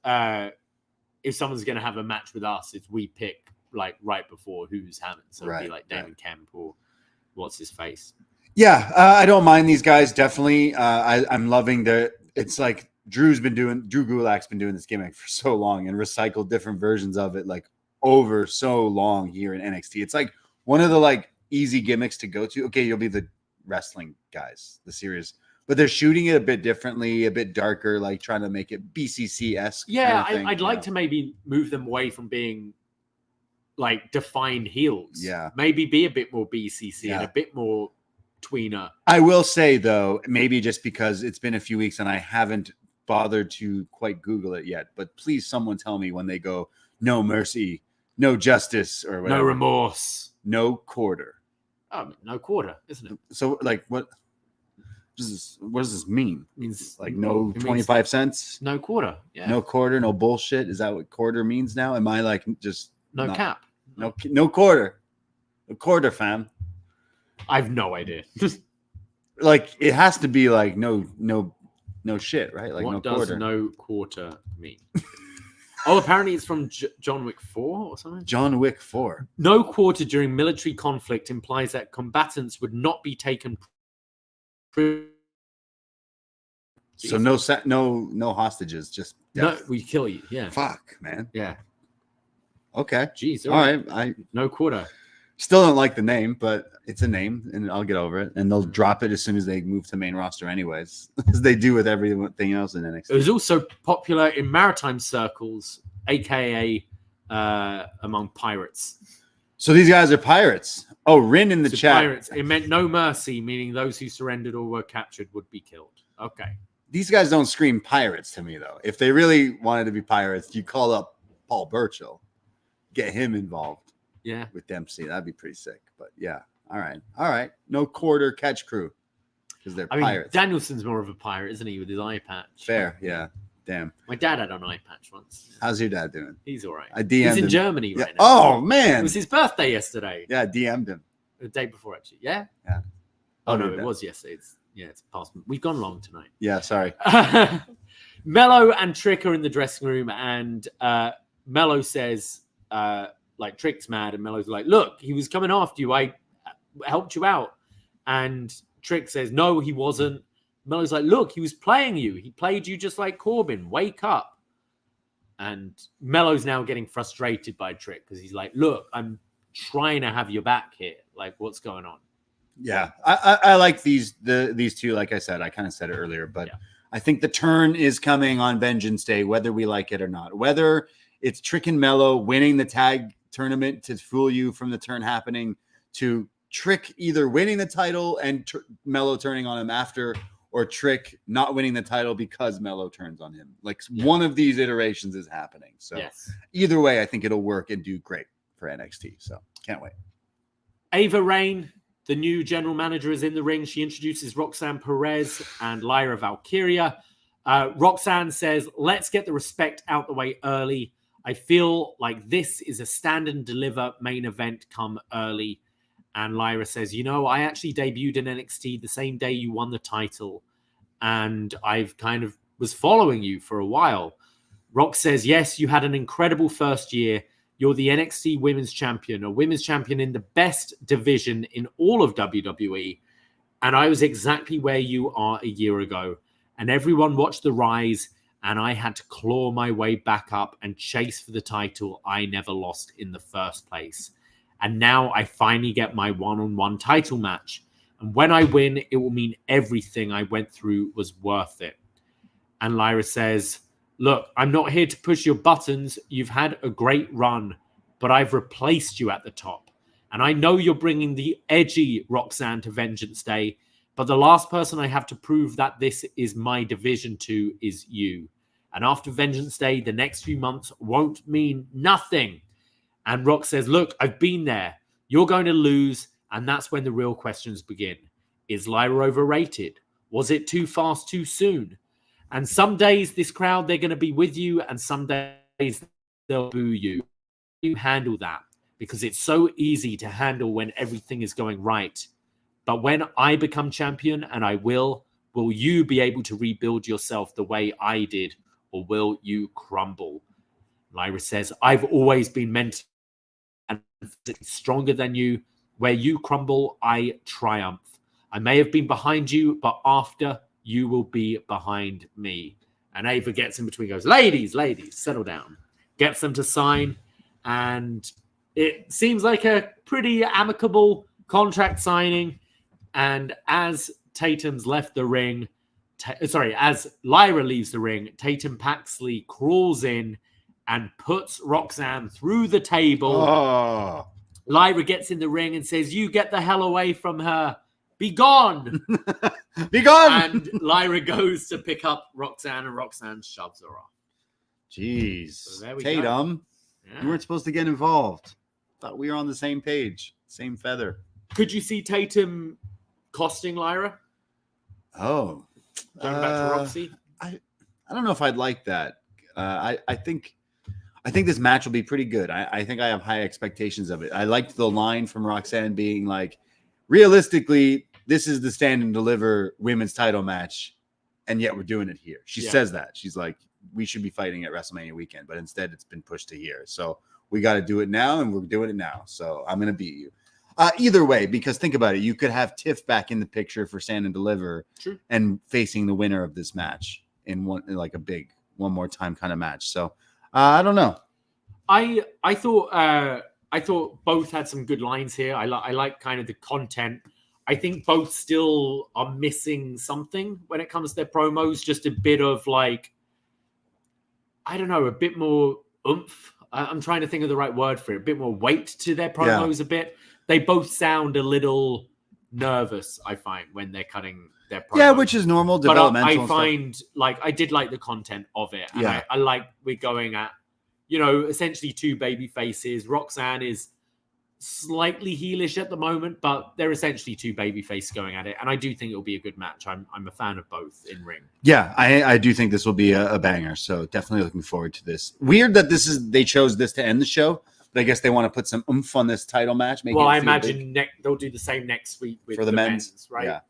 if someone's going to have a match with us, it's we pick like right before who's having. So it'd be like Damon Kemp or what's his face. Yeah, I don't mind these guys. Definitely, I'm loving it's like Drew Gulak's been doing this gimmick for so long and recycled different versions of it like over so long here in NXT. It's like one of the like easy gimmicks to go to. Okay, you'll be the wrestling guys, the serious, but they're shooting it a bit differently, a bit darker, like trying to make it BCC-esque. Yeah, I'd like to maybe move them away from being like defined heels. Yeah, maybe be a bit more BCC and a bit more tweener. I will say though, maybe just because it's been a few weeks and I haven't bothered to quite Google it yet, but please someone tell me when they go no mercy, no justice, or whatever. No remorse, no quarter. Oh, no quarter, isn't it? So like what does this mean? It means like no 25 cents? No quarter. Yeah. No quarter, no bullshit. Is that what quarter means now? Am I like just no cap? No quarter. A quarter, fam. I have no idea. Like it has to be like no shit, right? Like what no does quarter. no quarter mean? Oh, apparently it's from John Wick 4 or something. John Wick 4. No quarter during military conflict implies that combatants would not be taken. So no hostages, just death. No, we kill you. Yeah. Fuck, man. Yeah. Okay. Jeez. All right. I No quarter. still don't like the name, but it's a name, and I'll get over it. And they'll drop it as soon as they move to main roster, anyways, as they do with everything else in NXT. It was also popular in maritime circles, aka among pirates. So these guys are pirates. Oh, Rin in the So chat. pirates. It meant no mercy, meaning those who surrendered or were captured would be killed. Okay. These guys don't scream pirates to me, though. If they really wanted to be pirates, you call up Paul Burchill, get him involved. Yeah. With Dempsey. That'd be pretty sick. But yeah. All right. No quarter catch crew because they're pirates. Danielson's more of a pirate, isn't he, with his eye patch? Fair. Yeah. Damn. My dad had an eye patch once. How's your dad doing? He's all right. I DM'd He's in him. Germany Yeah. right now. Oh, man. It was his birthday yesterday. Yeah, I DM'd him. The day before, actually. Yeah? Yeah. Oh, no, that. it was yesterday. It's past. We've gone long tonight. Yeah, sorry. Melo and Trick are in the dressing room, and Melo says, like, Trick's mad, and Melo's like, look, he was coming after you. I helped you out. And Trick says, no, he wasn't. Melo's like, look, he was playing you. He played you just like Corbin. Wake up. And Melo's now getting frustrated by Trick because he's like, look, I'm trying to have your back here. Like, what's going on? Yeah, I like these two. Like I said, I kind of said it earlier, but yeah. I think the turn is coming on Vengeance Day, whether we like it or not. Whether it's Trick and Melo winning the tag tournament to fool you from the turn happening, to Trick either winning the title and Melo turning on him after, or Trick not winning the title because Melo turns on him. Like one of these iterations is happening. So either way, I think it'll work and do great for NXT. So can't wait. Ava Raine, the new general manager, is in the ring. She introduces Roxanne Perez and Lyra Valkyria. Roxanne says, let's get the respect out the way early. I feel like this is a stand and deliver main event come early. And Lyra says, I actually debuted in NXT the same day you won the title. And I've kind of was following you for a while. Rox says, yes, you had an incredible first year. You're the NXT Women's Champion, a Women's Champion in the best division in all of WWE. And I was exactly where you are a year ago. And everyone watched the rise, and I had to claw my way back up and chase for the title I never lost in the first place. And now I finally get my one-on-one title match. And when I win, it will mean everything I went through was worth it. And Lyra says, look, I'm not here to push your buttons. You've had a great run, but I've replaced you at the top. And I know you're bringing the edgy Roxanne to Vengeance Day, but the last person I have to prove that this is my division to is you. And after Vengeance Day, the next few months won't mean nothing. And Rox says, look, I've been there. You're going to lose. And that's when the real questions begin. Is Lyra overrated? Was it too fast, too soon? And some days this crowd, they're going to be with you. And some days they'll boo you. You handle that because it's so easy to handle when everything is going right. But when I become champion, and I will you be able to rebuild yourself the way I did? Or will you crumble? Lyra says, I've always been mentally and stronger than you. Where you crumble, I triumph. I may have been behind you, but after, you will be behind me. And Ava gets in between, goes, ladies, settle down. Gets them to sign. And it seems like a pretty amicable contract signing. And as Tatum's left the ring, as Lyra leaves the ring, Tatum Paxley crawls in and puts Roxanne through the table. Oh. Lyra gets in the ring and says, you get the hell away from her. Be gone. Be gone. And Lyra goes to pick up Roxanne, and Roxanne shoves her off. Jeez. So there we Tatum, Yeah. you weren't supposed to get involved. Thought we were on the same page, same feather. Could you see Tatum costing Lyra? Oh. Going back to Roxy? I don't know if I'd like that. I think I think this match will be pretty good. I think I have high expectations of it. I liked the line from Roxanne being like, realistically, this is the stand and deliver women's title match, and yet we're doing it here. She says that. She's like, we should be fighting at WrestleMania weekend, but instead it's been pushed to here. So we got to do it now, and we're doing it now. So I'm going to beat you. Either way, because think about it. You could have Tiff back in the picture for stand and deliver and facing the winner of this match in a big one more time kind of match. So I don't know. I thought both had some good lines here. I like kind of the content. I think both still are missing something when it comes to their promos. Just a bit of like, I don't know, a bit more oomph. I'm trying to think of the right word for it. A bit more weight to their promos. A bit. They both sound a little nervous, I find, when they're cutting their promos. Yeah, which is normal developmental. But I find I did like the content of it. And I like we're going at, essentially two baby faces. Roxanne is slightly heelish at the moment, but they're essentially two baby faces going at it. And I do think it'll be a good match. I'm a fan of both in ring. Yeah, I do think this will be a banger. So definitely looking forward to this. Weird that they chose this to end the show. But I guess they want to put some oomph on this title match. I imagine they'll do the same next week with for the men's, right?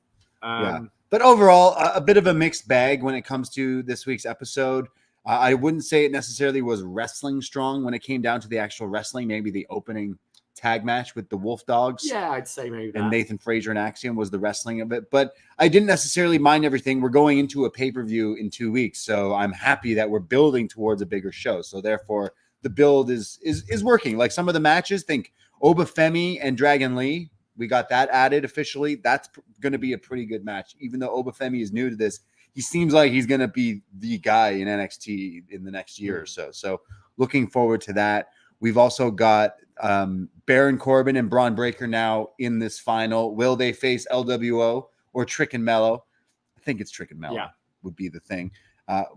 Yeah. But overall, a bit of a mixed bag when it comes to this week's episode. I wouldn't say it necessarily was wrestling strong when it came down to the actual wrestling. Maybe the opening tag match with the Wolf Dogs. Yeah, I'd say maybe that. And Nathan Frazer and Axiom was the wrestling of it. But I didn't necessarily mind everything. We're going into a pay-per-view in 2 weeks. So I'm happy that we're building towards a bigger show. So therefore, the build is working. Like some of the matches, think Obafemi and Dragon Lee. We got that added officially. That's going to be a pretty good match. Even though Obafemi is new to this, he seems like he's going to be the guy in NXT in the next year or so. So looking forward to that. We've also got Baron Corbin and Braun Breaker now in this final. Will they face LWO or Trick and Melo? I think it's Trick and Melo would be the thing.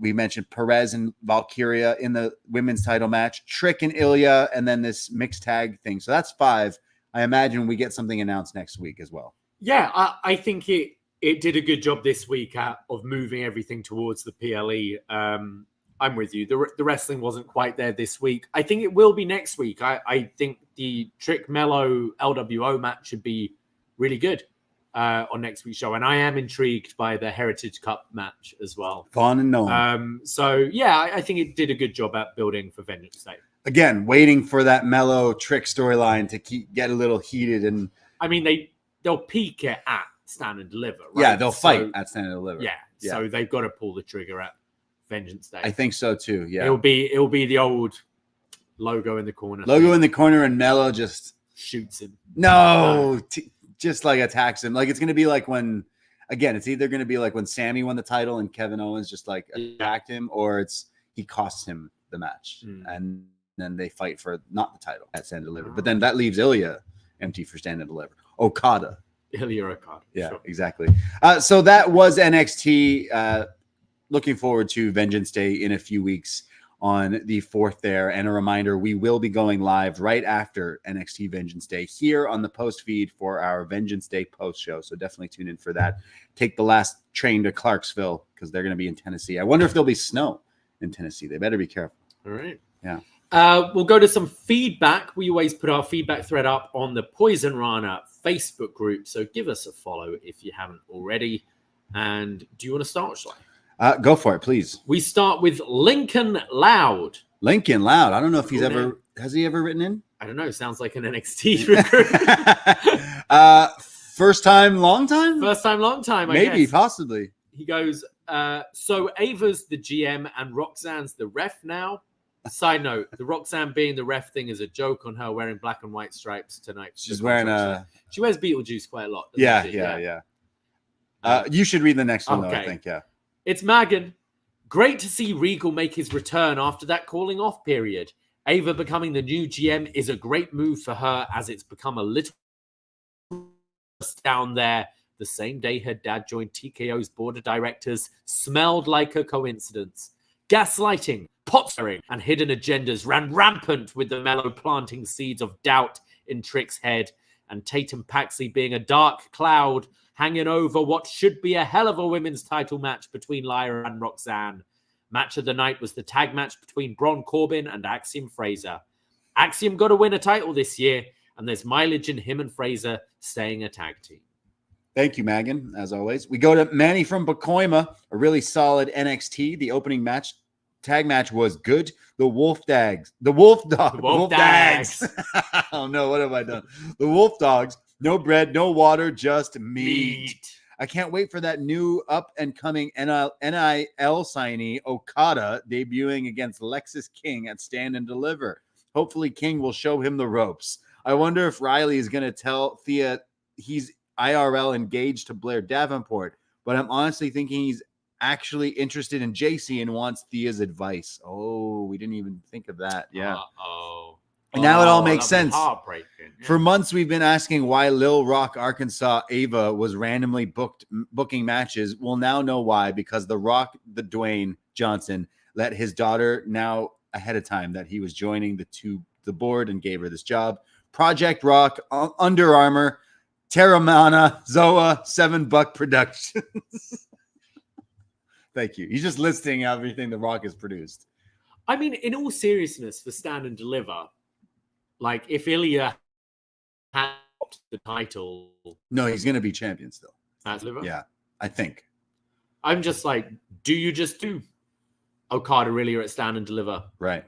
We mentioned Perez and Valkyria in the women's title match, Trick and Ilya, and then this mixed tag thing. So that's 5. I imagine we get something announced next week as well. Yeah, I think it did a good job this week of moving everything towards the PLE. I'm with you. The wrestling wasn't quite there this week. I think it will be next week. I think the Trick Melo LWO match should be really good on next week's show. And I am intrigued by the Heritage Cup match as well. Fun and known. I think it did a good job at building for Vengeance Day. Again, waiting for that Melo Trick storyline to get a little heated. And I mean, they'll peak it at Stand and Deliver, right? Yeah, they'll fight at Stand and Deliver. Yeah, so they've got to pull the trigger at Vengeance Day. I think so too. Yeah, it'll be the old logo in the corner. In the corner, and Melo just shoots him. No, just like attacks him. Like it's gonna be like when, again, it's either gonna be like when Sammy won the title and Kevin Owens just like attacked him, or he costs him the match, and then they fight for not the title at Stand and Deliver. But then that leaves Ilya empty for Stand and Deliver. Ilya Okada. Yeah, sure. Exactly. So that was NXT. Looking forward to Vengeance Day in a few weeks on the 4th there. And a reminder, we will be going live right after NXT Vengeance Day here on the post feed for our Vengeance Day post show. So definitely tune in for that. Take the last train to Clarksville because they're going to be in Tennessee. I wonder if there'll be snow in Tennessee. They better be careful. All right. Yeah. We'll go to some feedback. We always put our feedback thread up on the Poison Rana Facebook group. So give us a follow if you haven't already. And do you want to start, Sly? Go for it, please. We start with Lincoln Loud. Lincoln Loud. I don't know if has he ever written in? I don't know. Sounds like an NXT recruit. First time, long time? First time, long time, Maybe, guess. Possibly. He goes, so Ava's the GM and Roxanne's the ref now? Side note, the Roxanne being the ref thing is a joke on her wearing black and white stripes tonight. She's wearing She wears Beetlejuice quite a lot. Yeah. You should read the next one, though, I think, yeah. It's Magan. Great to see Regal make his return after that calling off period. Ava becoming the new GM is a great move for her as it's become a little down there. The same day her dad joined TKO's board of directors smelled like a coincidence. Gaslighting, pot stirring, and hidden agendas ran rampant with the Melo planting seeds of doubt in Trick's head, and Tatum Paxley being a dark cloud hanging over what should be a hell of a women's title match between Lyra and Roxanne. Match of the night was the tag match between Bron, Corbin, and Axiom Frazer. Axiom got to win a title this year, and there's mileage in him and Frazer staying a tag team. Thank you, Megan, as always. We go to Manny from Pacoima, a really solid NXT. The opening tag match was good. The Wolf Dags. Oh, no, what have I done? The Wolf Dogs. No bread, no water, just meat. I can't wait for that new up-and-coming NIL signee, Okada, debuting against Lexis King at Stand and Deliver. Hopefully, King will show him the ropes. I wonder if Riley is going to tell Thea he's IRL engaged to Blair Davenport, but I'm honestly thinking he's actually interested in JC and wants Thea's advice. Oh, we didn't even think of that. Yeah. And now it all makes sense. Yeah. For months, we've been asking why Lil Rock, Arkansas, Ava was randomly booking matches. We'll now know why, because The Rock, the Dwayne Johnson, let his daughter know ahead of time that he was joining the board and gave her this job. Project Rock, Under Armour, Terramana, Zoa, $7 Productions. Thank you. He's just listing everything The Rock has produced. I mean, in all seriousness, for Stand and Deliver, like if Ilya had the title, no, he's going to be champion still. Stand and Deliver? Yeah, I think. I'm just like, do you just do Okada really at Stand and Deliver? Right.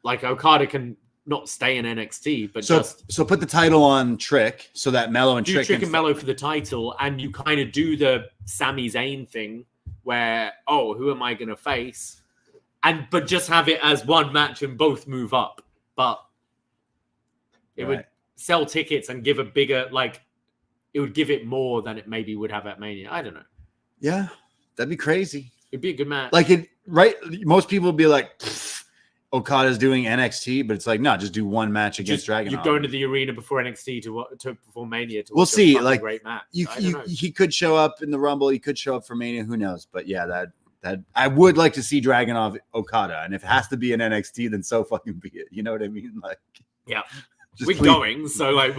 Like Okada can not stay in NXT, but so put the title on Trick so that Melo and Trick and Melo for the title, and you kind of do the Sami Zayn thing where, oh, who am I going to face? But just have it as one match and both move up. But it would sell tickets and give a bigger, like, it would give it more than it maybe would have at Mania. I don't know. Yeah, that'd be crazy. It'd be a good match. Like it, right? Most people would be like, Okada's doing NXT, but it's like, no, just do one match against Dragon. You go into the arena before NXT to before Mania. We'll see. Like, great match. He could show up in the Rumble. He could show up for Mania. Who knows? But yeah, that I would like to see Dragunov Okada, and if it has to be an NXT, then so fucking be it. You know what I mean? Like, yeah, we're going. So like,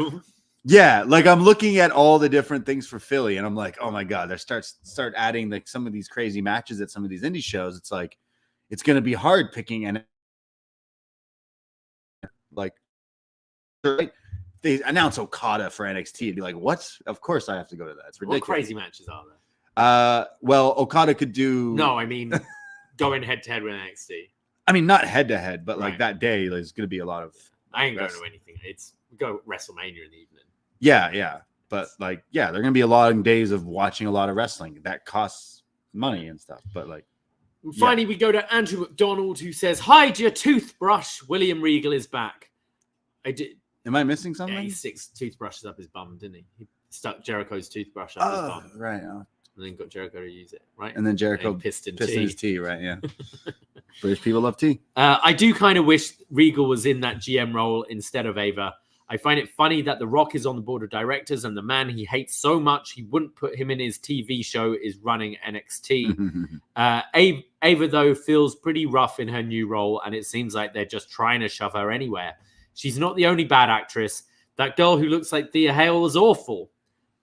yeah, like I'm looking at all the different things for Philly, and I'm like, oh my god, they start adding like some of these crazy matches at some of these indie shows. It's like, it's going to be hard picking an. Like, they announce Okada for NXT. It'd be like, what? Of course I have to go to that. It's ridiculous. What crazy matches are there? Well, Okada could do. No, I mean, going head to head with NXT. I mean, not head to head, but like that day, there's going to be a lot of. I ain't going to anything. We go WrestleMania in the evening. Yeah, but like, yeah, there are going to be a lot of days of watching a lot of wrestling that costs money and stuff. But like. Finally, we go to Andrew McDonald, who says, hide your toothbrush. William Regal is back. Am I missing something? Yeah, he sticks toothbrushes up his bum, didn't he? He stuck Jericho's toothbrush up his bum. Right. And then got Jericho to use it, right? And then Jericho pissed in his tea, right? Yeah. British people love tea. I do kind of wish Regal was in that GM role instead of Ava. I find it funny that The Rock is on the board of directors and the man he hates so much he wouldn't put him in his TV show is running NXT. Ava, though, feels pretty rough in her new role, and it seems like they're just trying to shove her anywhere. She's not the only bad actress. That girl who looks like Thea Hale was awful.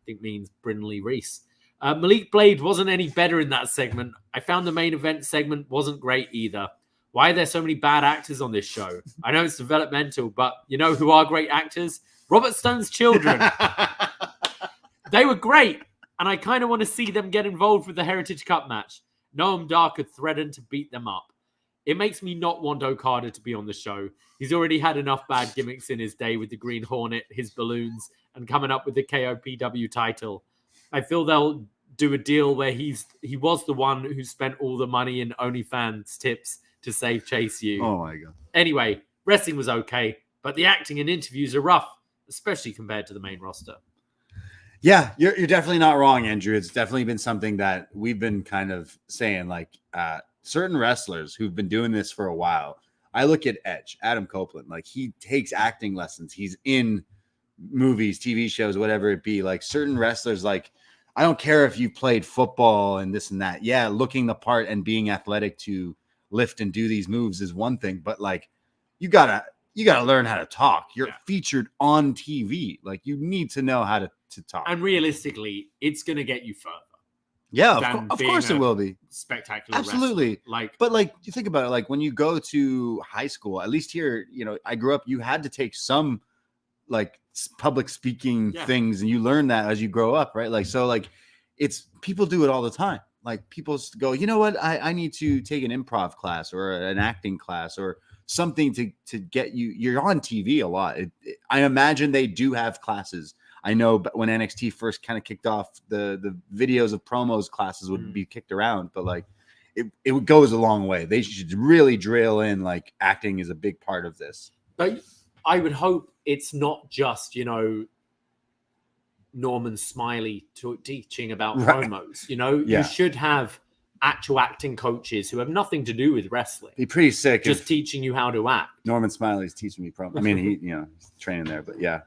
I think means Brinley Reese. Malik Blade wasn't any better in that segment. I found the main event segment wasn't great either. Why are there so many bad actors on this show? I know it's developmental, but you know who are great actors? Robert Stone's children. They were great, and I kind of want to see them get involved with the Heritage Cup match. Noam Dar could threaten to beat them up. It makes me not want Okada to be on the show. He's already had enough bad gimmicks in his day with the Green Hornet, his balloons, and coming up with the KOPW title. I feel they'll do a deal where he was the one who spent all the money in OnlyFans tips to save Chase U. Oh my god. Anyway, wrestling was okay, but the acting and interviews are rough, especially compared to the main roster. Yeah, you're definitely not wrong, Andrew. It's definitely been something that we've been kind of saying, like certain wrestlers who've been doing this for a while. I look at Edge, Adam Copeland, like he takes acting lessons. He's in movies, TV shows, whatever it be. Like certain wrestlers, like I don't care if you played football and this and that. Yeah, looking the part and being athletic to lift and do these moves is one thing, but like you gotta learn how to talk. You're featured on TV. Like you need to know how to talk. And realistically, it's gonna get you further. Yeah, than of being course it a will be. spectacular Absolutely. wrestler. Like, But like, you think about it, like when you go to high school, at least here, you know, I grew up, you had to take some like public speaking things, and you learn that as you grow up, right? Like, so like it's people do it all the time. Like people go, you know what, I need to take an improv class or an acting class or something to get you. You're on TV a lot. I imagine they do have classes. I know, but when NXT first kind of kicked off, the videos of promos classes would be kicked around, but like it goes a long way. They should really drill in like acting is a big part of this. But I would hope it's not just, you know, Norman Smiley teaching about promos. You know, you should have actual acting coaches who have nothing to do with wrestling. Be pretty sick. Just teaching you how to act. Norman Smiley's teaching me promo. I mean, he, you know, he's training there, but yeah.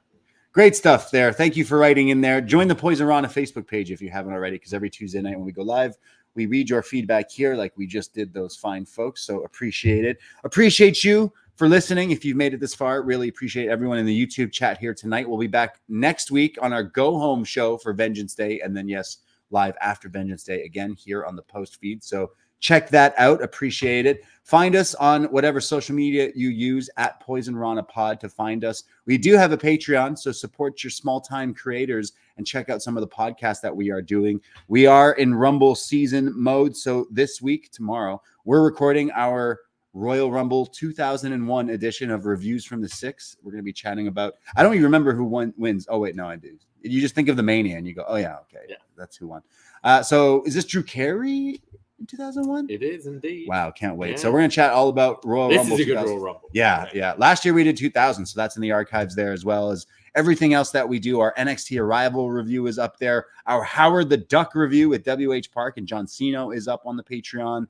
Great stuff there. Thank you for writing in there. Join the Poison Rana Facebook page if you haven't already, because every Tuesday night when we go live, we read your feedback here like we just did those fine folks. So appreciate it. Appreciate you for listening. If you've made it this far, really appreciate everyone in the YouTube chat here tonight. We'll be back next week on our go home show for Vengeance Day. And then, yes, live after Vengeance Day again here on the post feed. So check that out. Appreciate it. Find us on whatever social media you use at Poison Rana Pod to find us. We do have a Patreon, so support your small time creators and check out some of the podcasts that we are doing. We are in Rumble season mode. So this week, tomorrow, we're recording our Royal Rumble 2001 edition of Reviews from the Six. We're going to be chatting about, I don't even remember who wins. Oh, wait, no, I do. You just think of the Mania and you go, oh, yeah, okay. Yeah. That's who won. So is this Drew Carey in 2001? It is indeed. Wow, can't wait. Yeah. So we're going to chat all about Royal Rumble. This is a good Royal Rumble. Yeah. Last year we did 2000, so that's in the archives there, as well as everything else that we do. Our NXT Arrival review is up there. Our Howard the Duck review with WH Park and John Cena is up on the Patreon.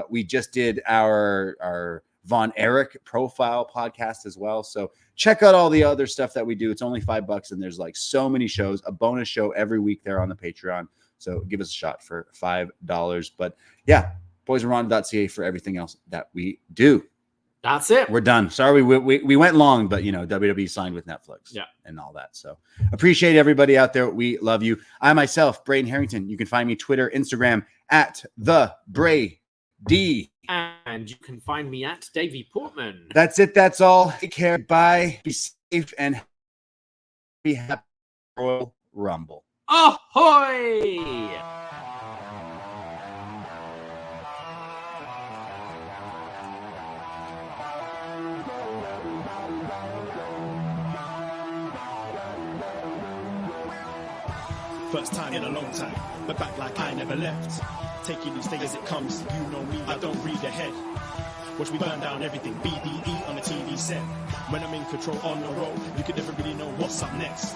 We just did our Von Erich profile podcast as well. So check out all the other stuff that we do. It's only $5, and there's like so many shows, a bonus show every week there on the Patreon. So give us a shot for $5. But yeah, poisonrana.ca for everything else that we do. That's it. We're done. Sorry, we went long, but you know, WWE signed with Netflix and all that. So appreciate everybody out there. We love you. I myself, Braden Herrington. You can find me Twitter, Instagram at the Bray D. And you can find me at Davie Portman. That's it. That's all. Take care. Bye. Be safe and be happy. Royal Rumble. Ahoy! First time in a long time, but back like I never left. Taking each day as it comes, you know me, I don't read ahead. Watch me burn down everything, BDE on the TV set. When I'm in control on the road, you can never really know what's up next.